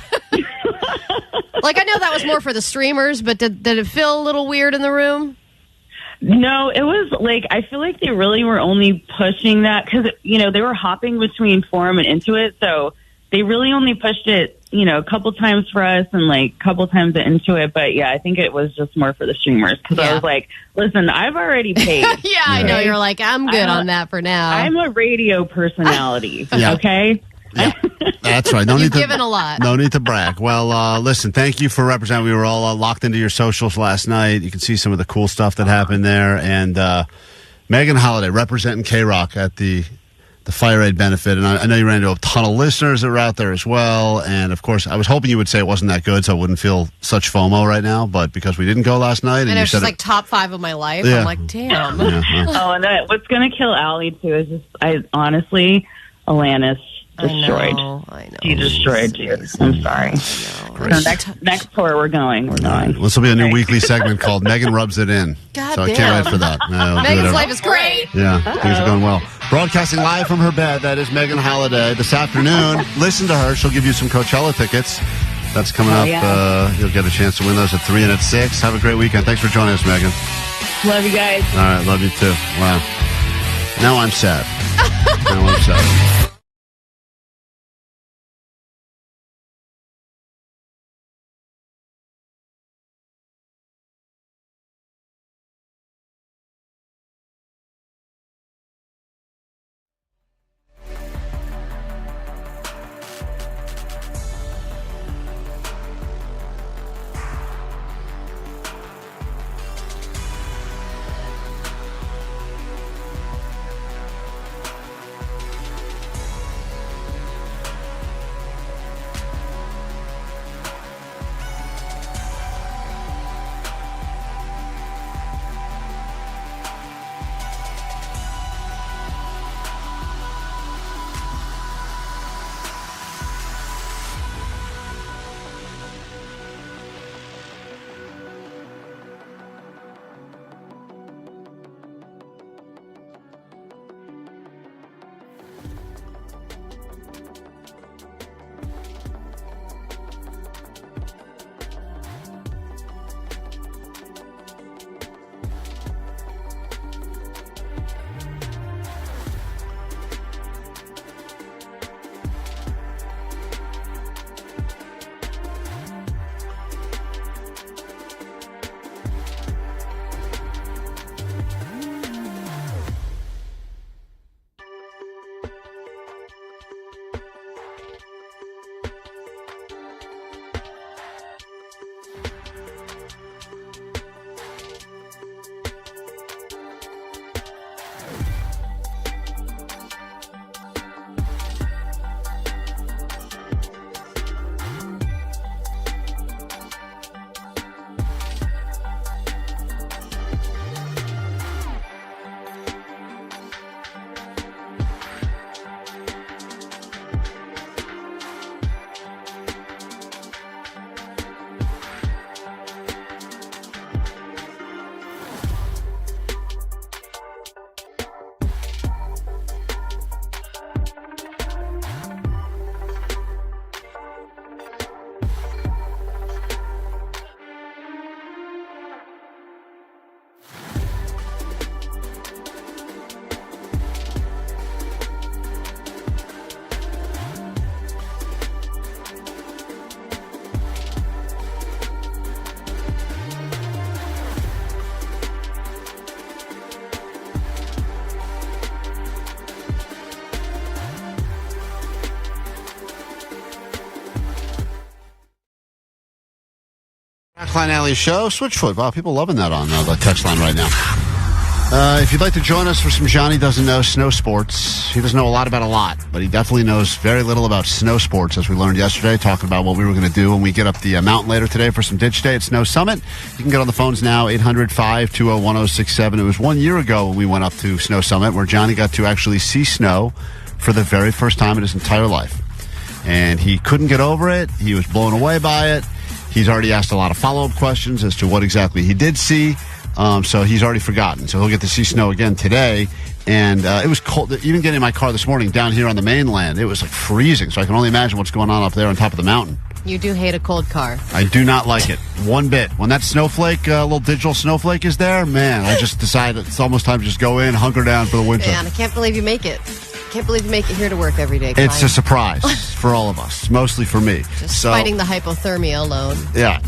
Like, I know that was more for the streamers, but did it feel a little weird in the room? No, it was like, I feel like they really were only pushing that because, they were hopping between Forum and Intuit, so they really only pushed it, a couple times for us and a couple times at Intuit, but yeah, I think it was just more for the streamers because I was like, listen, I've already paid. Yeah, I know. You're like, I'm good on that for now. I'm a radio personality, Yeah. okay? Yeah. That's right. You've given a lot. No need to brag. Well, listen, thank you for representing. We were all locked into your socials last night. You can see some of the cool stuff that happened there. And Megan Holiday representing KROQ at the FireAid benefit. And I know you ran into a ton of listeners that were out there as well. And, of course, I was hoping you would say it wasn't that good so I wouldn't feel such FOMO right now. But because we didn't go last night. And I know, you it's said just top 5 of my life. Yeah. I'm like, damn. Oh, and what's going to kill Allie, too, is just, honestly, Alanis destroyed. I know. She destroyed you. I'm sorry. So next tour we're going. We're going. This will be a new weekly segment called Megan Rubs It In. God so I damn. can't wait for that. Megan's life is great. Yeah, things are going well. Broadcasting live from her bed, that is Megan Holiday. This afternoon, listen to her. She'll give you some Coachella tickets. That's coming up. Yeah. You'll get a chance to win those at 3 and at 6. Have a great weekend. Thanks for joining us, Megan. Love you guys. All right, love you too. Wow. Now I'm sad. Klein Alley Show, Switchfoot. Wow, people loving that on the text line right now. If you'd like to join us for some Johnny Doesn't Know snow sports, he doesn't know a lot about a lot, but he definitely knows very little about snow sports, as we learned yesterday, talking about what we were going to do when we get up the mountain later today for some ditch day at Snow Summit. You can get on the phones now, 800-520-1067. It was 1 year ago when we went up to Snow Summit, where Johnny got to actually see snow for the very first time in his entire life. And he couldn't get over it. He was blown away by it. He's already asked a lot of follow-up questions as to what exactly he did see. So he's already forgotten. So he'll get to see snow again today. And it was cold. Even getting in my car this morning down here on the mainland, it was like freezing. So I can only imagine what's going on up there on top of the mountain. You do hate a cold car. I do not like it one bit. When that snowflake, little digital snowflake is there, man, I just decide it's almost time to just go in, hunker down for the winter. Man, I can't believe you make it. Can't believe you make it here to work every day. It's a surprise for all of us, mostly for me. Just fighting the hypothermia alone. Yeah.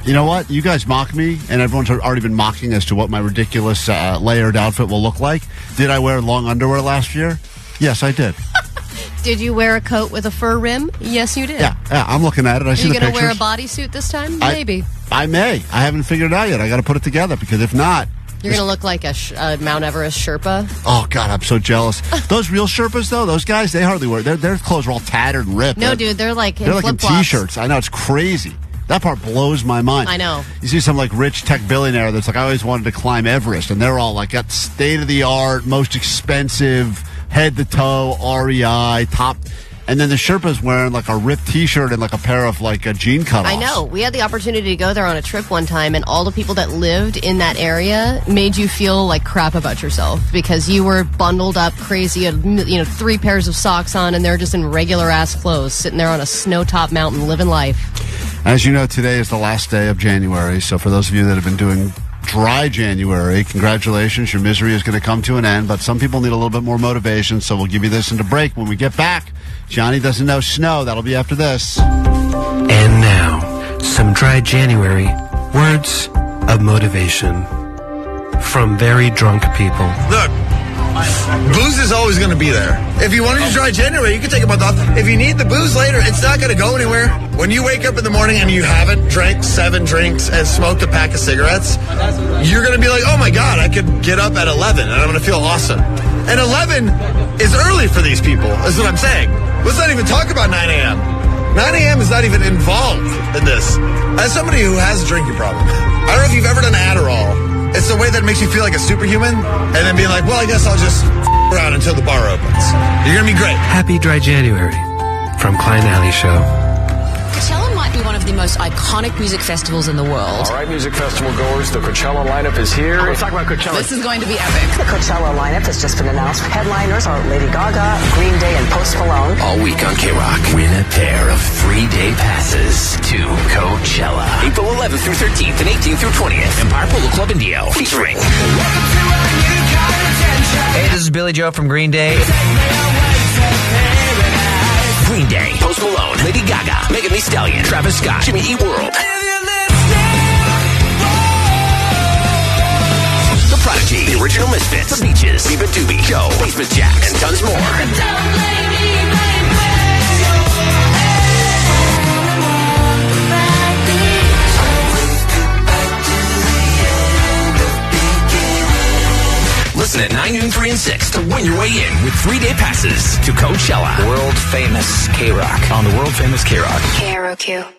You know what? You guys mock me, and everyone's already been mocking as to what my ridiculous layered outfit will look like. Did I wear long underwear last year? Yes, I did. Did you wear a coat with a fur rim? Yes, you did. Yeah, I'm looking at it. I see the pictures. Are you going to wear a bodysuit this time? Maybe. I may. I haven't figured it out yet. I got to put it together, because if not... You're going to look like a Mount Everest Sherpa. Oh, God, I'm so jealous. Those real Sherpas, though, those guys, they hardly wear... Their clothes are all tattered and ripped. No, dude, they're like in flip-flops. They're like in T-shirts. I know, it's crazy. That part blows my mind. I know. You see some, like, rich tech billionaire that's like, I always wanted to climb Everest, and they're all, like, got state-of-the-art, most expensive, head-to-toe, REI, top... And then the Sherpa's wearing like a ripped T-shirt and like a pair of like jean cutoffs. I know. We had the opportunity to go there on a trip one time, and all the people that lived in that area made you feel like crap about yourself because you were bundled up crazy, you know, 3 pairs of socks on, and they're just in regular ass clothes, sitting there on a snow-top mountain living life. As you know, today is the last day of January. So for those of you that have been doing dry January, congratulations. Your misery is going to come to an end, but some people need a little bit more motivation, so we'll give you this in the break. When we get back, Johnny Doesn't Know snow. That'll be after this. And now, some dry January words of motivation from very drunk people. Look, booze is always going to be there. If you wanted to dry January, you can take a month off. If you need the booze later, it's not going to go anywhere. When you wake up in the morning and you haven't drank 7 drinks and smoked a pack of cigarettes, you're going to be like, oh my God, I could get up at 11 and I'm going to feel awesome. And 11 is early for these people, is what I'm saying. Let's not even talk about 9 a.m. 9 a.m. is not even involved in this. As somebody who has a drinking problem, I don't know if you've ever done Adderall. It's the way that makes you feel like a superhuman, and then being like, well, I guess I'll just around until the bar opens. You're going to be great. Happy Dry January from Klein Alley Show. Coachella might be one of the most iconic music festivals in the world. All right, music festival goers, the Coachella lineup is here. Let's talk about Coachella. This is going to be epic. The Coachella lineup has just been announced. Headliners are Lady Gaga, Green Day, and Post Malone. All week on KROQ, win a pair of 3-day passes to Coachella. April 11th through 13th and 18th through 20th. Empire Polo Club in Dio, featuring... Hey, this is Billy Joe from Green Day. Green Day, Post Malone, Lady Gaga, Megan Thee Stallion, Travis Scott, Jimmy Eat World. The Prodigy, The Original Misfits, The Beaches, Stephen Doobie, Joe, Basement Jaxx, and tons more. Listen at 9, noon, 3, and 6 to win your way in with 3-day passes to Coachella. World Famous KROQ on the World Famous KROQ. KROQ.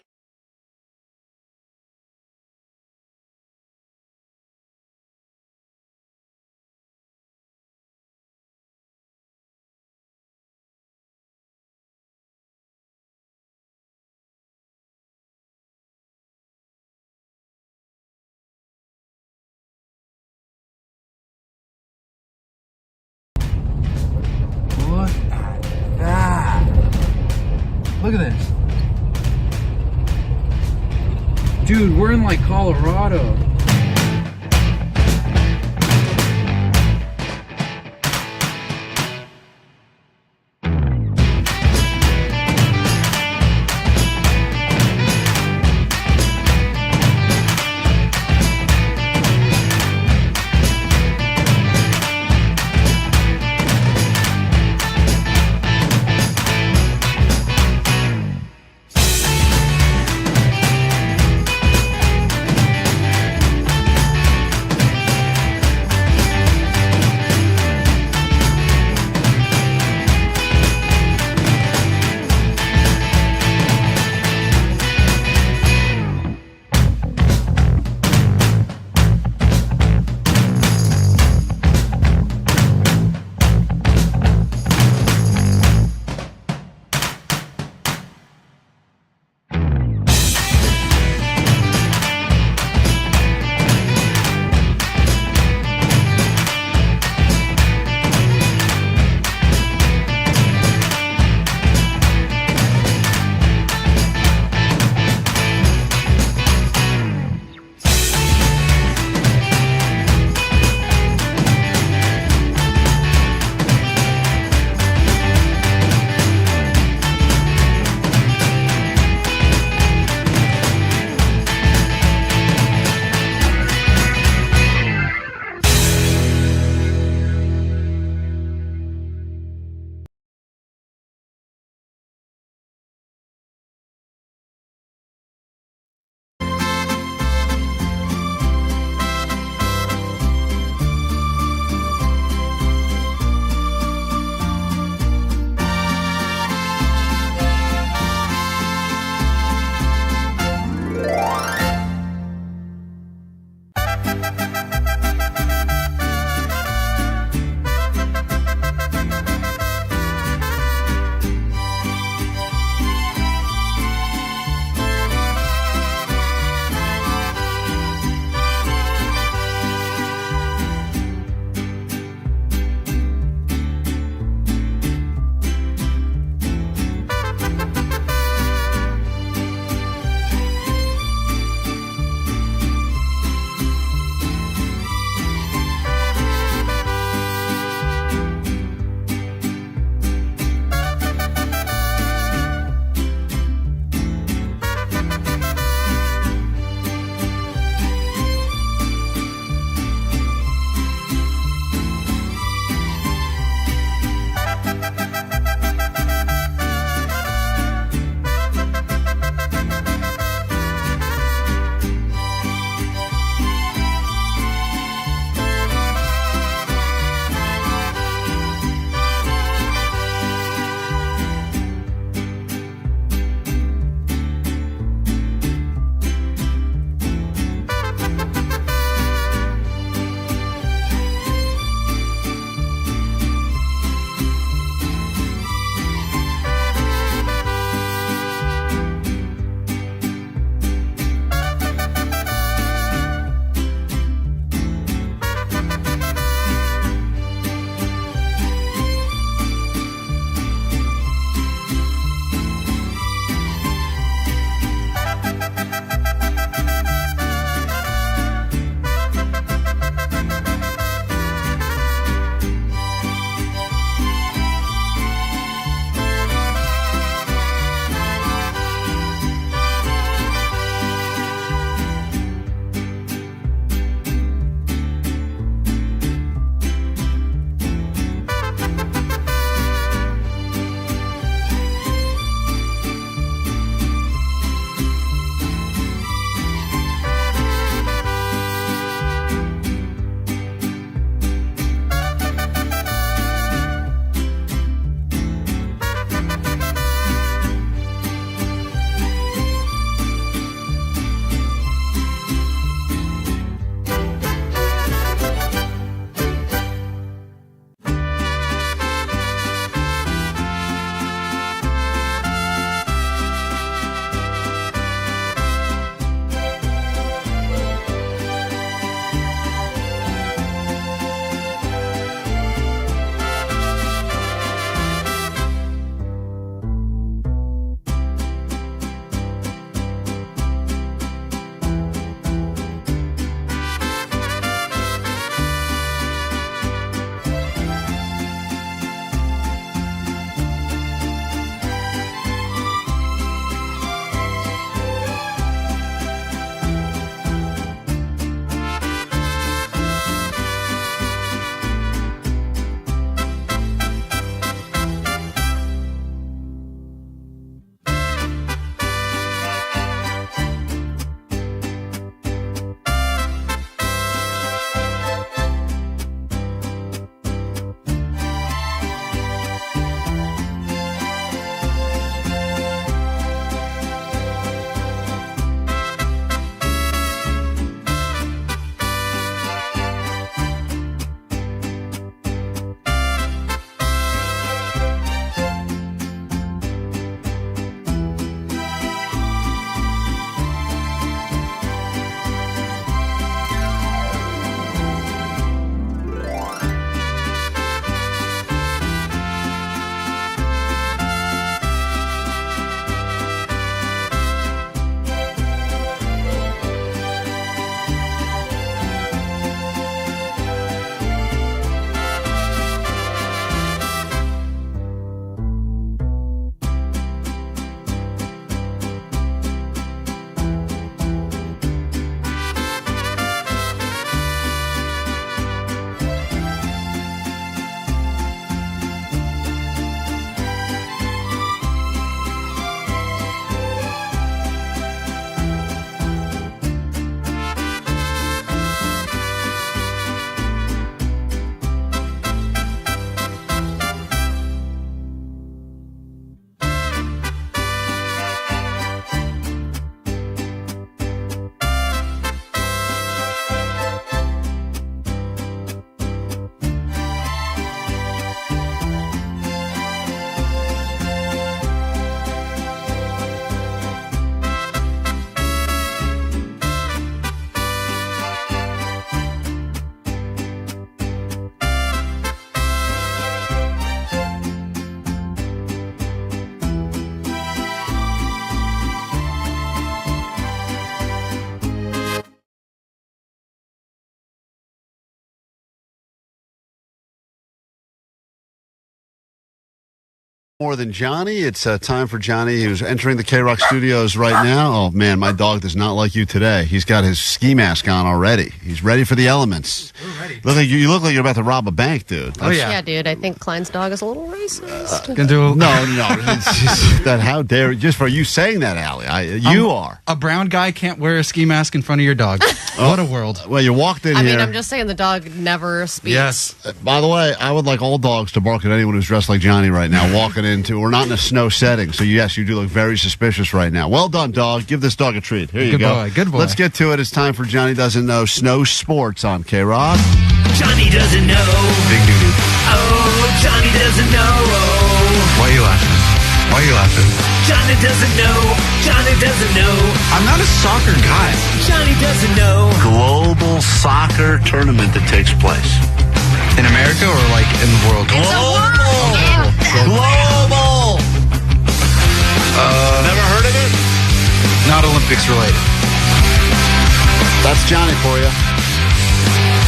Look at this. Dude, we're in like Colorado. More than Johnny. It's time for Johnny, who's entering the KROQ studios right now. Oh, man, my dog does not like you today. He's got his ski mask on already. He's ready for the elements. We're ready. You look like you're about to rob a bank, dude. Yeah, dude. I think Klein's dog is a little racist. No. It's just that, how dare you? Just for you saying that, Allie. You are. A brown guy can't wear a ski mask in front of your dog. What a world. Well, you walked in here. I mean, I'm just saying the dog never speaks. Yes. By the way, I would like all dogs to bark at anyone who's dressed like Johnny right now, walking into. We're not in a snow setting, so yes, you do look very suspicious right now. Well done, dog. Give this dog a treat. Here you go. Good boy. Let's get to it. It's time for Johnny Doesn't Know Snow Sports on KROQ. Johnny doesn't know. Big doo-doo. Oh, Johnny doesn't know. Why are you laughing? Johnny doesn't know. Johnny doesn't know. I'm not a soccer guy. Johnny doesn't know. Global soccer tournament that takes place. In America or like in the world? Global! Never heard of it? Not Olympics related. That's Johnny for you.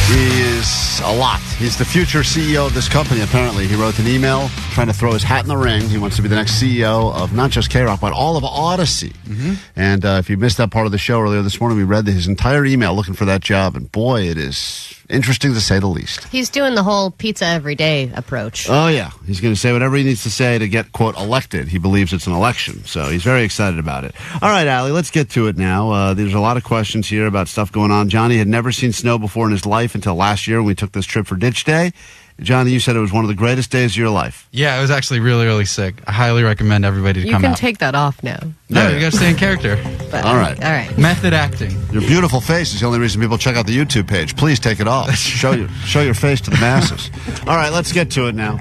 He is a lot. He's the future CEO of this company, apparently. He wrote an email trying to throw his hat in the ring. He wants to be the next CEO of not just KROQ, but all of Odyssey. Mm-hmm. And if you missed that part of the show earlier this morning, we read his entire email looking for that job. And boy, it is interesting to say the least. He's doing the whole pizza every day approach. Oh, yeah. He's going to say whatever he needs to say to get, quote, elected. He believes it's an election. So he's very excited about it. All right, Allie, let's get to it now. There's a lot of questions here about stuff going on. Johnny had never seen snow before in his life until last year when we took this trip for Ditch Day. Johnny, you said it was one of the greatest days of your life. Yeah, it was actually really, really sick. I highly recommend everybody to come out. You can take that off now. No, you got to stay in character. All right. Method acting. Your beautiful face is the only reason people check out the YouTube page. Please take it off. Show your face to the masses. All right, let's get to it now.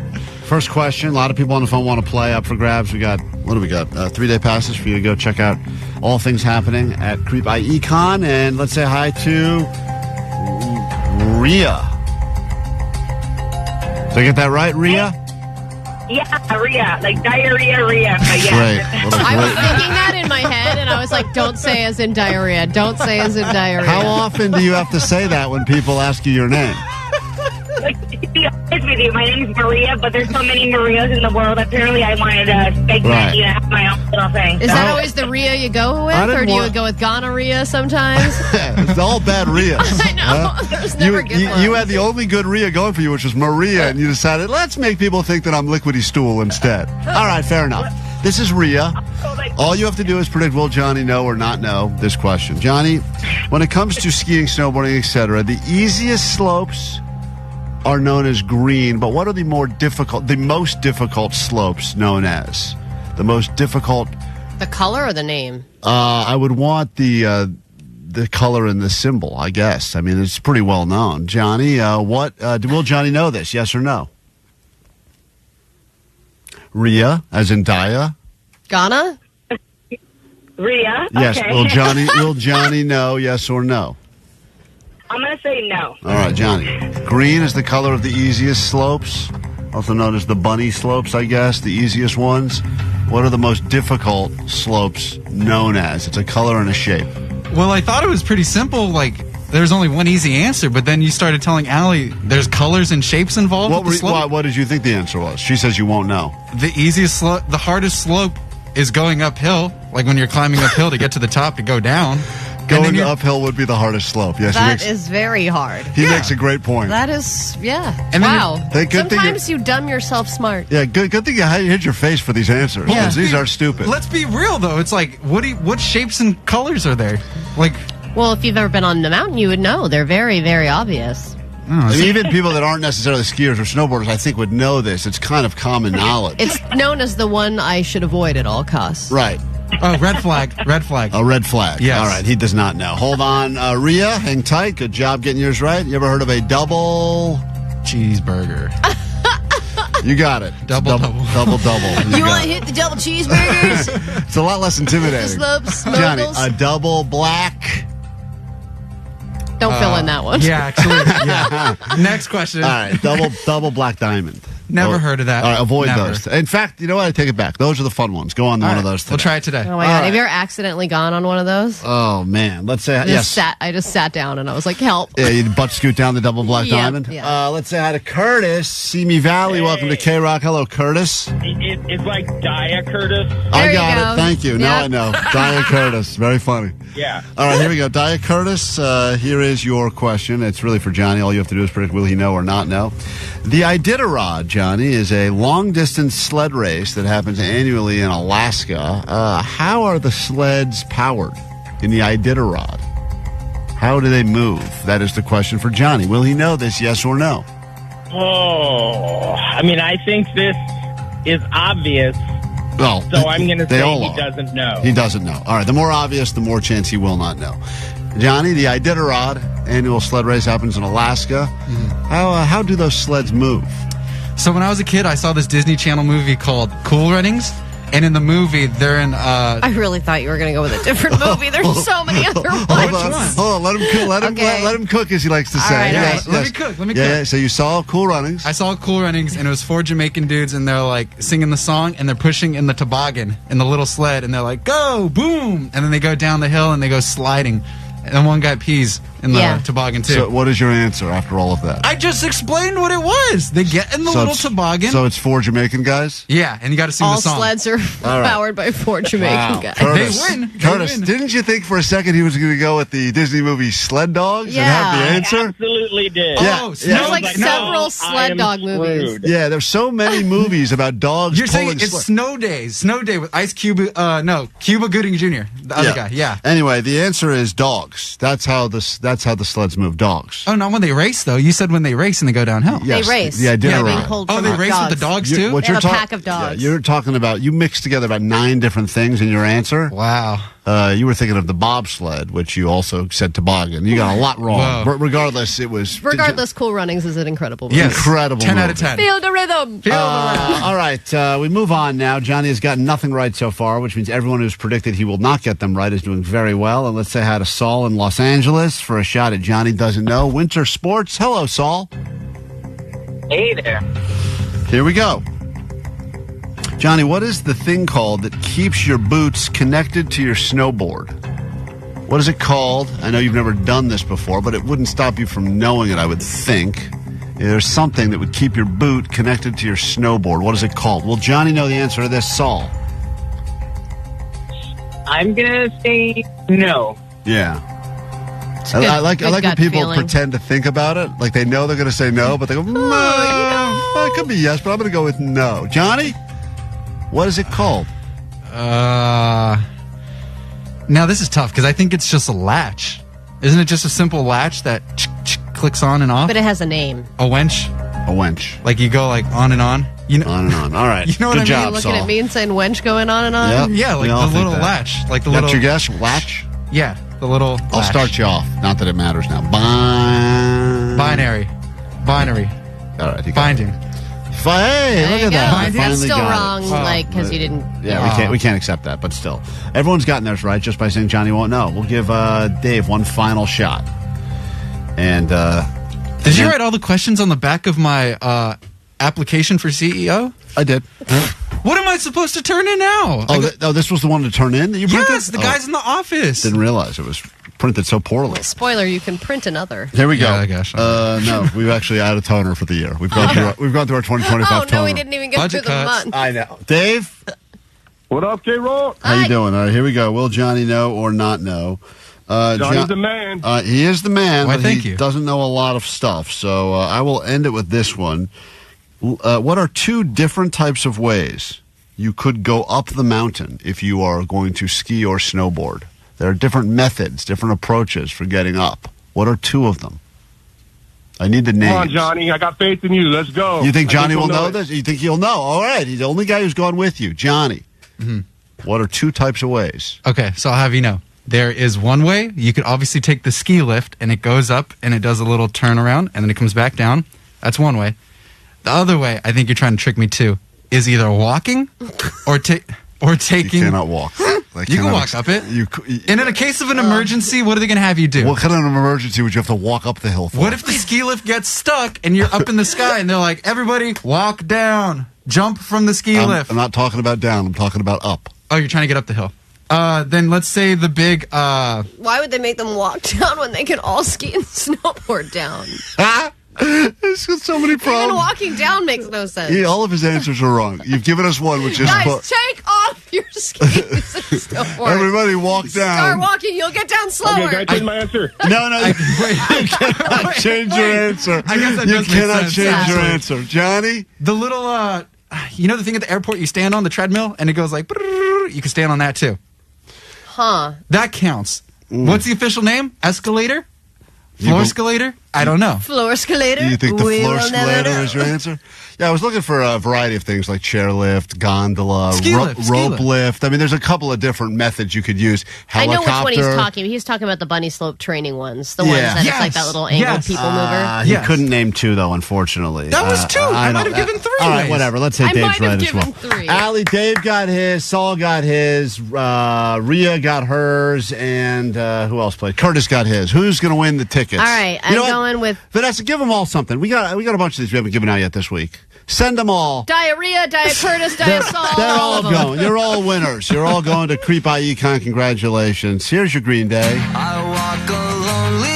First question. A lot of people on the phone want to play. Up for grabs. We got 3-day passes for you to go check out all things happening at Creep Econ. And let's say hi to Rhea. Did I get that right, Rhea? Yeah, Rhea. Like diarrhea, Rhea. But yeah. Great. I was thinking that in my head, and I was like, don't say as in diarrhea. Don't say as in diarrhea. How often do you have to say that when people ask you your name? Like, to be honest with you, my name's Maria, but there's so many Marias in the world. Apparently, I wanted to segment, have my own little thing. Is that always the Rhea you go with, or do you go with gonorrhea sometimes? It's all bad Rheas. I know. There's never good ones. You had the only good Rhea going for you, which was Maria, and you decided, let's make people think that I'm liquidy stool instead. All right, fair enough. This is Rhea. All you have to do is predict, will Johnny know or not know this question. Johnny, when it comes to skiing, snowboarding, etc., the easiest slopes are known as green, but what are the most difficult slopes known as? The most difficult... The color or the name? I would want the color and the symbol, I guess. I mean, it's pretty well known. Johnny, will Johnny know this, yes or no? Rhea, as in Dia? Ghana? Rhea? Yes. Okay. Will Johnny know, yes or no? I'm going to say no. All right, Johnny. Green is the color of the easiest slopes, also known as the bunny slopes, I guess, the easiest ones. What are the most difficult slopes known as? It's a color and a shape. Well, I thought it was pretty simple, like there's only one easy answer, but then you started telling Allie there's colors and shapes involved with the slope. What did you think the answer was? She says you won't know. The easiest slope, the hardest slope is going uphill, like when you're climbing uphill to get to the top to go down. Going uphill would be the hardest slope. Yes, that is very hard. He makes a great point. That is, yeah. And wow. Sometimes you dumb yourself smart. Yeah, good thing you hit your face for these answers. Yeah. These are stupid. Let's be real, though. It's like, what shapes and colors are there? Like, well, if you've ever been on the mountain, you would know. They're very, very obvious. I mean, even people that aren't necessarily skiers or snowboarders, I think, would know this. It's kind of common knowledge. It's known as the one I should avoid at all costs. Right. Oh, red flag. Red flag. A red flag. Yes. All right, he does not know. Hold on. Rhea, hang tight. Good job getting yours right. You ever heard of a double cheeseburger? You got it. Double. You want to hit the double cheeseburgers? It's a lot less intimidating. Johnny, a double black... Don't fill in that one. Yeah, actually. Yeah. Next question. All right, double black diamond. Never heard of that. All right, avoid Never. those. In fact, you know what? I take it back. Those are the fun ones. Go on one of those today. We'll try it today. Oh my God. Have you ever accidentally gone on one of those? Oh, man. Let's say, I just sat down and I was like, help. Yeah, you butt scoot down the double black Yep, diamond. yeah. Let's say hi to Curtis, Simi Valley. Welcome to KROQ. Hello, Curtis. It's like Dia Curtis. I got it. Thank you. Now I know. Dia Curtis. Very funny. Yeah. All right, here we go. Dia Curtis, here is your question. It's really for Johnny. All you have to do is predict will he know or not know. The Iditarod, Johnny, is a long-distance sled race that happens annually in Alaska. How are the sleds powered in the Iditarod? How do they move? That is the question for Johnny. Will he know this, yes or no? Oh, I mean, I think this is obvious. Well, so I'm going to they say all he are. doesn't know. He doesn't know. All right, the more obvious, the more chance he will not know. Johnny, the Iditarod annual sled race happens in Alaska. How do those sleds move? So when I was a kid, I saw this Disney Channel movie called Cool Runnings. And in the movie, they're in... I really thought you were going to go with a different movie. There's so many other ones. Hold on. Let him cook, as he likes to say. All right. Let me cook. Yeah, so you saw Cool Runnings. I saw Cool Runnings, and it was 4 Jamaican dudes, and they're like singing the song, and they're pushing in the toboggan, in the little sled, and they're like, go, boom! And then they go down the hill, and they go sliding. And then one guy pees in the toboggan, too. So what is your answer after all of that? I just explained what it was. They get in the little toboggan. So it's 4 Jamaican guys? Yeah, and you got to sing all the song. All sleds are powered by 4 Jamaican guys. Curtis, They win. Curtis, didn't you think for a second he was going to go with the Disney movie Sled Dogs and have the answer? I absolutely did. Yeah. There's like several sled dog movies. Yeah, there's so many movies about dogs. You're saying pulling it's Snow Day with Ice Cube. Cuba Gooding Jr. The other guy. Yeah. Anyway, the answer is dogs. That's how the sleds move. Dogs. Oh, not when they race though. You said when they race and they go downhill. Yes, they race. The Iditarod. Being pulled from they race dogs. with the dogs too. What they you're have a pack of dogs. Yeah, you're talking about. You mixed together about 9 different things in your answer. Wow. You were thinking of the bobsled, which you also said toboggan. You got a lot wrong. But regardless, it was... Cool Runnings is an incredible movie. Yes. Incredible 10 movie. out of 10. Feel the rhythm. All right, we move on now. Johnny has gotten nothing right so far, which means everyone who's predicted he will not get them right is doing very well. And let's say hi to Saul in Los Angeles for a shot at Johnny Doesn't Know. Winter sports. Hello, Saul. Hey there. Here we go. Johnny, what is the thing called that keeps your boots connected to your snowboard? What is it called? I know you've never done this before, but it wouldn't stop you from knowing it, I would think. There's something that would keep your boot connected to your snowboard. What is it called? Will Johnny know the answer to this, Saul? I'm going to say no. Yeah. I like when people pretend to think about it. Like they know they're going to say no, but they go, it could be yes, but I'm going to go with no. Johnny? What is it called? Now this is tough because I think it's just a latch. Isn't it just a simple latch that clicks on and off? But it has a name. A wench? A wench. Like you go like on and on? You know, on and on. All right. You know what I mean? Job, looking at me and saying wench going on and on? Yep. Yeah, like the little latch. Like the That's little... your guess? Latch? Yeah, the little I'll latch. start you off. Not that it matters now. Binary. All right. Binding. Hey, look at that. That's still wrong, because you didn't... Yeah, we can't accept that, but still. Everyone's gotten theirs right just by saying Johnny won't know. We'll give Dave one final shot. And did you write all the questions on the back of my application for CEO? I did. What am I supposed to turn in now? This was the one to turn in that you printed? Yes, the guy's in the office. Didn't realize it was printed so poorly. Well, spoiler, you can print another. Here we go. Yeah, I guess. No, we've actually added a toner for the year. We've gone through our 2025 toner. Oh, no, we didn't even get through the month. I know. Dave? What up, KROQ? How you doing? All right, here we go. Will Johnny know or not know? Johnny's the man. He is the man, Why, but thank he you. doesn't know a lot of stuff. So I will end it with this one. What are 2 different types of ways you could go up the mountain if you are going to ski or snowboard? There are different methods, different approaches for getting up. What are 2 of them? I need the names. Come on, Johnny. I got faith in you. Let's go. You think Johnny will he'll know this? You think he'll know? All right. He's the only guy who's gone with you. Johnny. Mm-hmm. What are 2 types of ways? Okay, so I'll have you know. There is one way. You could obviously take the ski lift, and it goes up, and it does a little turnaround, and then it comes back down. That's one way. The other way, I think you're trying to trick me too, is either walking or or taking. You cannot walk. You can walk up it. And in a case of an emergency, what are they going to have you do? What kind of an emergency would you have to walk up the hill for? What if the ski lift gets stuck and you're up in the sky and they're like, everybody walk down, jump from the ski lift? I'm not talking about down. I'm talking about up. Oh, you're trying to get up the hill. Then let's say the big... Why would they make them walk down when they can all ski and snowboard down? There's so many problems. Even walking down makes no sense. Yeah, all of his answers are wrong. You've given us one, which is... Guys, take off your skis and snowboard. Everybody walk down. Start walking, you'll get down slower. Okay, can I change my answer? No, you cannot change your answer. I guess that you does make cannot sense. change your answer. Johnny? The little, you know the thing at the airport you stand on, the treadmill, and it goes like, brrr, you can stand on that too. Huh. That counts. What's the official name? Escalator? Floor escalator? I don't know. Floor escalator? You think the floor escalator is is your answer? Yeah, I was looking for a variety of things like chairlift, gondola, rope lift. I mean, there's a couple of different methods you could use. Helicopter. I know which one he's talking. He's talking about the bunny slope training ones. The ones that it's like that little angled people mover. He couldn't name two, though, unfortunately. That was two. I might have given three. All right, whatever. Let's say I Dave's might have right as well. given three. Allie, Dave got his. Saul got his. Rhea got hers. And who else played? Curtis got his. Who's going to win the tickets? All right, I'm going with... Vanessa, give them all something. We got a bunch of these we haven't given out yet this week. Send them all. Diarrhea, Diet Curtis, Diet Saul. They're all going. You're all winners. You're all going to Creep Icon. Congratulations. Here's your Green Day. I walk a lonely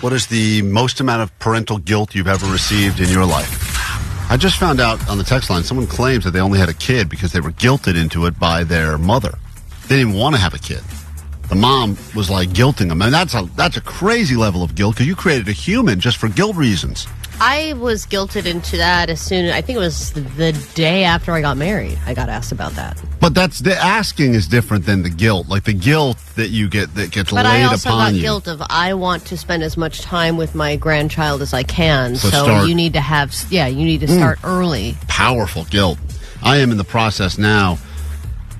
What is the most amount of parental guilt you've ever received in your life? I just found out on the text line, someone claims that they only had a kid because they were guilted into it by their mother. They didn't want to have a kid. The mom was like guilting them. And that's a crazy level of guilt because you created a human just for guilt reasons. I was guilted into that I think it was the day after I got married. I got asked about that. But the asking is different than the guilt. Like the guilt that you get that gets laid upon you. But I also got guilt of I want to spend as much time with my grandchild as I can. So you need to start early. Powerful guilt. I am in the process now.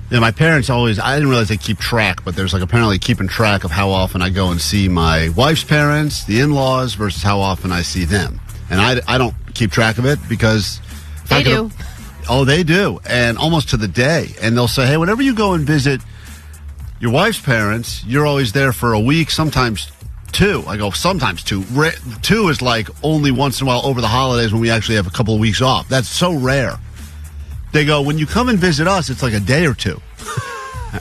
You know, my parents always, I didn't realize they keep track, but there's like apparently keeping track of how often I go and see my wife's parents, the in-laws, versus how often I see them. And I don't keep track of it because... They do. Oh, they do. And almost to the day. And they'll say, hey, whenever you go and visit your wife's parents, you're always there for a week, sometimes 2. I go, sometimes 2. 2 is like only once in a while over the holidays when we actually have a couple of weeks off. That's so rare. They go, when you come and visit us, it's like a day or 2.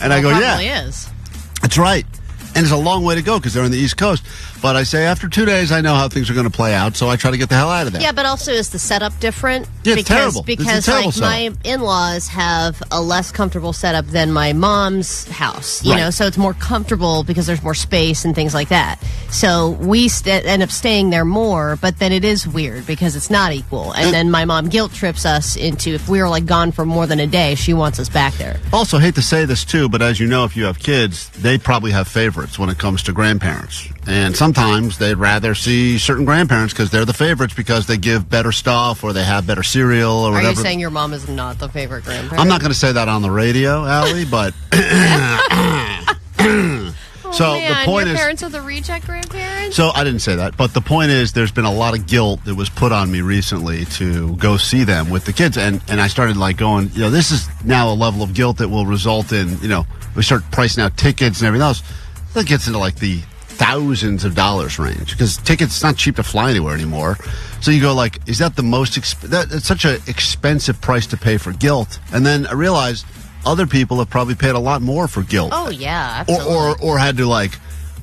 And I go, yeah. It probably is. That's right. And it's a long way to go because they're on the East Coast. But I say after 2 days, I know how things are going to play out, so I try to get the hell out of there. Yeah, but also is the setup different? Yeah, it's terrible. Because like my in-laws have a less comfortable setup than my mom's house, you know, so it's more comfortable because there's more space and things like that. So we end up staying there more, but then it is weird because it's not equal. And then my mom guilt trips us into if we were like gone for more than a day, she wants us back there. Also, hate to say this too, but as you know, if you have kids, they probably have favorites when it comes to grandparents. And sometimes they'd rather see certain grandparents because they're the favorites because they give better stuff or they have better cereal or whatever. Are you saying your mom is not the favorite grandparent? I'm not going to say that on the radio, Allie, but... So man, the point your is, parents are the reject grandparents? So I didn't say that, but the point is there's been a lot of guilt that was put on me recently to go see them with the kids. And I started like going, you know, this is now a level of guilt that will result in, you know, we start pricing out tickets and everything else. That gets into like the thousands of dollars range because tickets, it's not cheap to fly anywhere anymore. So you go like, is that the most, that's such an expensive price to pay for guilt. And then I realized other people have probably paid a lot more for guilt. Oh, yeah, absolutely. Or had to, like,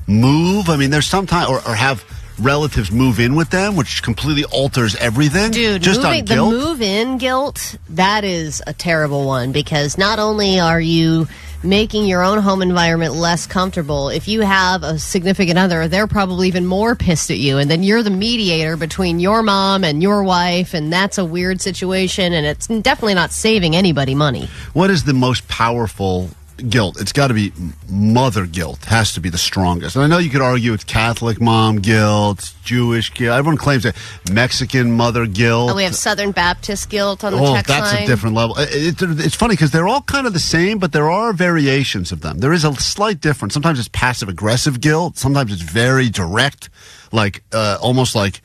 move. I mean, there's sometimes, or have relatives move in with them, which completely alters everything. Dude, just on guilt. The move-in guilt, that is a terrible one because not only are you making your own home environment less comfortable, if you have a significant other, they're probably even more pissed at you. And then you're the mediator between your mom and your wife, and that's a weird situation, and it's definitely not saving anybody money. What is the most powerful guilt? It's got to be mother guilt. Has to be the strongest. And I know you could argue it's Catholic mom guilt, Jewish guilt. Everyone claims that Mexican mother guilt. Oh, we have Southern Baptist guilt on the text line. That's a different level. It's funny because they're all kind of the same, but there are variations of them. There is a slight difference. Sometimes it's passive-aggressive guilt. Sometimes it's very direct, like almost like,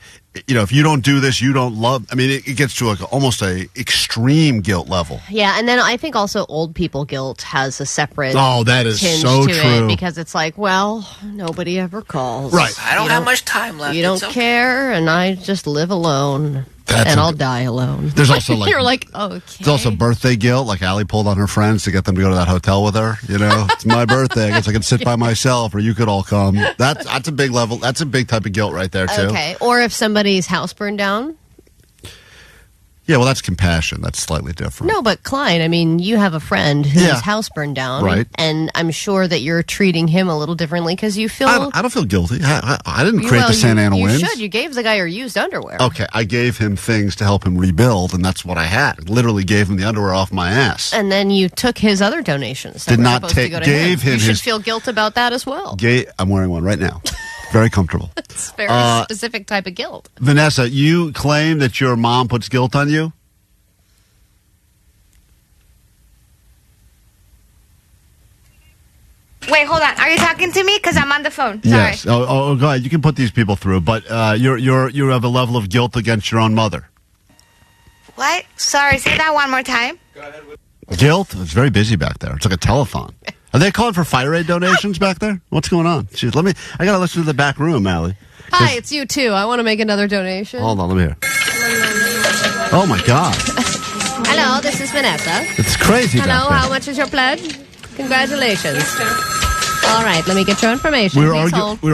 you know, if you don't do this, you don't love. I mean, it gets to like almost a extreme guilt level. Yeah, and then I think also old people guilt has a separate. Oh, that is so true. It because it's like, well, nobody ever calls. Right. I don't have much time left. You don't care, and I just live alone. I'll die alone. There's also like you're like, okay. There's also birthday guilt. Like Allie pulled on her friends to get them to go to that hotel with her. You know, it's my birthday. I guess I can sit by myself, or you could all come. That's a big level. That's a big type of guilt right there too. Okay. Or if somebody's house burned down. Yeah, well, that's compassion. That's slightly different. No, but Klein, I mean, you have a friend whose house burned down. Right. And I'm sure that you're treating him a little differently because you feel... I don't feel guilty. I didn't create the Santa Ana winds. You should. You gave the guy your used underwear. Okay, I gave him things to help him rebuild, and that's what I had. Literally gave him the underwear off my ass. And then you took his other donations. Did not take... Gave him you his... should feel guilt about that as well. I'm wearing one right now. Very comfortable. It's a very specific type of guilt. Vanessa, you claim that your mom puts guilt on you? Wait, hold on. Are you talking to me? Because I'm on the phone. Sorry. Yes. Oh, go ahead. You can put these people through, but you have a level of guilt against your own mother. What? Sorry. Say that one more time. Guilt? It's very busy back there. It's like a telethon. Are they calling for FireAid donations back there? What's going on? Jeez, I got to listen to the back room, Allie. Hi, it's you too. I want to make another donation. Hold on, let me hear. Oh my God. Hello, this is Vanessa. It's crazy. Hello, back there. how much is your pledge? Congratulations. All right, let me get your information. We were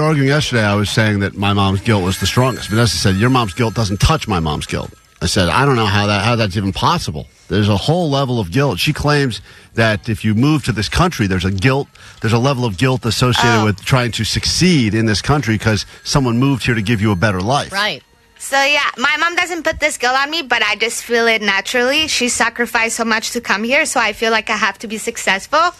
arguing yesterday. I was saying that my mom's guilt was the strongest. Vanessa said, your mom's guilt doesn't touch my mom's guilt. I said, I don't know how that's even possible. There's a whole level of guilt. She claims that if you move to this country, there's a level of guilt associated with trying to succeed in this country because someone moved here to give you a better life. Right. So, yeah, my mom doesn't put this guilt on me, but I just feel it naturally. She sacrificed so much to come here, so I feel like I have to be successful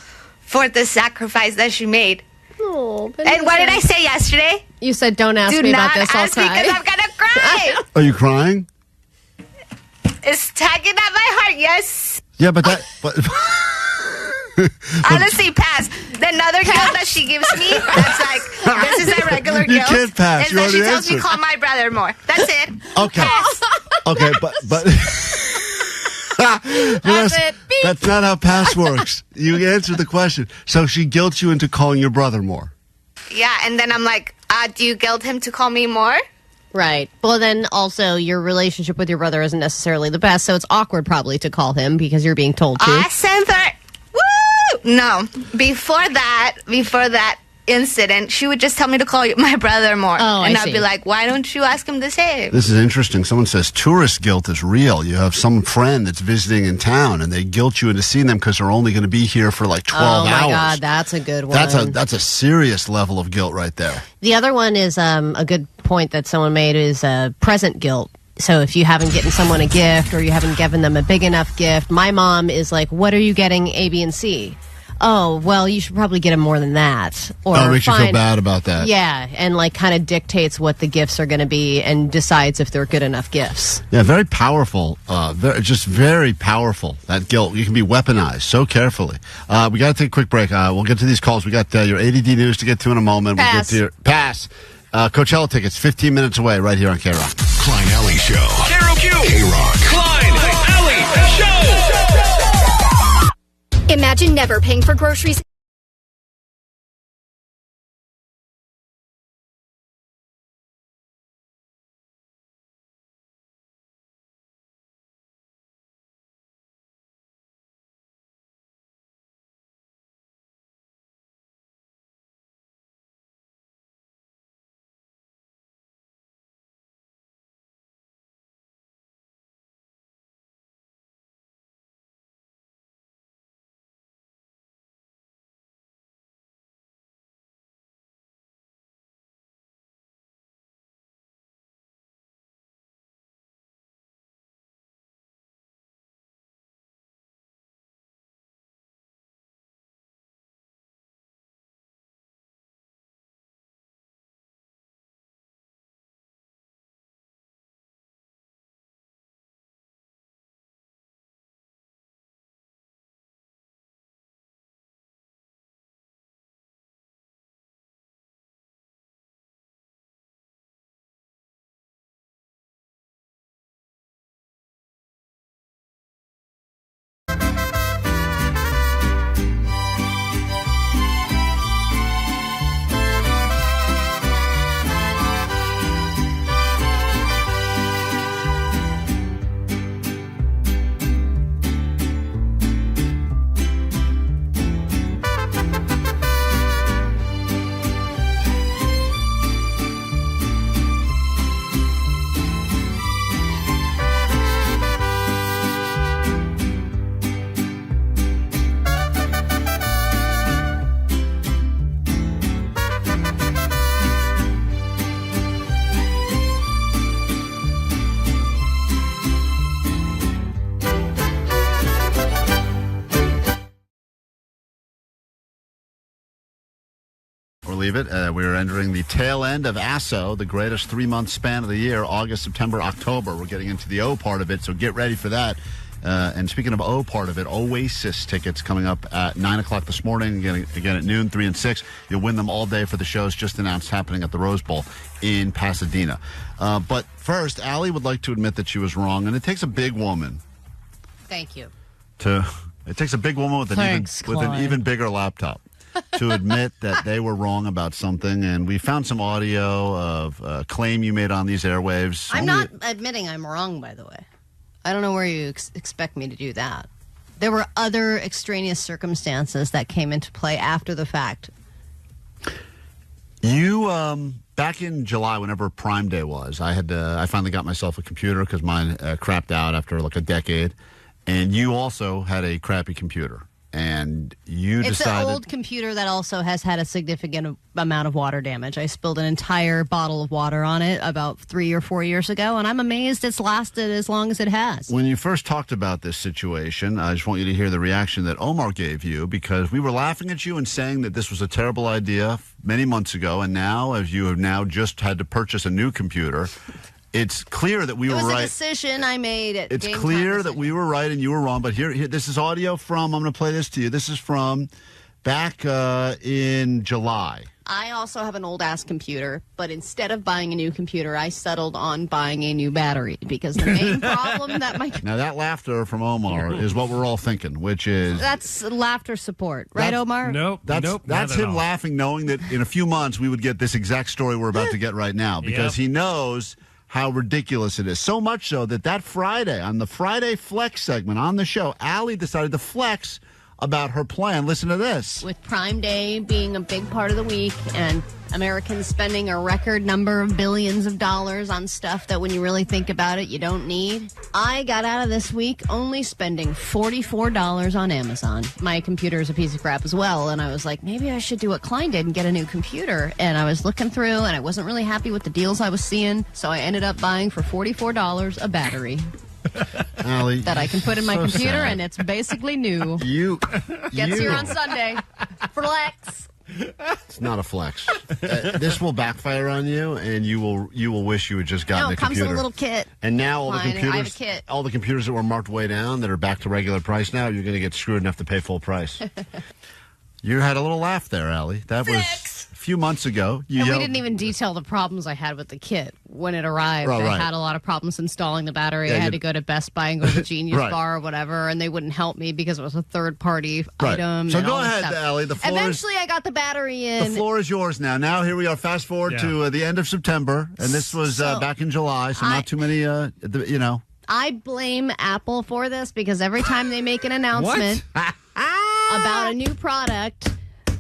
for the sacrifice that she made. Oh, and what did I say yesterday? You said, don't ask me about this, I'll cry. Do not ask me because I'm going to cry. Are you crying? It's tugging at my heart, yes. Yeah, but that... Honestly, pass. Another guilt that she gives me, that's like, this is a regular guilt. You can't pass. Is that she tells me call my brother more. That's it. Okay. Pass. Okay, but that's not how pass works. You answered the question. So she guilts you into calling your brother more. Yeah, and then I'm like, do you guilt him to call me more? Right. Well, then also your relationship with your brother isn't necessarily the best, so it's awkward probably to call him because you're being told to. Awesome. Woo! No. Before that incident, she would just tell me to call my brother more. And I'd be like, why don't you ask him the same? This is interesting. Someone says tourist guilt is real. You have some friend that's visiting in town, and they guilt you into seeing them because they're only going to be here for like 12 hours. Oh, my God. That's a good one. That's a serious level of guilt right there. The other one is a good point that someone made is present guilt. So if you haven't given someone a gift or you haven't given them a big enough gift, my mom is like, what are you getting A, B, and C? Oh, well, you should probably get them more than that. Or it makes you feel bad about that. Yeah, and like kind of dictates what the gifts are going to be and decides if they're good enough gifts. Yeah, very powerful. Very powerful, that guilt. You can be weaponized so carefully. We got to take a quick break. We'll get to these calls. We got your ADD news to get to in a moment. Pass. We'll get to your pass. Coachella tickets, 15 minutes away, right here on KROQ. Klein Alley Show. KROQ. KROQ. Klein Alley Show. Imagine never paying for groceries. Believe it. We're entering the tail end of ASO, the greatest 3-month span of the year, August, September, October. We're getting into the O part of it, so get ready for that. And speaking of O part of it, Oasis tickets coming up at 9 o'clock this morning, again at noon, 3 and 6. You'll win them all day for the shows just announced happening at the Rose Bowl in Pasadena. But first, Allie would like to admit that she was wrong, and it takes a big woman. Thank you. It takes a big woman with an even bigger laptop to admit that they were wrong about something. And we found some audio of a claim you made on these airwaves. I'm not admitting I'm wrong, by the way. I don't know where you expect me to do that. There were other extraneous circumstances that came into play after the fact You, back in July, whenever Prime Day was, I finally got myself a computer because mine crapped out after like a decade. And you also had a crappy computer. And you decided... It's an old computer that also has had a significant amount of water damage. I spilled an entire bottle of water on it about 3 or 4 years ago, and I'm amazed it's lasted as long as it has. When you first talked about this situation, I just want you to hear the reaction that Omar gave you, because we were laughing at you and saying that this was a terrible idea many months ago, and now, as you have now just had to purchase a new computer... It's clear that we were right. It was a decision I made. It's clear that we were right and you were wrong. But here, this is audio from, I'm going to play this to you. This is from back in July. I also have an old-ass computer, but instead of buying a new computer, I settled on buying a new battery because the main problem that my... Now, that laughter from Omar is what we're all thinking, which is... That's laughter support. Right, Omar? Nope. That's him laughing, knowing that in a few months we would get this exact story we're about to get right now because he knows... how ridiculous it is. So much so that Friday, on the Friday Flex segment on the show, Allie decided to flex about her plan. Listen to this. With Prime Day being a big part of the week and Americans spending a record number of billions of dollars on stuff that when you really think about it, you don't need. I got out of this week only spending $44 on Amazon. My computer is a piece of crap as well, and I was like, maybe I should do what Klein did and get a new computer. And I was looking through, and I wasn't really happy with the deals I was seeing, so I ended up buying for $44 a battery. Allie, that I can put in my computer, sad. And it's basically new. Gets here on Sunday. Flex. It's not a flex. This will backfire on you, and you will wish you had just gotten a computer. No, it comes in a little kit. And now all Fine, the computers, I have a kit. all the computers that were marked way down that are back to regular price now, you're going to get screwed enough to pay full price. You had a little laugh there, Allie. That was a few months ago. We didn't even detail the problems I had with the kit. When it arrived, I had a lot of problems installing the battery. I had to go to Best Buy and go to the Genius Bar or whatever, and they wouldn't help me because it was a third-party item. So go ahead, Allie. Eventually, I got the battery in. The floor is yours now. Now, here we are. Fast forward to the end of September, and this was back in July, so not too many, I blame Apple for this because every time they make an announcement about a new product,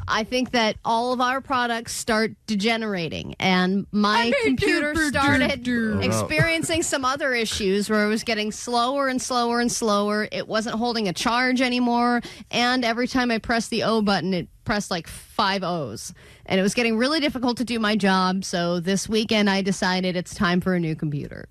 I think that all of our products start degenerating, and my computer started experiencing some other issues where it was getting slower and slower and slower. It wasn't holding a charge anymore, and every time I pressed the O button, it pressed like 5 O's, and it was getting really difficult to do my job. So this weekend, I decided it's time for a new computer.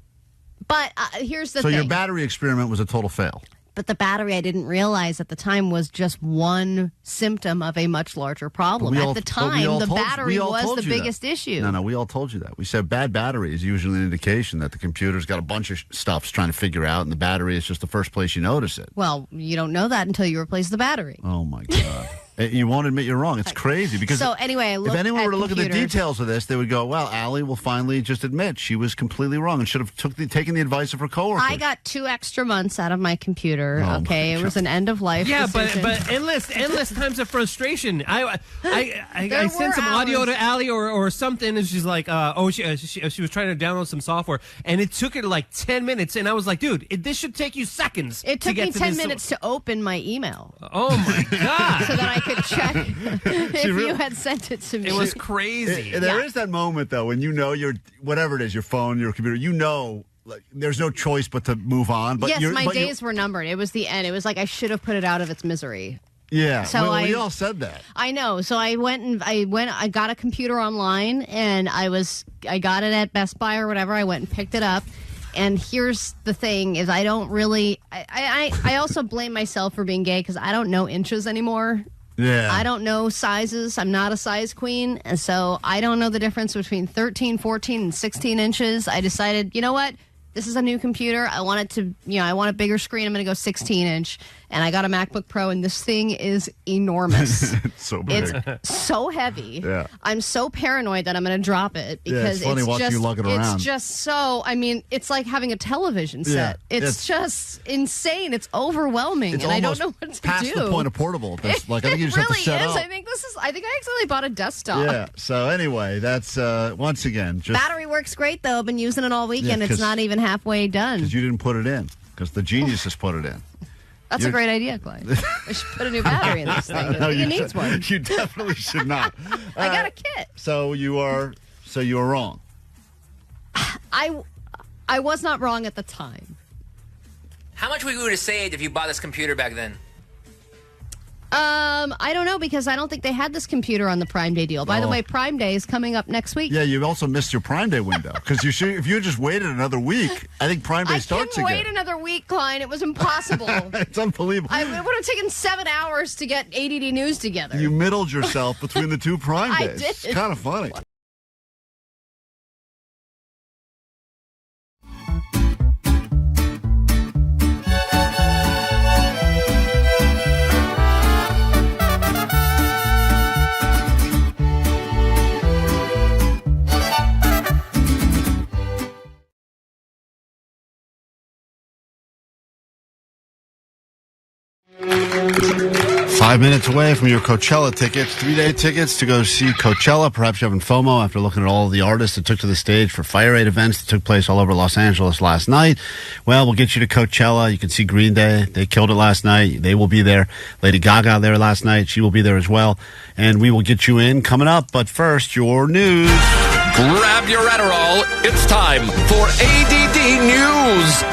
But here's the thing. So your battery experiment was a total fail. But the battery, I didn't realize at the time, was just one symptom of a much larger problem. At the time, the battery was the biggest issue. No, we all told you that. We said bad battery is usually an indication that the computer's got a bunch of stuff it's trying to figure out, and the battery is just the first place you notice it. Well, you don't know that until you replace the battery. Oh, my God. You won't admit you're wrong. It's crazy because so anyway, if anyone were to look at the details of this, they would go, "Well, Allie will finally just admit she was completely wrong and should have taken the advice of her coworkers." I got 2 extra months out of my computer. It was an end of life. Yeah, decision. but endless times of frustration. I sent some audio to Allie or something, and she's like, she was trying to download some software, and it took her like 10 minutes, and I was like, dude, this should take you seconds. It took me 10 minutes to open my email. Oh my God! So that I could check if you had sent it to me. It was crazy. There is that moment though when you know your whatever it is, your phone, your computer, like there's no choice but to move on. But yes, my days were numbered. It was the end. It was like I should have put it out of its misery. Yeah, so we all said that. I know. So I I got a computer online, and I got it at Best Buy or whatever. I went and picked it up. And here's the thing: is I don't really. I also blame myself for being gay because I don't know inches anymore. Yeah. I don't know sizes. I'm not a size queen. And so I don't know the difference between 13, 14, and 16 inches. I decided, you know what? This is a new computer. I want it to, I want a bigger screen. I'm going to go 16-inch. And I got a MacBook Pro, and this thing is enormous. It's so big. It's so heavy. Yeah. I'm so paranoid that I'm going to drop it because it's funny watching you lug it around. It's just so, it's like having a television set. Yeah, it's just insane. It's overwhelming, and I don't know what to past do. The point of portable. I think you just have to set up. I think I accidentally bought a desktop. Yeah. So anyway, that's once again just battery works great though. I've been using it all weekend. It's not even halfway done because you didn't put it in because the geniuses put it in. That's a great idea, Klein. I should put a new battery in this thing. No, it needs one. You definitely should not. I got a kit. So you are wrong. I was not wrong at the time. How much would you have saved if you bought this computer back then? I don't know, because I don't think they had this computer on the Prime Day deal. By the way, Prime Day is coming up next week. Yeah, you also missed your Prime Day window, because if you had just waited another week, I think Prime Day starts again. I couldn't wait another week, Klein. It was impossible. It's unbelievable. It would have taken 7 hours to get ADD News together. You middled yourself between the two Prime Days. I did. It's kind of funny. 5 minutes away from your Coachella tickets, 3-day tickets to go see Coachella. Perhaps you're having FOMO after looking at all the artists that took to the stage for FireAid events that took place all over Los Angeles last night. Well, we'll get you to Coachella. You can see Green Day. They killed it last night. They will be there. Lady Gaga there last night. She will be there as well. And we will get you in coming up. But first, your news. Grab your Adderall. It's time for ADD News.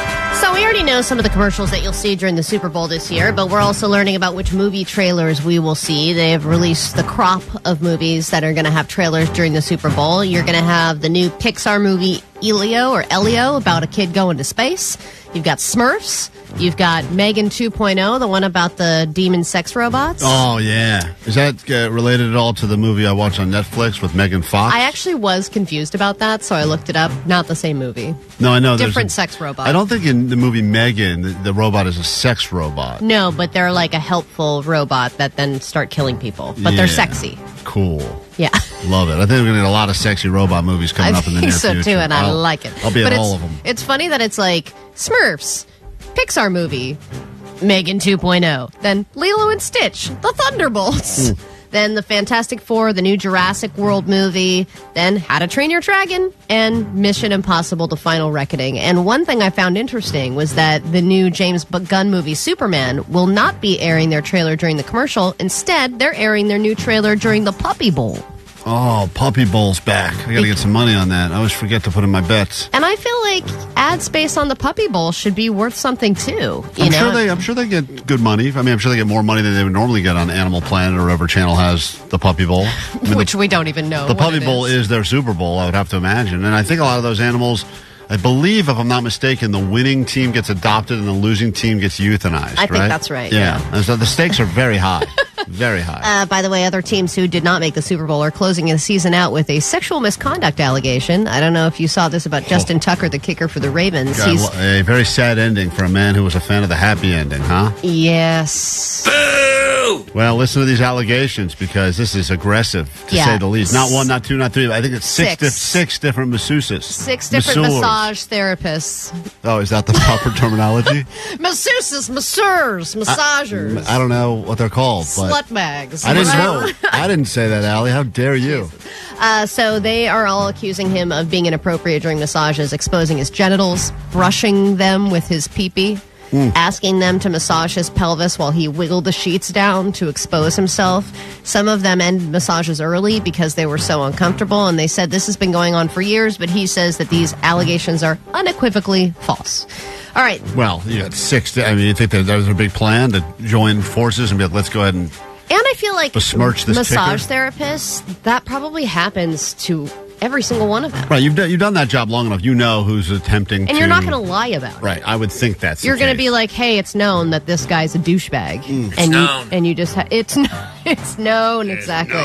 So we already know some of the commercials that you'll see during the Super Bowl this year, but we're also learning about which movie trailers we will see. They have released the crop of movies that are going to have trailers during the Super Bowl. You're going to have the new Pixar movie Elio about a kid going to space. You've got Smurfs. You've got Megan 2.0, the one about the demon sex robots. Oh, yeah. Is that related at all to the movie I watched on Netflix with Megan Fox? I actually was confused about that, so I looked it up. Not the same movie. No, I know. Different sex robot. I don't think in the movie Megan, the robot is a sex robot. No, but they're like a helpful robot that then start killing people. But they're sexy. Cool. Yeah. Love it. I think we're going to get a lot of sexy robot movies coming up in the near future. I think so, too, and I like it. I'll be at all of them. It's funny that it's like Smurfs, Pixar movie, Megan 2.0, then Lilo and Stitch, The Thunderbolts, then the Fantastic Four, the new Jurassic World movie, then How to Train Your Dragon, and Mission Impossible: The Final Reckoning. And one thing I found interesting was that the new James Gunn movie Superman will not be airing their trailer during the commercial. Instead, they're airing their new trailer during the Puppy Bowl. Oh, Puppy Bowl's back. I got to get some money on that. I always forget to put in my bets. And I feel like ad space on the Puppy Bowl should be worth something, too. I'm sure they get good money. I mean, I'm sure they get more money than they would normally get on Animal Planet or whatever channel has the Puppy Bowl. Which we don't even know. The Puppy Bowl is their Super Bowl, I would have to imagine. And I think a lot of those animals, I believe, if I'm not mistaken, the winning team gets adopted and the losing team gets euthanized, I think that's right. Yeah. And so the stakes are very high. Very high. By the way, other teams who did not make the Super Bowl are closing the season out with a sexual misconduct allegation. I don't know if you saw this about Justin Tucker, the kicker for the Ravens. He's a very sad ending for a man who was a fan of the happy ending, huh? Yes. Boo! Well, listen to these allegations because this is aggressive, to say the least. Not one, not two, not three. I think it's six different masseuses. 6 different massage therapists. Oh, is that the proper terminology? Masseuses, masseurs, massagers. I don't know what they're called, but slut bags. I didn't know. I didn't say that, Allie. How dare you? So they are all accusing him of being inappropriate during massages, exposing his genitals, brushing them with his pee-pee, asking them to massage his pelvis while he wiggled the sheets down to expose himself. Some of them end massages early because they were so uncomfortable, and they said this has been going on for years, but he says that these allegations are unequivocally false. All right. Well, you got 6. I mean, you think that was a big plan to join forces and be like, let's go ahead and I feel like besmirch this massage kicker? therapists, that probably happens to every single one of them. Right, you've done that job long enough. You know who's attempting and you're not going to lie about it. Right, I would think that's You're going to be like, hey, it's known that this guy's a douchebag. And you just it's known, exactly.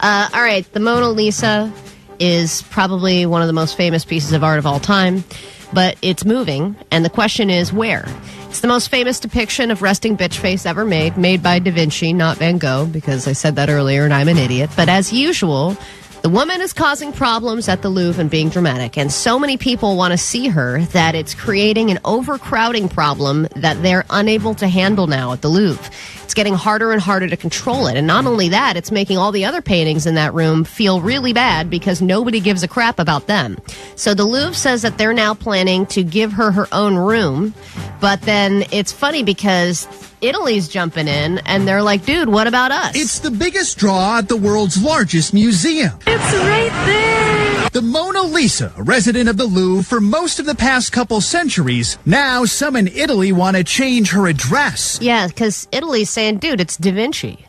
All right, the Mona Lisa is probably one of the most famous pieces of art of all time, but it's moving, and the question is where? It's the most famous depiction of resting bitch face ever made by Da Vinci, not Van Gogh, because I said that earlier and I'm an idiot. But as usual, the woman is causing problems at the Louvre and being dramatic, and so many people want to see her that it's creating an overcrowding problem that they're unable to handle now at the Louvre. It's getting harder and harder to control it, and not only that, it's making all the other paintings in that room feel really bad because nobody gives a crap about them. So the Louvre says that they're now planning to give her her own room But then it's funny because Italy's jumping in, and they're like, dude, what about us? It's the biggest draw at the world's largest museum. It's right there. The Mona Lisa, a resident of the Louvre for most of the past couple centuries. Now some in Italy want to change her address. Yeah, because Italy's saying, dude, it's Da Vinci.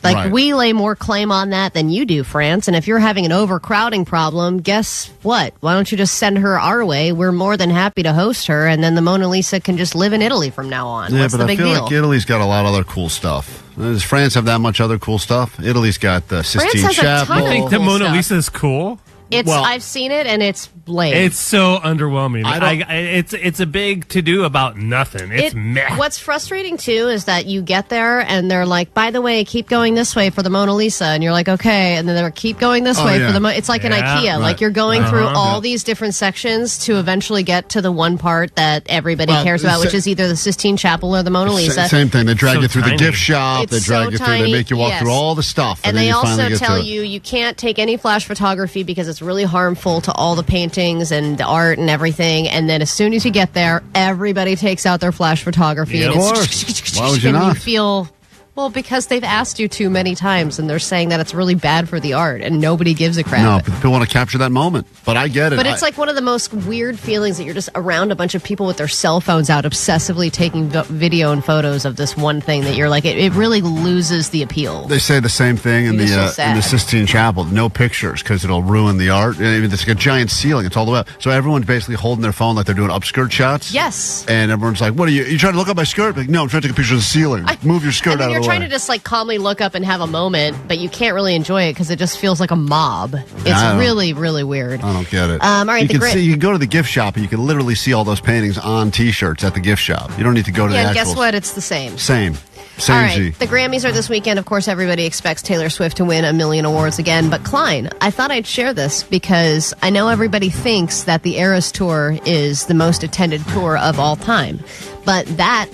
Like, Right. we lay more claim on that than you do, France. And if you're having an overcrowding problem, guess what? Why don't you just send her our way? We're more than happy to host her, and then the Mona Lisa can just live in Italy from now on. Yeah, What's but the I big feel deal? like Italy's got a lot of other cool stuff. Does France have that much other cool stuff? Italy's got the Sistine has a ton Chapel. of I think the cool Mona stuff. Lisa is cool. I've seen it, and it's lame. It's so underwhelming. It's a big to do about nothing. It's meh. What's frustrating too is that you get there and they're like, by the way, keep going this way for the Mona Lisa, and you're like, okay, and then they're keep going this way for the. It's like an IKEA, right. like you're going through all Yeah. these different sections to eventually get to the one part that everybody Well, cares about, which is either the Sistine Chapel or the Mona Lisa. Same thing. They drag So you through tiny. the gift shop. It's they drag so you through. tiny, They make you walk yes. through all the stuff, And then they you finally also get tell to it. you can't take any flash photography because it's really harmful to all the paintings and the art and everything. And then as soon as you get there, everybody takes out their flash photography. Yeah, and of it's course. Why would you and not? you feel... Well, because they've asked you too many times, and they're saying that it's really bad for the art, and nobody gives a crap. No, but people want to capture that moment. But I get it. But it's like one of the most weird feelings that you're just around a bunch of people with their cell phones out, obsessively taking video and photos of this one thing that you're like, it really loses the appeal. They say the same thing in You just feel the sad. Sistine Chapel. No pictures because it'll ruin the art. I mean, it's like a giant ceiling. It's all the way up. So everyone's basically holding their phone like they're doing upskirt shots. Yes. And everyone's like, "What are you trying to look up my skirt?" Like, no, I'm trying to take a picture of the ceiling. Move your skirt And then out you're of the trying way. to just like calmly look up and have a moment, but you can't really enjoy it because it just feels like a mob. It's I don't- really, really weird. I don't get it. All right, you the can great- see. You can go to the gift shop and you can literally see all those paintings on T-shirts at the gift shop. You don't need to go to Yeah, the and actual. guess what? It's the same. Same. All Same right, G. the Grammys are this weekend. Of course, everybody expects Taylor Swift to win a million awards again. But Klein, I thought I'd share this because I know everybody thinks that the Eras Tour is the most attended tour of all time. But that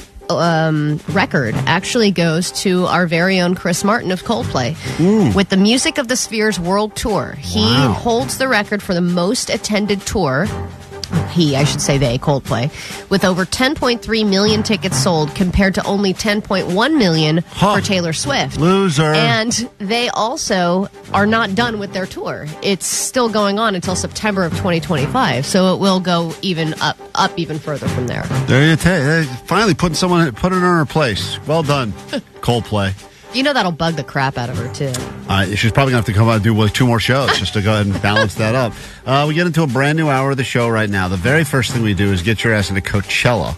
record actually goes to our very own Chris Martin of Coldplay. With the Music of the Spheres World Tour, he holds the record for the most attended tour. I should say they, Coldplay, with over 10.3 million tickets sold compared to only 10.1 million for Taylor Swift. Loser. And they also are not done with their tour. It's still going on until September of 2025, so it will go even up even further from there. There you take. Finally putting her in her place. Well done, Coldplay. You know that'll bug the crap out of her, too. She's probably going to have to come out and do like 2 more shows just to go ahead and balance that up. We get into a brand new hour of the show right now. The very first thing we do is get your ass into Coachella.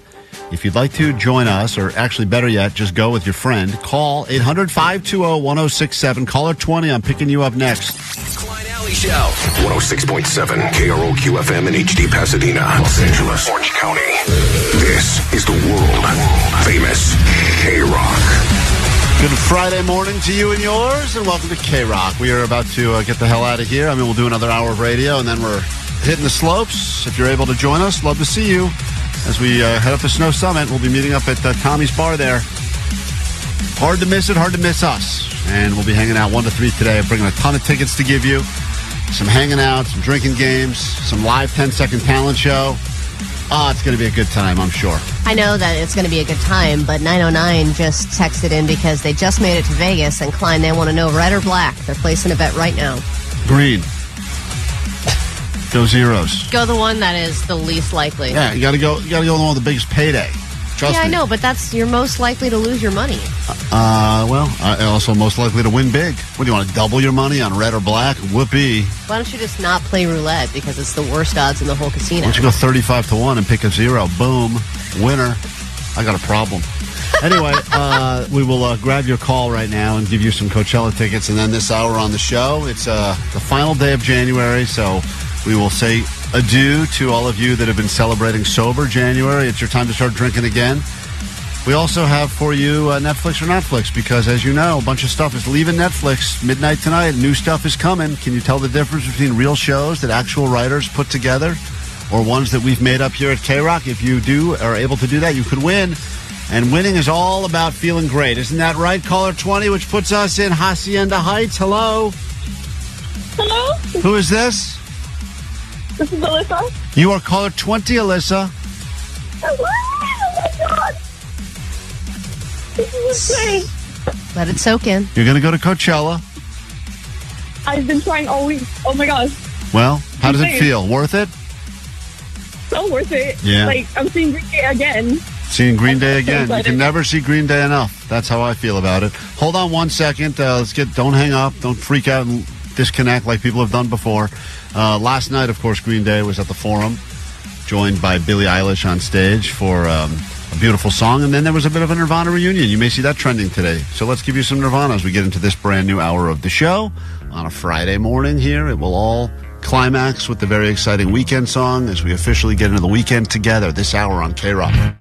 If you'd like to join us, or actually better yet, just go with your friend, call 800-520-1067. Caller 20, I'm picking you up next. Klein Alley Show. 106.7 KROQ FM in HD Pasadena, Los Angeles, Orange County. This is the world famous KROQ. Good Friday morning to you and yours, and welcome to KROQ. We are about to get the hell out of here. I mean, we'll do another hour of radio, and then we're hitting the slopes. If you're able to join us, love to see you. As we head up to Snow Summit, we'll be meeting up at Tommy's Bar there. Hard to miss it, hard to miss us. And we'll be hanging out 1 to 3 today. I'm bringing a ton of tickets to give you. Some hanging out, some drinking games, some live 10-second talent show. It's going to be a good time, I'm sure. I know that it's going to be a good time, but 909 just texted in because they just made it to Vegas, and Klein, they want to know red or black. They're placing a bet right now. Green. Go Zeros. Go the one that is the least likely. Yeah, you got to go. You got to go with the one with the biggest payday. Trust yeah, me. I know, but you're most likely to lose your money. Well, also most likely to win big. What do you want to double your money on red or black? Whoopee. Why don't you just not play roulette because it's the worst odds in the whole casino? Why don't you go 35-1 and pick a 0? Boom, winner. I got a problem. Anyway, we will grab your call right now and give you some Coachella tickets, and then this hour on the show. It's the final day of January, so we will say adieu to all of you that have been celebrating sober January. It's your time to start drinking again. We also have for you Netflix or Notflix, because as you know, a bunch of stuff is leaving Netflix midnight tonight. New stuff is coming. Can you tell the difference between real shows that actual writers put together or ones that we've made up here at KROQ? If you are able to do that, you could win. And winning is all about feeling great. Isn't that right? Caller 20, which puts us in Hacienda Heights. Hello? Hello? Who is this? This is Alyssa. You are caller 20, Alyssa. Hello. God. This is insane. Let it soak in. You're going to go to Coachella. I've been trying all week. Oh my gosh. Well, how does it Insane. feel? Worth it? So worth it. Yeah. Like, I'm seeing Green Day again. Seeing Green Day again. You excited. can never see Green Day enough. That's how I feel about it. Hold on 1 second. Don't hang up. Don't freak out and disconnect like people have done before. Last night, of course, Green Day was at the Forum, joined by Billie Eilish on stage for a beautiful song. And then there was a bit of a Nirvana reunion. You may see that trending today. So let's give you some Nirvana as we get into this brand new hour of the show. On a Friday morning here, it will all climax with the very exciting weekend song as we officially get into the weekend together this hour on KROQ.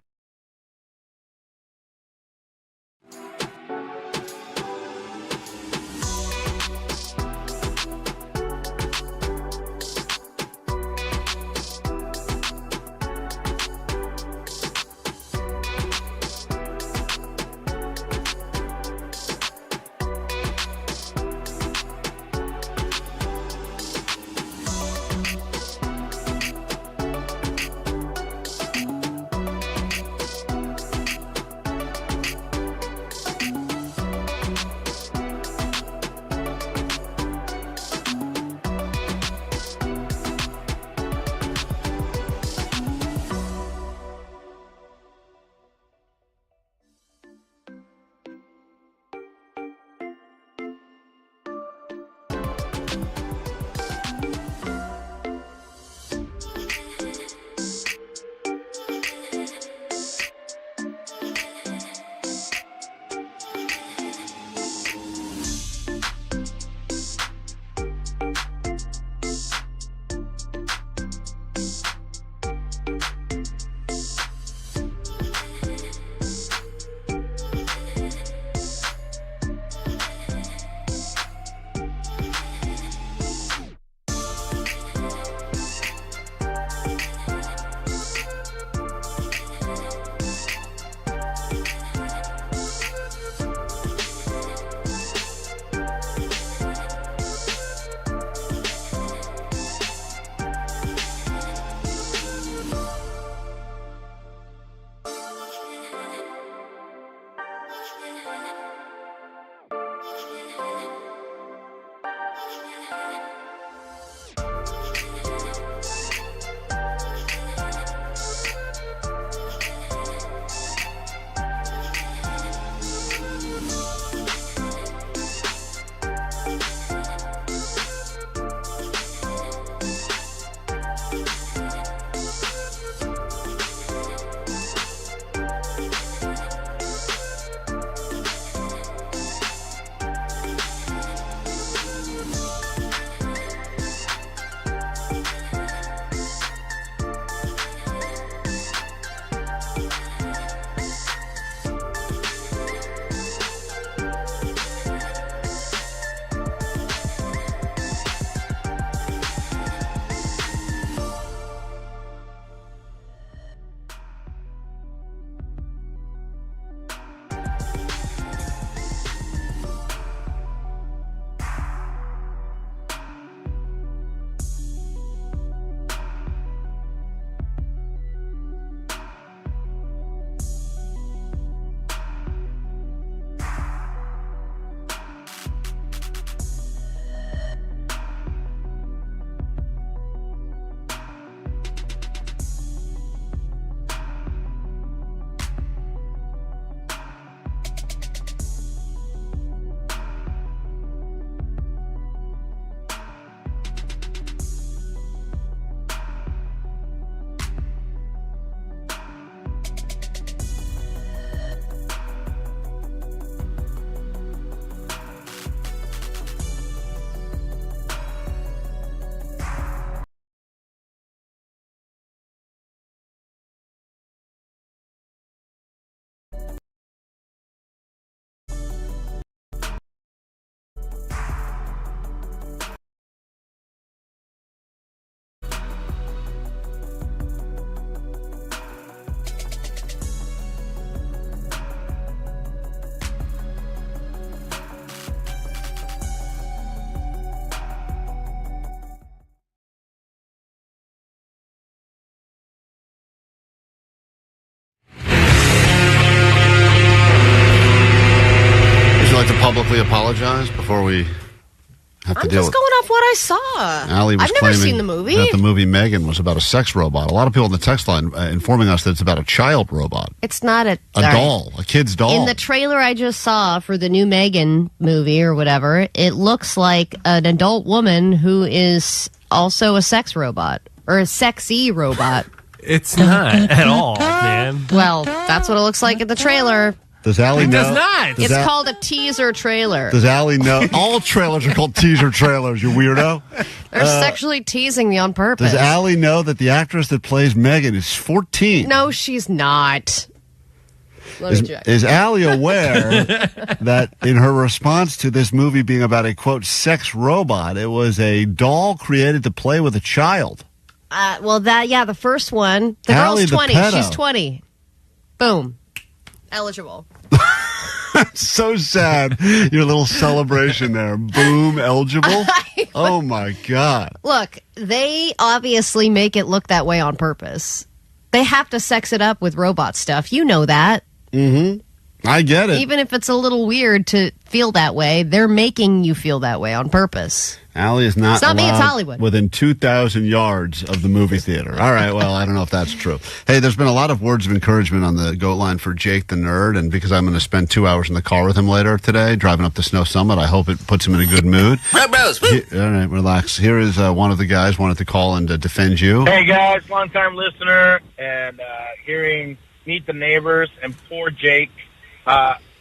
like to publicly apologize before we have to I'm deal just with going off what I saw. Allie was I've never claiming seen the movie. that the movie Megan was about a sex robot. A lot of people on the text line informing us that it's about a child robot. It's not a doll, a kid's doll. In the trailer I just saw for the new Megan movie or whatever, it looks like an adult woman who is also a sex robot or a sexy robot. It's not at all, man. Well, that's what it looks like in the trailer. Does Allie know? It does not. It's called a teaser trailer. Does Allie know? All trailers are called teaser trailers, you weirdo. They're sexually teasing me on purpose. Does Allie know that the actress that plays Megan is 14? No, she's not. Let me check. Is Allie aware that in her response to this movie being about a, quote, sex robot, it was a doll created to play with a child? The first one. The Allie, girl's the 20. pedo. She's 20. Boom. Eligible. So sad. Your little celebration there. Boom, eligible. Oh, my God. Look, they obviously make it look that way on purpose. They have to sex it up with robot stuff. You know that. Mm-hmm. I get it. Even if it's a little weird to feel that way, they're making you feel that way on purpose. Allie is not It's not me, it's allowed Hollywood. within 2,000 yards of the movie theater. All right, well, I don't know if that's true. Hey, there's been a lot of words of encouragement on the GOAT line for Jake the Nerd, and because I'm going to spend 2 hours in the car with him later today, driving up the Snow Summit, I hope it puts him in a good mood. All right, relax. Here is one of the guys wanted to call and defend you. Hey guys, long-time listener, and hearing Meet the Neighbors and poor Jake.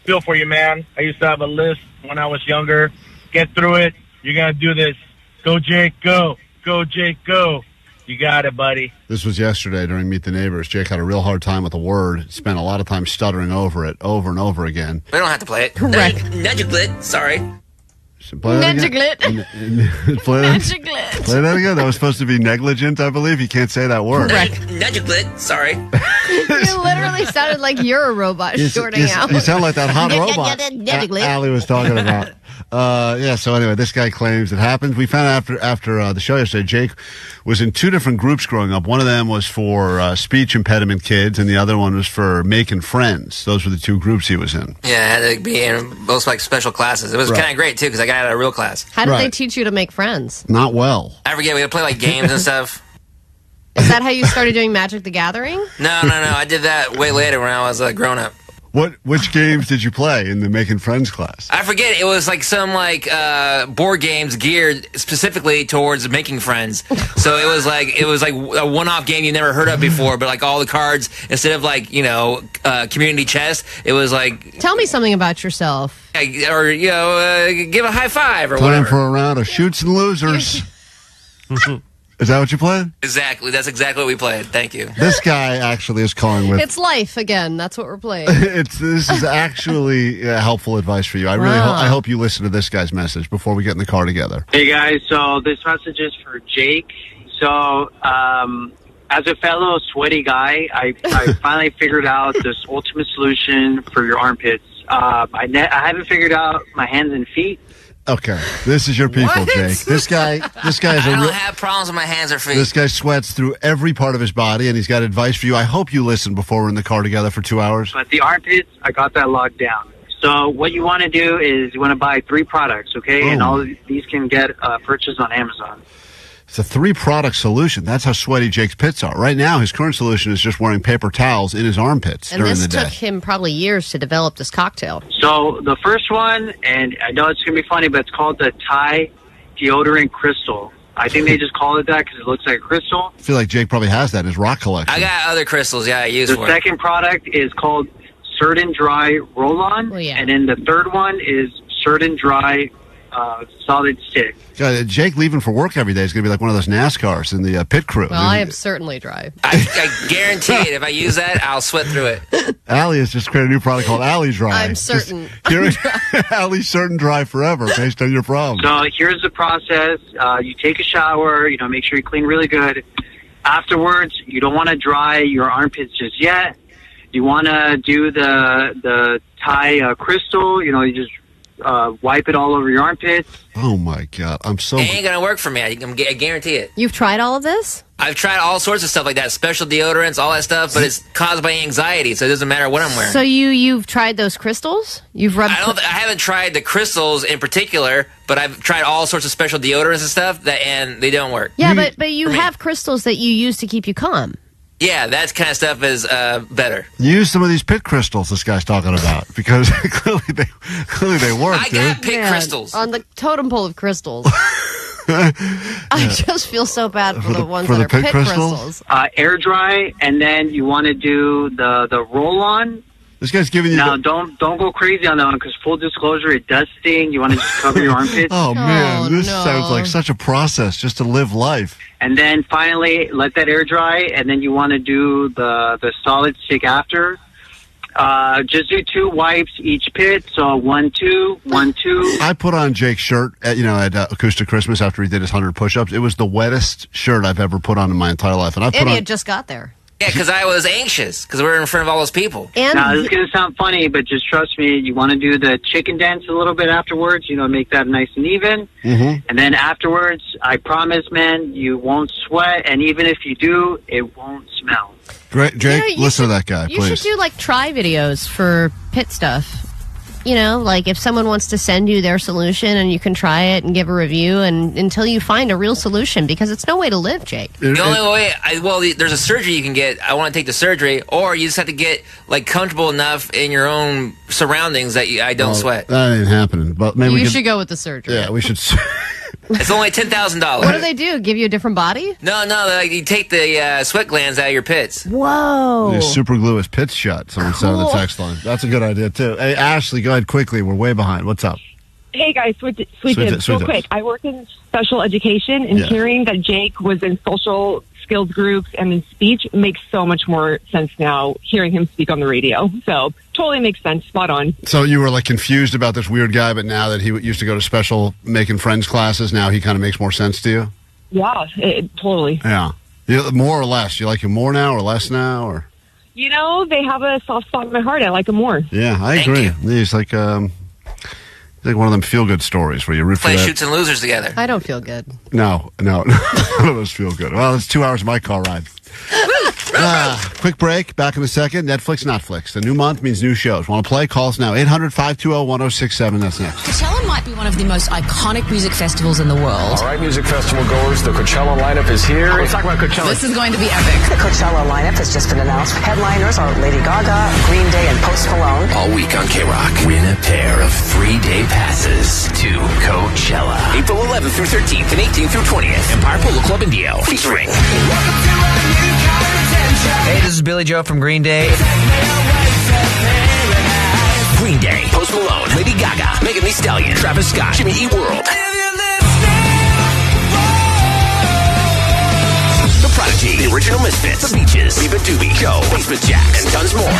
Feel for you, man. I used to have a list when I was younger. Get through it. You're going to do this. Go, Jake, go. Go, Jake, go. You got it, buddy. This was yesterday during Meet the Neighbors. Jake had a real hard time with a word, spent a lot of time stuttering over it over and over again. We don't have to play it. Correct. Negligent. Sorry. Play that again. Play that again. That was supposed to be negligent, I believe. You can't say that word. Negligent. Sorry. You literally sounded like you're a robot shorting out. You sound like that hot robot Allie was talking about. So anyway, this guy claims it happened. We found out after the show yesterday, Jake was in two different groups growing up. One of them was for speech impediment kids, and the other one was for making friends. Those were the two groups he was in. Yeah, I had to be in both like special classes. It was kind of great too because I got out of real class. How did they teach you to make friends? Not well. I forget. We had to play like games and stuff. Is that how you started doing Magic the Gathering? No. I did that way later when I was a grown up. Which games did you play in the making friends class? I forget. It was like some board games geared specifically towards making friends. So it was like a one-off game you never heard of before, but like all the cards instead of like community chess, it was like tell me something about yourself, or give a high five or Playing whatever. for a round of shoots and losers. Is that what you played? Exactly. That's exactly what we played. Thank you. This guy actually is calling with. It's life again. That's what we're playing. This is actually helpful advice for you. I really I hope you listen to this guy's message before we get in the car together. Hey guys, so this message is for Jake. So, as a fellow sweaty guy, I finally figured out this ultimate solution for your armpits. I haven't figured out my hands and feet. Okay, this is your people, What? Jake. This guy is I don't have problems with my hands or feet. This guy sweats through every part of his body, and he's got advice for you. I hope you listen before we're in the car together for 2 hours. But the armpits, I got that locked down. So what you want to do is you want to buy 3 products, okay? And all of these can get purchased on Amazon. It's a 3-product solution. That's how sweaty Jake's pits are. Right now, his current solution is just wearing paper towels in his armpits And during this the day. took him probably years to develop this cocktail. So the first one, and I know it's going to be funny, but it's called the Thai Deodorant Crystal. I think they just call it that because it looks like a crystal. I feel like Jake probably has that in his rock collection. I got other crystals, I use The for it. second product is called Certain Dry Roll-On, and then the third one is Certain Dry Solid Stick. Jake leaving for work every day is going to be like one of those NASCARs in the pit crew. Well, I am certainly dry. I guarantee it. If I use that, I'll sweat through it. Allie has just created a new product called Allie Dry. I'm certain. Allie Certain Dry Forever, based on your problem. So here's the process. You take a shower, make sure you clean really good. Afterwards, you don't want to dry your armpits just yet. You want to do the Thai crystal, you just wipe it all over your armpits. Oh, my God. I'm so... It ain't going to work for me. I guarantee it. You've tried all of this? I've tried all sorts of stuff like that, special deodorants, all that stuff, but it's caused by anxiety, so it doesn't matter what I'm wearing. So you've tried those crystals? You've rubbed. I haven't tried the crystals in particular, but I've tried all sorts of special deodorants and stuff and they don't work. Yeah, but you have crystals that you use to keep you calm. Yeah, that kind of stuff is better. Use some of these pit crystals this guy's talking about because clearly they work. I got pit crystals on the totem pole of crystals. I just feel so bad for the ones that are pit crystals. Air dry, and then you want to do the roll on. This guy's giving you. Now, don't go crazy on that one because full disclosure, it does sting. You want to just cover your armpits. Oh man, this sounds like such a process just to live life. And then finally, let that air dry, and then you want to do the solid stick after. Just do 2 wipes each pit, so 1, 2, 1, 2. I put on Jake's shirt at Acoustic Christmas after he did his 100 push-ups. It was the wettest shirt I've ever put on in my entire life, and He had just got there. Yeah, because I was anxious because we were in front of all those people. Now, this is going to sound funny, but just trust me, you want to do the chicken dance a little bit afterwards, make that nice and even. Mm-hmm. And then afterwards, I promise, man, you won't sweat, and even if you do, it won't smell. Great, Jake, listen to that guy, please. You should do try videos for pit stuff. Like if someone wants to send you their solution and you can try it and give a review and until you find a real solution because it's no way to live, Jake. The only way, there's a surgery you can get. I want to take the surgery, or you just have to get comfortable enough in your own surroundings that I don't sweat. That ain't happening. But maybe you should go with the surgery. Yeah, we should. It's only $10,000. What do they do? Give you a different body? No. You take the sweat glands out of your pits. Whoa. They super glue his pits shut. Someone said on the text line. That's a good idea too. Hey, Ashley, go ahead quickly. We're way behind. What's up? Hey guys, sweet real quick. I work in special education, and hearing that Jake was in social skills groups and in speech makes so much more sense now. Hearing him speak on the radio, so totally makes sense. Spot on. So you were confused about this weird guy, but now that he used to go to special making friends classes, now he kind of makes more sense to you. Yeah, totally. Yeah, more or less. You like him more now or less now, or? They have a soft spot in my heart. I like him more. Yeah, I agree. He's like one of them feel-good stories where you root for Play that. Shoots and Losers together. I don't feel good. No. None of us feel good. Well, it's 2 hours of my car ride. Quick break. Back in a second. Netflix, Notflix. The new month means new shows. Want to play? Call us now. 800-520-1067. That's next. Coachella might be one of the most iconic music festivals in the world. All right, music festival goers, the Coachella lineup is here. Let's talk about Coachella. This is going to be epic. The Coachella lineup has just been announced. Headliners are Lady Gaga, Green Day, and Post Malone. All week on KROQ. Win a pair of 3-day passes to Coachella. April 11th through 13th and 18th through 20th. Empire Polo Club in Dio. Featuring. Hey, this is Billy Joe from Green Day. Green Day, Post Malone, Lady Gaga, Megan Thee Stallion, Travis Scott, Jimmy Eat World. The Prodigy, The Original Misfits, The Beaches, Reba Doobie, Joe, Basement Jaxx, and tons more.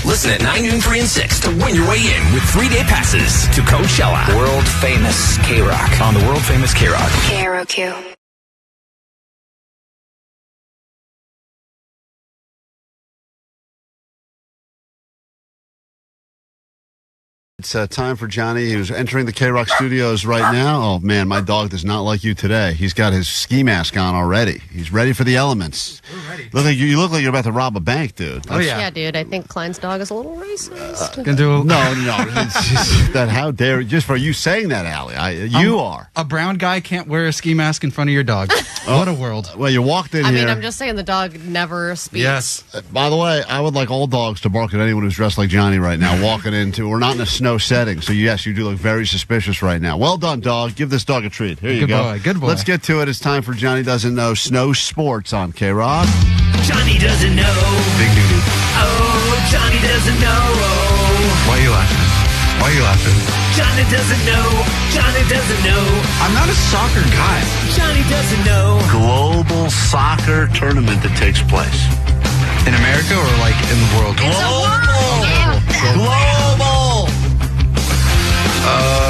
Listen at 9, noon, 3, and 6 to win your way in with 3-day passes to Coachella. World Famous KROQ on the World Famous KROQ. KROQ. It's time for Johnny, who's entering the KROQ studios right now. Oh, man, my dog does not like you today. He's got his ski mask on already. He's ready for the elements. We're ready. You look like you're about to rob a bank, dude. Yeah, dude. I think Klein's dog is a little racist. No. It's just that, how dare, just for you saying that, Allie. You are. A brown guy can't wear a ski mask in front of your dog. What a world. Well, you walked in here. I'm just saying the dog never speaks. Yes. By the way, I would like all dogs to bark at anyone who's dressed like Johnny right now, walking into, we're not in a snow setting, so yes, you do look very suspicious right now. Well done, dog. Give this dog a treat. Here you go. Good boy. Let's get to it. It's time for Johnny Doesn't Know Snow Sports on KROQ. Johnny doesn't know. Big duty. Oh, Johnny doesn't know. Why are you laughing? Johnny doesn't know. Johnny doesn't know. I'm not a soccer guy. Johnny doesn't know. Global soccer tournament that takes place. In America or in the world? Global!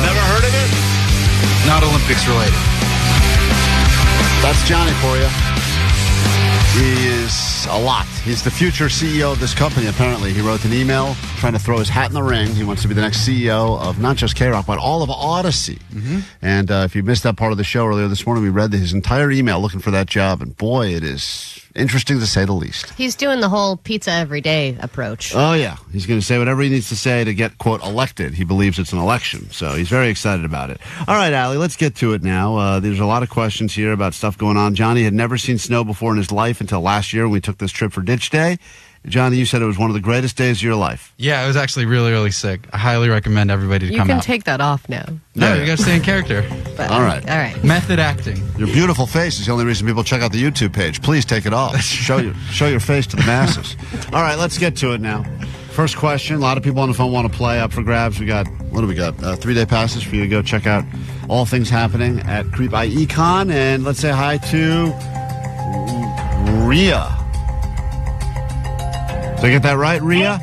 Never heard of it? Not Olympics related. That's Johnny for you. He is Yes, a lot. He's the future CEO of this company, apparently. He wrote an email trying to throw his hat in the ring. He wants to be the next CEO of not just KROQ, but all of Odyssey. Mm-hmm. And if you missed that part of the show earlier this morning, we read his entire email looking for that job. And boy, it is interesting to say the least. He's doing the whole pizza every day approach. Oh, yeah. He's going to say whatever he needs to say to get, quote, elected. He believes it's an election. So he's very excited about it. All right, Allie, let's get to it now. There's a lot of questions here about stuff going on. Johnny had never seen snow before in his life until last year when we took this trip for Ditch Day. Johnny, you said it was one of the greatest days of your life. Yeah, it was actually really, really sick. I highly recommend everybody to come out. You can take that off now. No, you got to stay in character. But, all right. All right. Method acting. Your beautiful face is the only reason people check out the YouTube page. Please take it off. Show your face to the masses. All right, let's get to it now. First question. A lot of people on the phone want to play. Up for grabs. What do we got? 3-day passes for you to go check out all things happening at Creep Econ. And let's say hi to Rhea. Did I get that right, Rhea?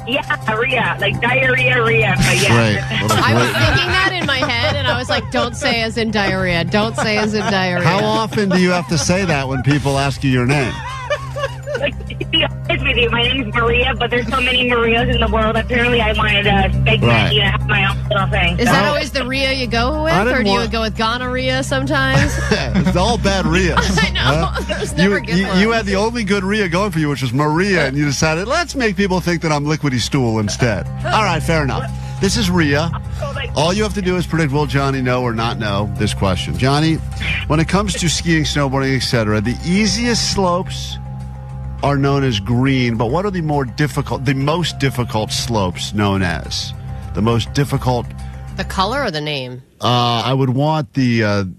Yeah, Rhea. Like diarrhea, Rhea. But yeah. I was thinking that in my head, and I was like, don't say as in diarrhea. Don't say as in diarrhea. How often do you have to say that when people ask you your name? Like, to be honest with you, my name is Maria, but there's so many Marias in the world. Apparently, I wanted to have my own little thing. Is that always the Rhea you go with, or do you go with gonorrhea sometimes? It's all bad Rheas. I know. There's never good ones. You had the only good Rhea going for you, which was Maria, and you decided, let's make people think that I'm liquidy stool instead. All right, fair enough. This is Rhea. All you have to do is predict, will Johnny know or not know this question. Johnny, when it comes to skiing, snowboarding, etc., the easiest slopes are known as green, but what are the most difficult slopes known as? The most difficult... The color or the name? I would want the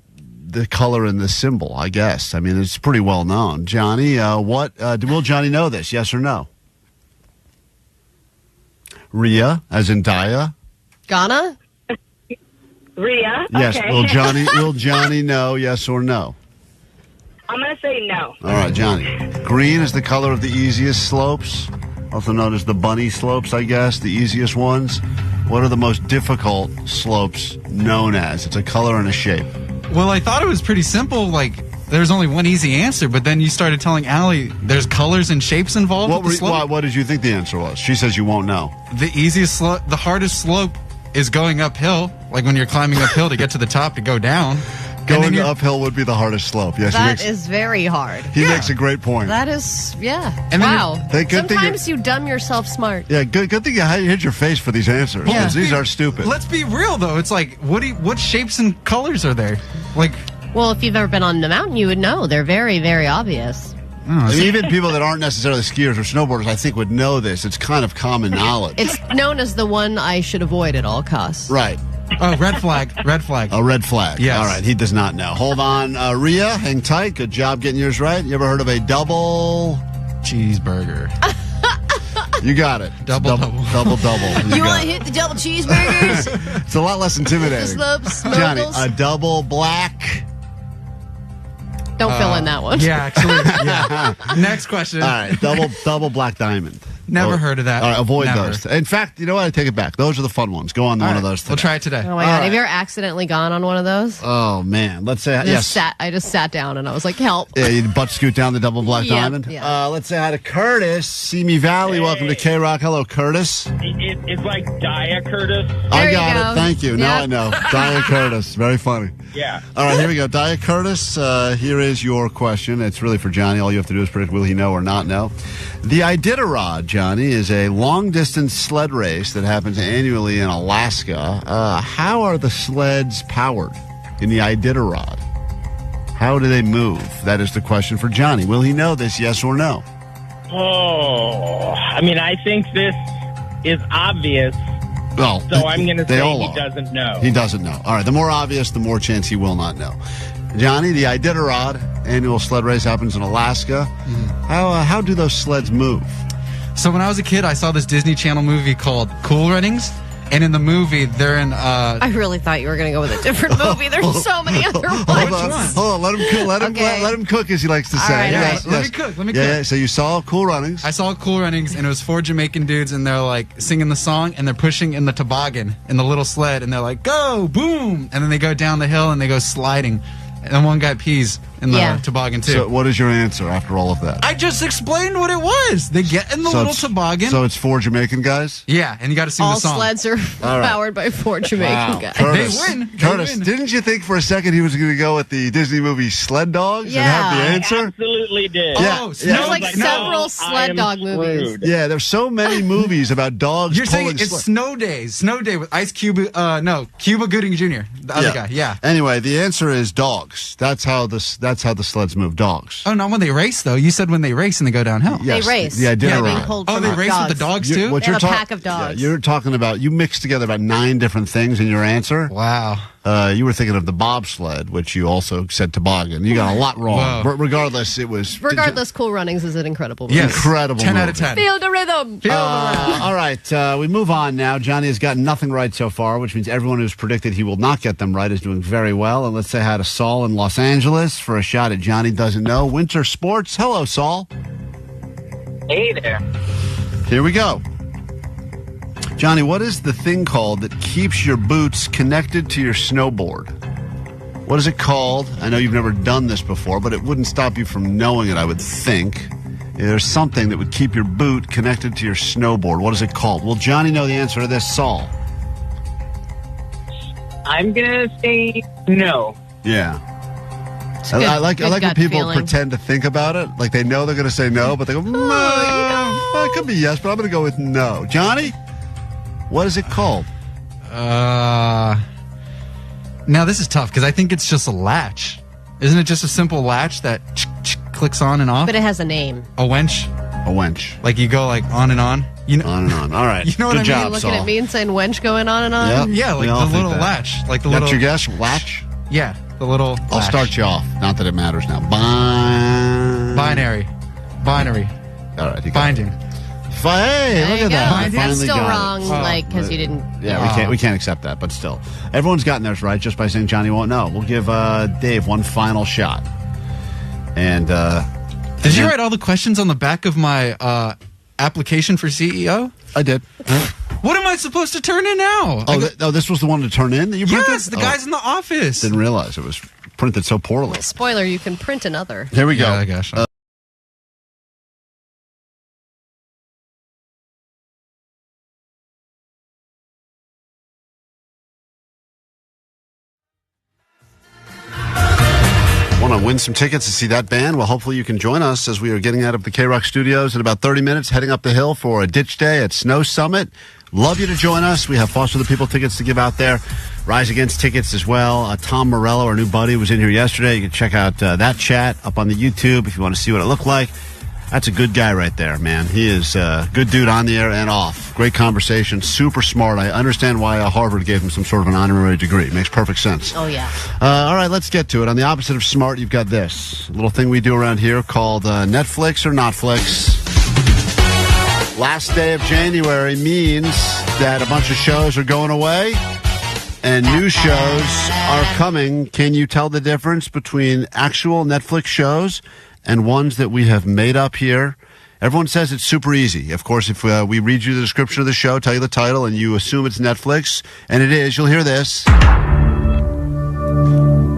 color and the symbol, I guess. I mean, it's pretty well known. Johnny, will Johnny know this, yes or no? Rhea, as in Daya? Ghana? Rhea? Yes, okay. Will Johnny know, yes or no? I'm going to say no. All right, Johnny. Green is the color of the easiest slopes, also known as the bunny slopes, I guess, the easiest ones. What are the most difficult slopes known as? It's a color and a shape. Well, I thought it was pretty simple, like there's only one easy answer, but then you started telling Allie there's colors and shapes involved with the slope. What did you think the answer was? She says you won't know. The easiest slope, the hardest slope is going uphill, like when you're climbing uphill to get to the top to go down. Going uphill would be the hardest slope. Yes, that is very hard. He makes a great point. That is, yeah. And wow. Sometimes you dumb yourself smart. Yeah, good thing you hit your face for these answers. Yeah. These are stupid. Let's be real, though. It's like, what shapes and colors are there? Like, well, if you've ever been on the mountain, you would know. They're very, very obvious. Even people that aren't necessarily skiers or snowboarders, I think, would know this. It's kind of common knowledge. It's known as the one I should avoid at all costs. Right. Oh, red flag. Red flag. A red flag. Yes. All right. He does not know. Hold on, Rhea. Hang tight. Good job getting yours right. You ever heard of a double cheeseburger? You got it. Double. You want to hit the double cheeseburgers? It's a lot less intimidating. Slopes, Johnny, a double black. Don't fill in that one. Yeah, actually. Yeah. Next question. All right. Double black diamond. Never heard of that. All right, avoid Never. those. In fact, you know what? I take it back. Those are the fun ones. Go on one of those today. We'll try it today. Oh my God. Have you ever accidentally gone on one of those? Oh, man. Let's say, I just sat down and I was like, help. Yeah, you butt scoot down the double black diamond. Yeah. Let's say hi to Curtis, Simi Valley. Hey. Welcome to KROQ. Hello, Curtis. It's like Dia Curtis. I got it. Thank you. Now I know. Dia Curtis. Very funny. Yeah. All right, here we go. Dia Curtis, here is your question. It's really for Johnny. All you have to do is predict will he know or not know. The Iditarod, Johnny, is a long-distance sled race that happens annually in Alaska. How are the sleds powered in the Iditarod? How do they move? That is the question for Johnny. Will he know this, yes or no? Oh, I mean, I think this is obvious. Well, so I'm going to say he are. doesn't know. He doesn't know. All right, the more obvious, the more chance he will not know. Johnny, the Iditarod annual sled race happens in Alaska. Mm-hmm. How do those sleds move? So when I was a kid, I saw this Disney Channel movie called Cool Runnings. And in the movie, they're in... I really thought you were going to go with a different movie. There's so many other ones. Hold on. Let him cook, as he likes to say. All right. Yes. Let me cook. Yeah, so you saw Cool Runnings. I saw Cool Runnings, and it was 4 Jamaican dudes, and they're, like, singing the song, and they're pushing in the toboggan, in the little sled, and they're like, go, boom! And then they go down the hill, and they go sliding. and one guy pees in the toboggan too. So what is your answer after all of that? I just explained what it was. They get in the little toboggan. So it's 4 Jamaican guys? Yeah, and you got to sing all the song. All sleds are powered by 4 Jamaican guys. Curtis, they win. Curtis, didn't you think for a second he was going to go with the Disney movie Sled Dogs and have the answer? I absolutely did. There's like several sled dog movies. Yeah, there's so many movies about dogs. You're saying it's Snow Days. Snow Day with Ice Cube. Cuba Gooding Jr. The other guy. Yeah. Anyway, the answer is dogs. That's how the sleds move. Dogs. Oh, not when they race though. You said when they race and they go downhill. Yes, they race. Yeah, I did They race with the dogs too. They have a pack of dogs. Yeah, you're talking about. You mixed together about 9 different things in your answer. Wow. You were thinking of the bobsled, which you also said toboggan. You got a lot wrong. But regardless, it was. Regardless, Cool Runnings is an incredible movie. Yes. Incredible 10 movie. out of 10. Feel the rhythm. All right, we move on now. Johnny has gotten nothing right so far, which means everyone who's predicted he will not get them right is doing very well. And let's say hi to Saul in Los Angeles for a shot at Johnny Doesn't Know. Winter Sports. Hello, Saul. Hey there. Here we go. Johnny, what is the thing called that keeps your boots connected to your snowboard? What is it called? I know you've never done this before, but it wouldn't stop you from knowing it, I would think. There's something that would keep your boot connected to your snowboard. What is it called? Will Johnny know the answer to this, Saul? I'm going to say no. Yeah. I like when people pretend to think about it. Like they know they're going to say no, but they go, it could be yes, but I'm going to go with no. Johnny, what is it called? Now this is tough because I think it's just a latch. Isn't it just a simple latch that clicks on and off? But it has a name. A wench? A wench. Like you go like on and on? You know, on and on. All right. You know what I mean? Job, You're looking Saul. at me and saying wench going on and on? Yep. Yeah, like the little latch. Like the That's little. your guess? Latch? Yeah, the little I'll latch. start you off. Not that it matters now. Binary. All right. Binding. Hey, look at that. That's still got wrong, because you didn't. Yeah, we can't accept that, but still. Everyone's gotten theirs right just by saying Johnny won't know. We'll give Dave one final shot. And did you write all the questions on the back of my application for CEO? I did. What am I supposed to turn in now? This was the one to turn in that you printed? Yes, the guy's in the office. Didn't realize it was printed so poorly. Well, spoiler, you can print another. Here we go. Yeah, gosh. Want to win some tickets to see that band? Well, hopefully you can join us as we are getting out of the KROQ studios in about 30 minutes, heading up the hill for a ditch day at Snow Summit. Love you to join us. We have Foster the People tickets to give out there. Rise Against tickets as well. Tom Morello, our new buddy, was in here yesterday. You can check out that chat up on the YouTube if you want to see what it looked like. That's a good guy right there, man. He is a good dude on the air and off. Great conversation, super smart. I understand why Harvard gave him some sort of an honorary degree. Makes perfect sense. Oh, yeah. All right, let's get to it. On the opposite of smart, you've got this. A little thing we do around here called Netflix or Notflix. Last day of January means that a bunch of shows are going away and new shows are coming. Can you tell the difference between actual Netflix shows and ones that we have made up here? Everyone says it's super easy. Of course, if we read you the description of the show, tell you the title, and you assume it's Netflix, and it is, you'll hear this.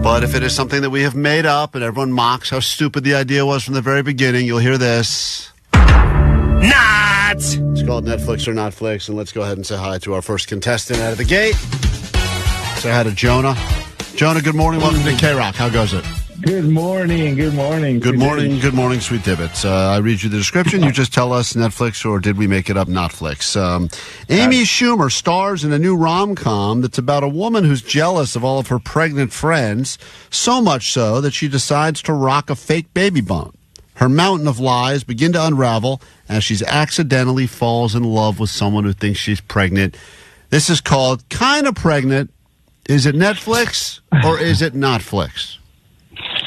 But if it is something that we have made up and everyone mocks how stupid the idea was from the very beginning, you'll hear this. Not! It's called Netflix or Notflix, and let's go ahead and say hi to our first contestant out of the gate. Say hi to Jonah. Jonah, good morning. Welcome to KROQ. How goes it? Good morning. Good morning, sweet divots. I read you the description. You just tell us Netflix or did we make it up, Notflix. Amy Schumer stars in a new rom-com that's about a woman who's jealous of all of her pregnant friends, so much so that she decides to rock a fake baby bump. Her mountain of lies begin to unravel as she accidentally falls in love with someone who thinks she's pregnant. This is called Kinda Pregnant. Is it Netflix or is it Notflix?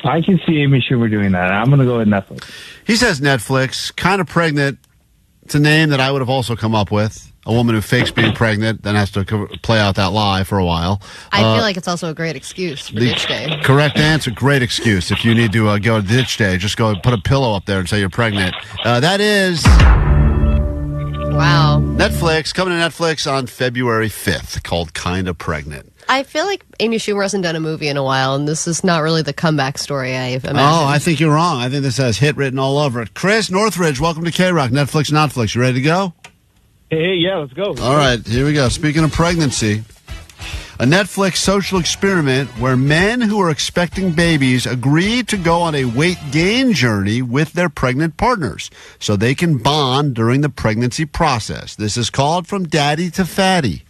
I can see Amy Schumer doing that. I'm going to go with Netflix. He says Netflix. Kinda Pregnant. It's a name that I would have also come up with. A woman who fakes being pregnant, then has to play out that lie for a while. I feel like it's also a great excuse for ditch day. Correct answer. Great excuse. If you need to go to ditch day, just go put a pillow up there and say you're pregnant. That is Wow. Netflix, coming to Netflix on February 5th, called Kinda Pregnant. I feel like Amy Schumer hasn't done a movie in a while, and this is not really the comeback story I've imagined. Oh, I think you're wrong. I think this has hit written all over it. Chris Northridge, welcome to KROQ, Netflix, Notflix. You ready to go? Hey, yeah, let's go. All right, here we go. Speaking of pregnancy, a Netflix social experiment where men who are expecting babies agree to go on a weight gain journey with their pregnant partners so they can bond during the pregnancy process. This is called From Daddy to Fatty.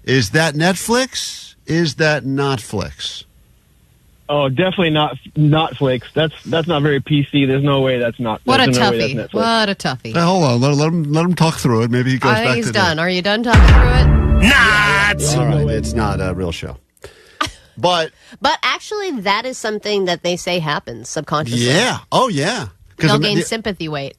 Is that Netflix? Is that Notflix? Oh, definitely not Notflix. That's not very PC. There's no way that's not. What a there's no way toughie. that's Netflix. What a toughie. Hey, hold on. Let him talk through it. Maybe he goes I back think he's to done. Are you done talking through it? Not. All right, it's not a real show. But actually, that is something that they say happens subconsciously. Yeah. Oh, yeah. They'll gain sympathy weight.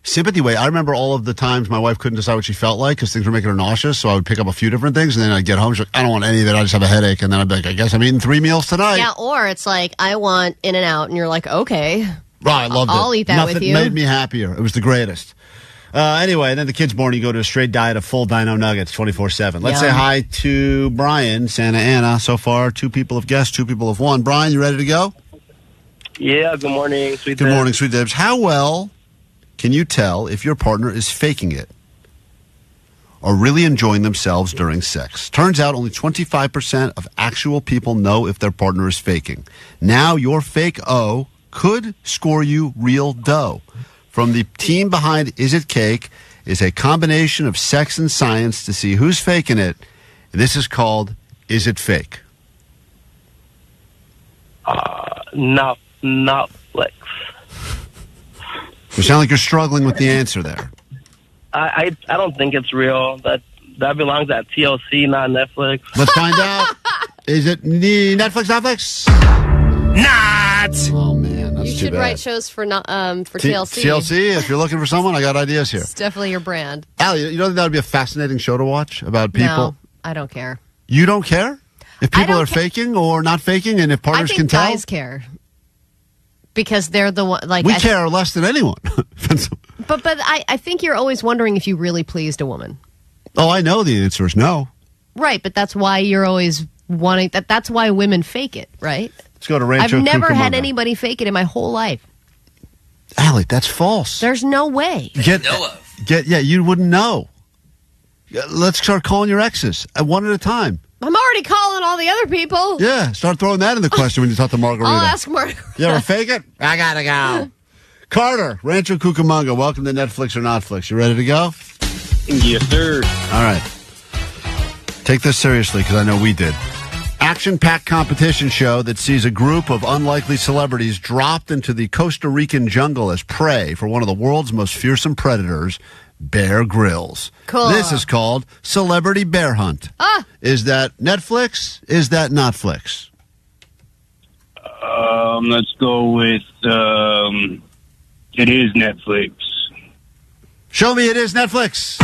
Sympathy weight. I remember all of the times my wife couldn't decide what she felt like because things were making her nauseous. So I would pick up a few different things, and then I'd get home. She's like, I don't want any of it. I just have a headache. And then I'd be like, I guess I'm eating 3 meals tonight. Yeah, or it's like, I want In-N-Out, and you're like, okay. Right, I loved it. I'll eat that Nothing with you. made me happier. It was the greatest. Anyway, then the kid's born. You go to a straight diet of full Dino Nuggets 24/7. Let's say hi to Brian, Santa Ana. So far, 2 people have guessed, 2 people have won. Brian, you ready to go? Yeah, good morning, Sweet Good Dibs. morning, Sweet Dibs. How well can you tell if your partner is faking it or really enjoying themselves during sex? Turns out only 25% of actual people know if their partner is faking. Now your fake O could score you real dough. From the team behind Is It Cake is a combination of sex and science to see who's faking it. This is called Is It Fake? Notflix. You sound like you're struggling with the answer there. I don't think it's real. That belongs at TLC, not Netflix. Let's find out. Is it Netflix? Not. Oh man, that's You too should bad. write shows for TLC. TLC. If you're looking for someone, I got ideas here. It's definitely your brand. Allie, you know that would be a fascinating show to watch about people. No, I don't care. You don't care if people are faking or not faking, and if partners I can think tell. guys care because they're the one. Like We care less than anyone. But I think you're always wondering if you really pleased a woman. Oh, I know the answer is no. Right, but that's why you're always wanting that. That's why women fake it, right? Let's go to Rancho I've never had Cucamonga. anybody fake it in my whole life. Allie, that's false. There's no way. You wouldn't know. Let's start calling your exes one at a time. I'm already calling all the other people. Yeah, start throwing that in the question when you talk to Margarita. I'll ask Margarita. You ever fake it? I gotta go. Carter, Rancho Cucamonga, welcome to Netflix or Notflix. You ready to go? Yes, sir. All right. Take this seriously because I know we did. Action-packed competition show that sees a group of unlikely celebrities dropped into the Costa Rican jungle as prey for one of the world's most fearsome predators, Bear Grylls. Cool. This is called Celebrity Bear Hunt. Is that Netflix? Is that Notflix? Let's go with, it is Netflix. Show me it is Netflix.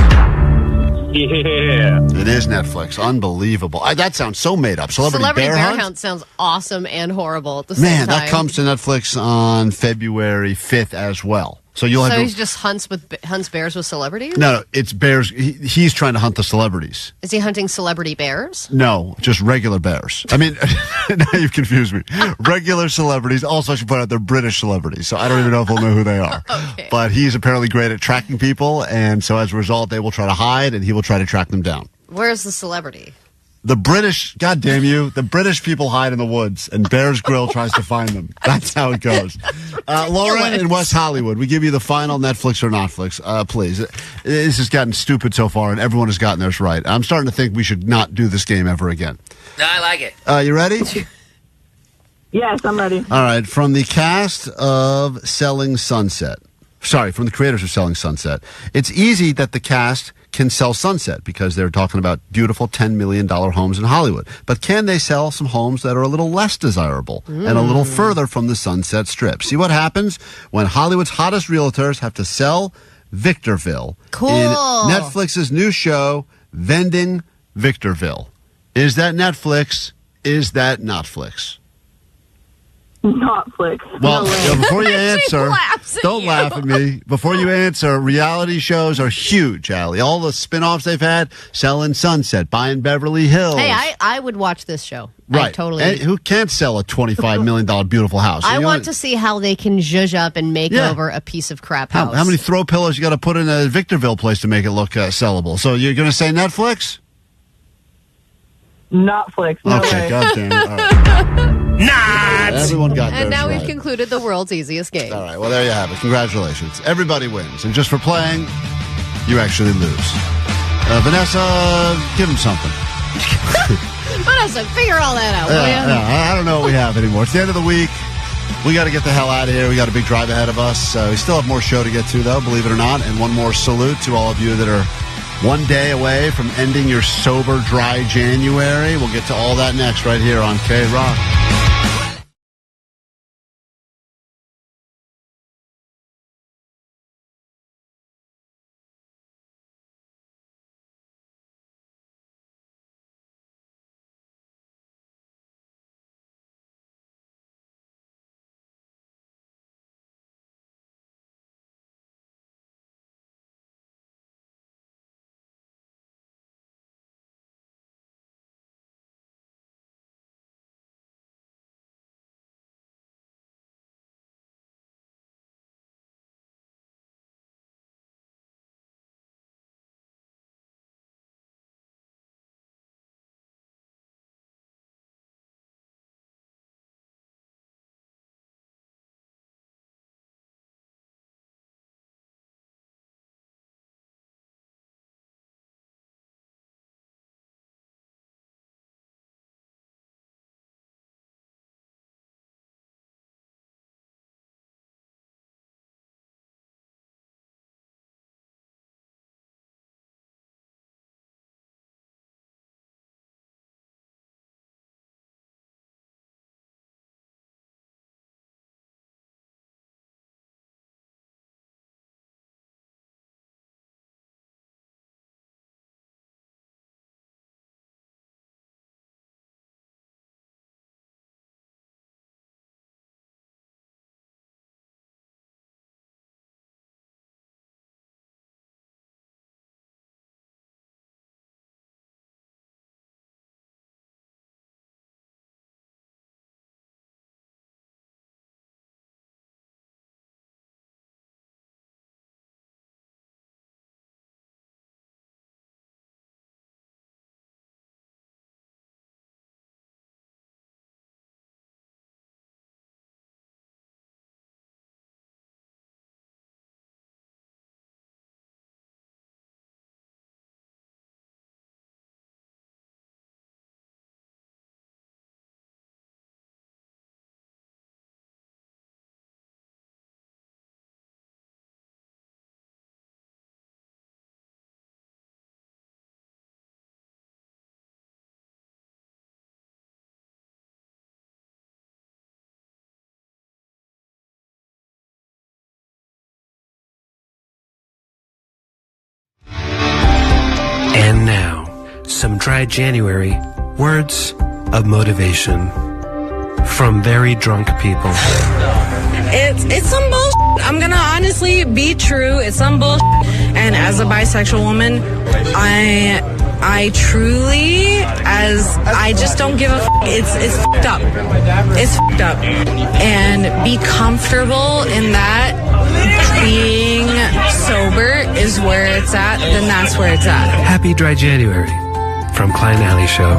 Yeah. It is Netflix. Unbelievable. That sounds so made up. Celebrity Bear Hunt? sounds awesome and horrible at the same Man, time. that comes to Netflix on February 5th as well. So you'll have So to... he just hunts bears with celebrities? No, it's bears. He's trying to hunt the celebrities. Is he hunting celebrity bears? No, just regular bears. I mean, now you've confused me. Regular celebrities. Also, I should point out they're British celebrities, so I don't even know if we'll know who they are. Okay. But he's apparently great at tracking people, and so as a result, they will try to hide, and he will try to track them down. Where's the celebrity? The British, God damn you, the British people hide in the woods, and Bear's Grill tries to find them. That's how it goes. Lauren in West Hollywood, we give you the final Netflix or Notflix. Please. This has gotten stupid so far, and everyone has gotten theirs right. I'm starting to think we should not do this game ever again. No, I like it. You ready? Yes, I'm ready. All right. From the cast of Selling Sunset. Sorry, from the creators of Selling Sunset. It's easy that the cast can sell Sunset because they're talking about beautiful $10 million homes in Hollywood. But can they sell some homes that are a little less desirable and a little further from the Sunset Strip? See what happens when Hollywood's hottest realtors have to sell Victorville in Netflix's new show, Vending Victorville. Is that Netflix? Is that Notflix? Notflix. Well, No way. before you She answer, laughs at don't you. laugh at me. Before you answer, reality shows are huge, Allie. All the spin-offs they've had, Selling Sunset, Buying Beverly Hills. Hey, I would watch this show. right. I totally. And who can't sell a $25 million beautiful house? I You know want what? to see how they can zhuzh up and make Yeah. over a piece of crap How, house. how many throw pillows you got to put in a Victorville place to make it look sellable? So you're going to say Netflix? Notflix. No Okay, way. God damn it. All right. Not. Everyone got And theirs now right. we've concluded the world's easiest game. All right, well, there you have it. Congratulations. Everybody wins. And just for playing, you actually lose. Vanessa, give him something. Vanessa, figure all that out, will ya? I don't know what we have anymore. It's the end of the week. We got to get the hell out of here. We got a big drive ahead of us. We still have more show to get to, though, believe it or not. And one more salute to all of you that are one day away from ending your sober, dry January. We'll get to all that next right here on KROQ. And now, some dry January words of motivation from very drunk people. It's some bullshit. I'm gonna honestly be true. It's some bullshit. And as a bisexual woman, I truly, I just don't give a f***. It's fucked up. It's fucked up. And be comfortable in that. Being sober is where it's at, then that's where it's at. Happy Dry January from Klein Alley Show.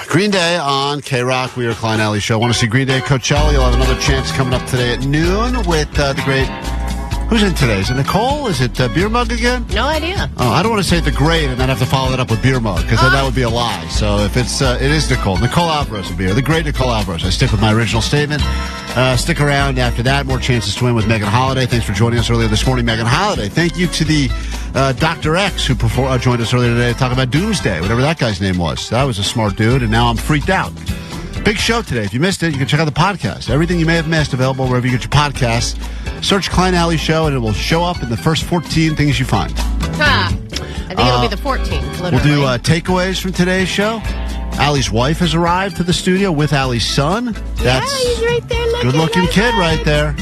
Green Day on KROQ. We are Klein Alley Show. Want to see Green Day at Coachella? You'll have another chance coming up today at noon with the great... Who's in today? Is it Nicole? Is it Beer Mug again? No idea. Oh, I don't want to say the great and then have to follow that up with Beer Mug because that would be a lie. So if it is Nicole. Nicole Alvarez will be here. The great Nicole Alvarez. I stick with my original statement. Stick around after that. More chances to win with Megan Holiday. Thanks for joining us earlier this morning, Megan Holiday. Thank you to the Dr. X who joined us earlier today to talk about Doomsday, whatever that guy's name was. That was a smart dude, and now I'm freaked out. Big show today. If you missed it, you can check out the podcast. Everything you may have missed available wherever you get your podcasts. Search Klein Alley Show, and it will show up in the first 14 things you find. I think it'll be the 14th, literally. We'll do takeaways from today's show. Allie's wife has arrived to the studio with Allie's son. That's he's right there looking. Good-looking kid right there.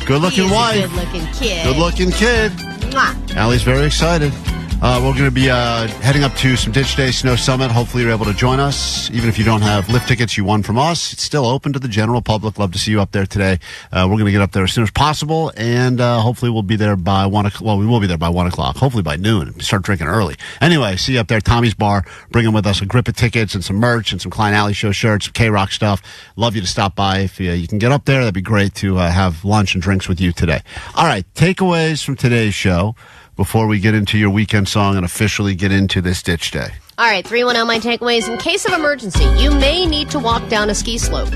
Good-looking wife. Good-looking kid. Good-looking kid. Mwah. Allie's very excited. We're going to be heading up to some Ditch Day Snow Summit. Hopefully you're able to join us. Even if you don't have lift tickets you won from us, it's still open to the general public. Love to see you up there today. We're going to get up there as soon as possible, and hopefully we'll be there by 1 o'clock. Well, we will be there by 1 o'clock. Hopefully by noon. Start drinking early. Anyway, see you up there. Tommy's Bar. Bringing with us a grip of tickets and some merch and some Klein Alley Show shirts, some KROQ stuff. Love you to stop by. If you can get up there, that'd be great to have lunch and drinks with you today. All right, takeaways from today's show before we get into your weekend song and officially get into this Ditch Day. All right, 310 my takeaways. In case of emergency, you may need to walk down a ski slope.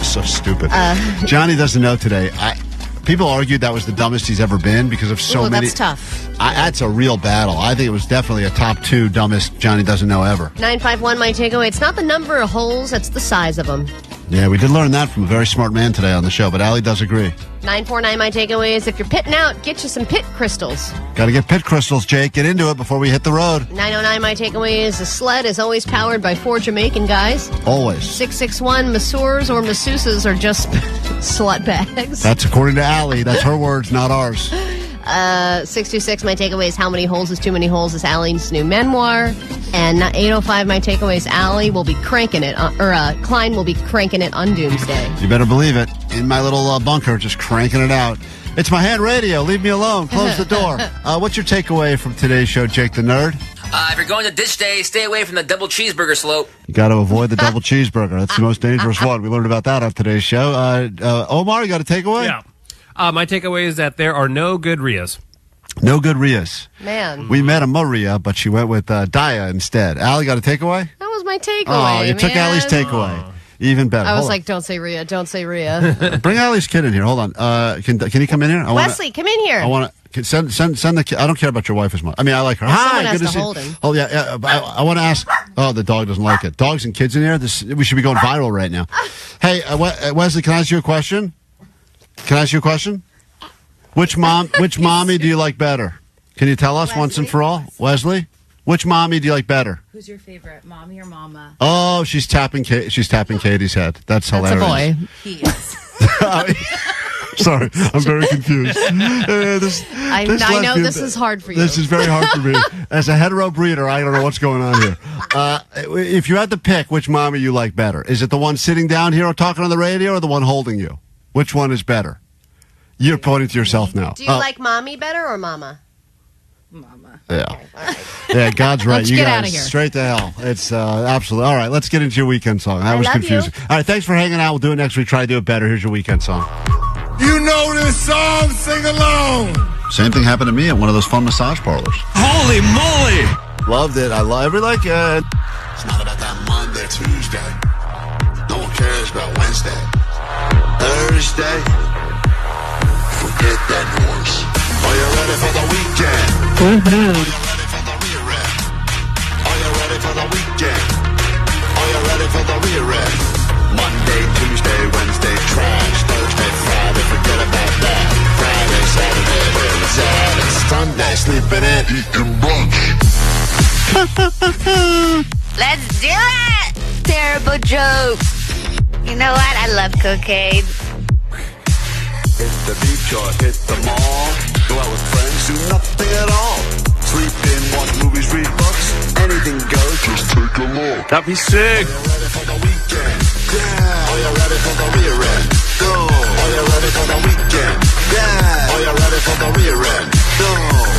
So stupid. Johnny doesn't know today. People argued that was the dumbest he's ever been because of so many. That's tough. That's a real battle. I think it was definitely a top 2 dumbest Johnny doesn't know ever. 951 my takeaway. It's not the number of holes, it's the size of them. Yeah, we did learn that from a very smart man today on the show, but Allie does agree. 949 my takeaway is if you're pitting out, get you some pit crystals. Got to get pit crystals, Jake. Get into it before we hit the road. 909 my takeaway is the sled is always powered by 4 Jamaican guys. Always. 661 masseurs or masseuses are just slut bags. That's according to Allie. That's her words, not ours. 626 my takeaway is how many holes is too many holes is Allie's new memoir. And 805 my takeaway is Allie will be cranking it, Klein will be cranking it on Doomsday. You better believe it. In my little bunker, just cranking it out. It's my hand radio. Leave me alone. Close the door. What's your takeaway from today's show, Jake the Nerd? If you're going to Ditch Day, stay away from the double cheeseburger slope. You got to avoid the double cheeseburger. That's the most dangerous one. We learned about that on today's show. Omar, you got a takeaway? Yeah. My takeaway is that there are no good Rias. No good Rias. Man. We met a Maria, but she went with Daya instead. Allie got a takeaway? That was my takeaway. Oh, you took Allie's takeaway. Even better. I was like, don't say Rhea, don't say Rhea. Bring Allie's kid in here. Hold on. Can he come in here? Wesley, come in here. I want to send the kid. I don't care about your wife as much. I mean, I like her. Hi, good to see hold him. Oh, yeah. I want to ask. Oh, the dog doesn't like it. Dogs and kids in here? We should be going viral right now. Hey, Wesley, can I ask you a question? Which mommy do you like better? Can you tell us Wesley? Once and for all? Wesley? Which mommy do you like better? Who's your favorite, mommy or mama? Oh, she's tapping Katie's head. That's hilarious. That's a boy. He is. Sorry, I'm very confused. I know this is hard for you. This is very hard for me. As a hetero breeder, I don't know what's going on here. If you had to pick which mommy you like better, is it the one sitting down here or talking on the radio or the one holding you? Which one is better? You're pointing to yourself now. Do you like mommy better or mama? Mama. Yeah. Okay, all right. Yeah, God's right. Let's you get guys, out of here. straight to hell. It's absolutely. All right, let's get into your weekend song. That was confusing. You. All right, thanks for hanging out. We'll do it next week. Try to do it better. Here's your weekend song. You know this song, sing along. Same thing happened to me at one of those fun massage parlors. Holy moly. Loved it. I love it like it. It's not about that Monday, Tuesday. No one cares about Wednesday. Thursday. Forget that noise. Are you ready for the weekend? Mm-hmm. Are you ready for the rear end? Are you ready for the weekend? Are you ready for the rear end? Monday, Tuesday, Wednesday, trash. Thursday, Friday, forget about that. Friday, Saturday, where it's at. It's Sunday, sleeping in, eating brunch. Let's do it! Terrible joke. You know what? I love cocaine. Hit the beach or hit the mall. Go out with friends, do nothing at all. Sleep in, watch movies, read books. Anything goes, just take a look. That'd be sick. Are you ready for the weekend? Yeah. Are you ready for the rear end? Go. Are you ready for the weekend? Yeah. Are you ready ready for the rear end? No.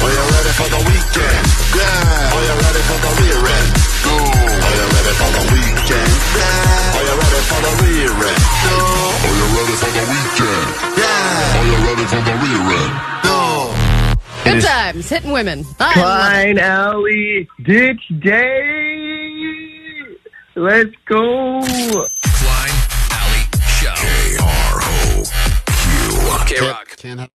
Are you ready for the weekend? Yeah. Are you ready for the rear end? No. Are you ready for the weekend? Yeah. Are you ready for the rear end? No. Are you ready for the weekend? Yeah. Are you ready for the rear end? No. Good times, hitting women. Klein, Alley, Ditch Day. Let's go. Klein, Alley, Show. KROQ. Can't have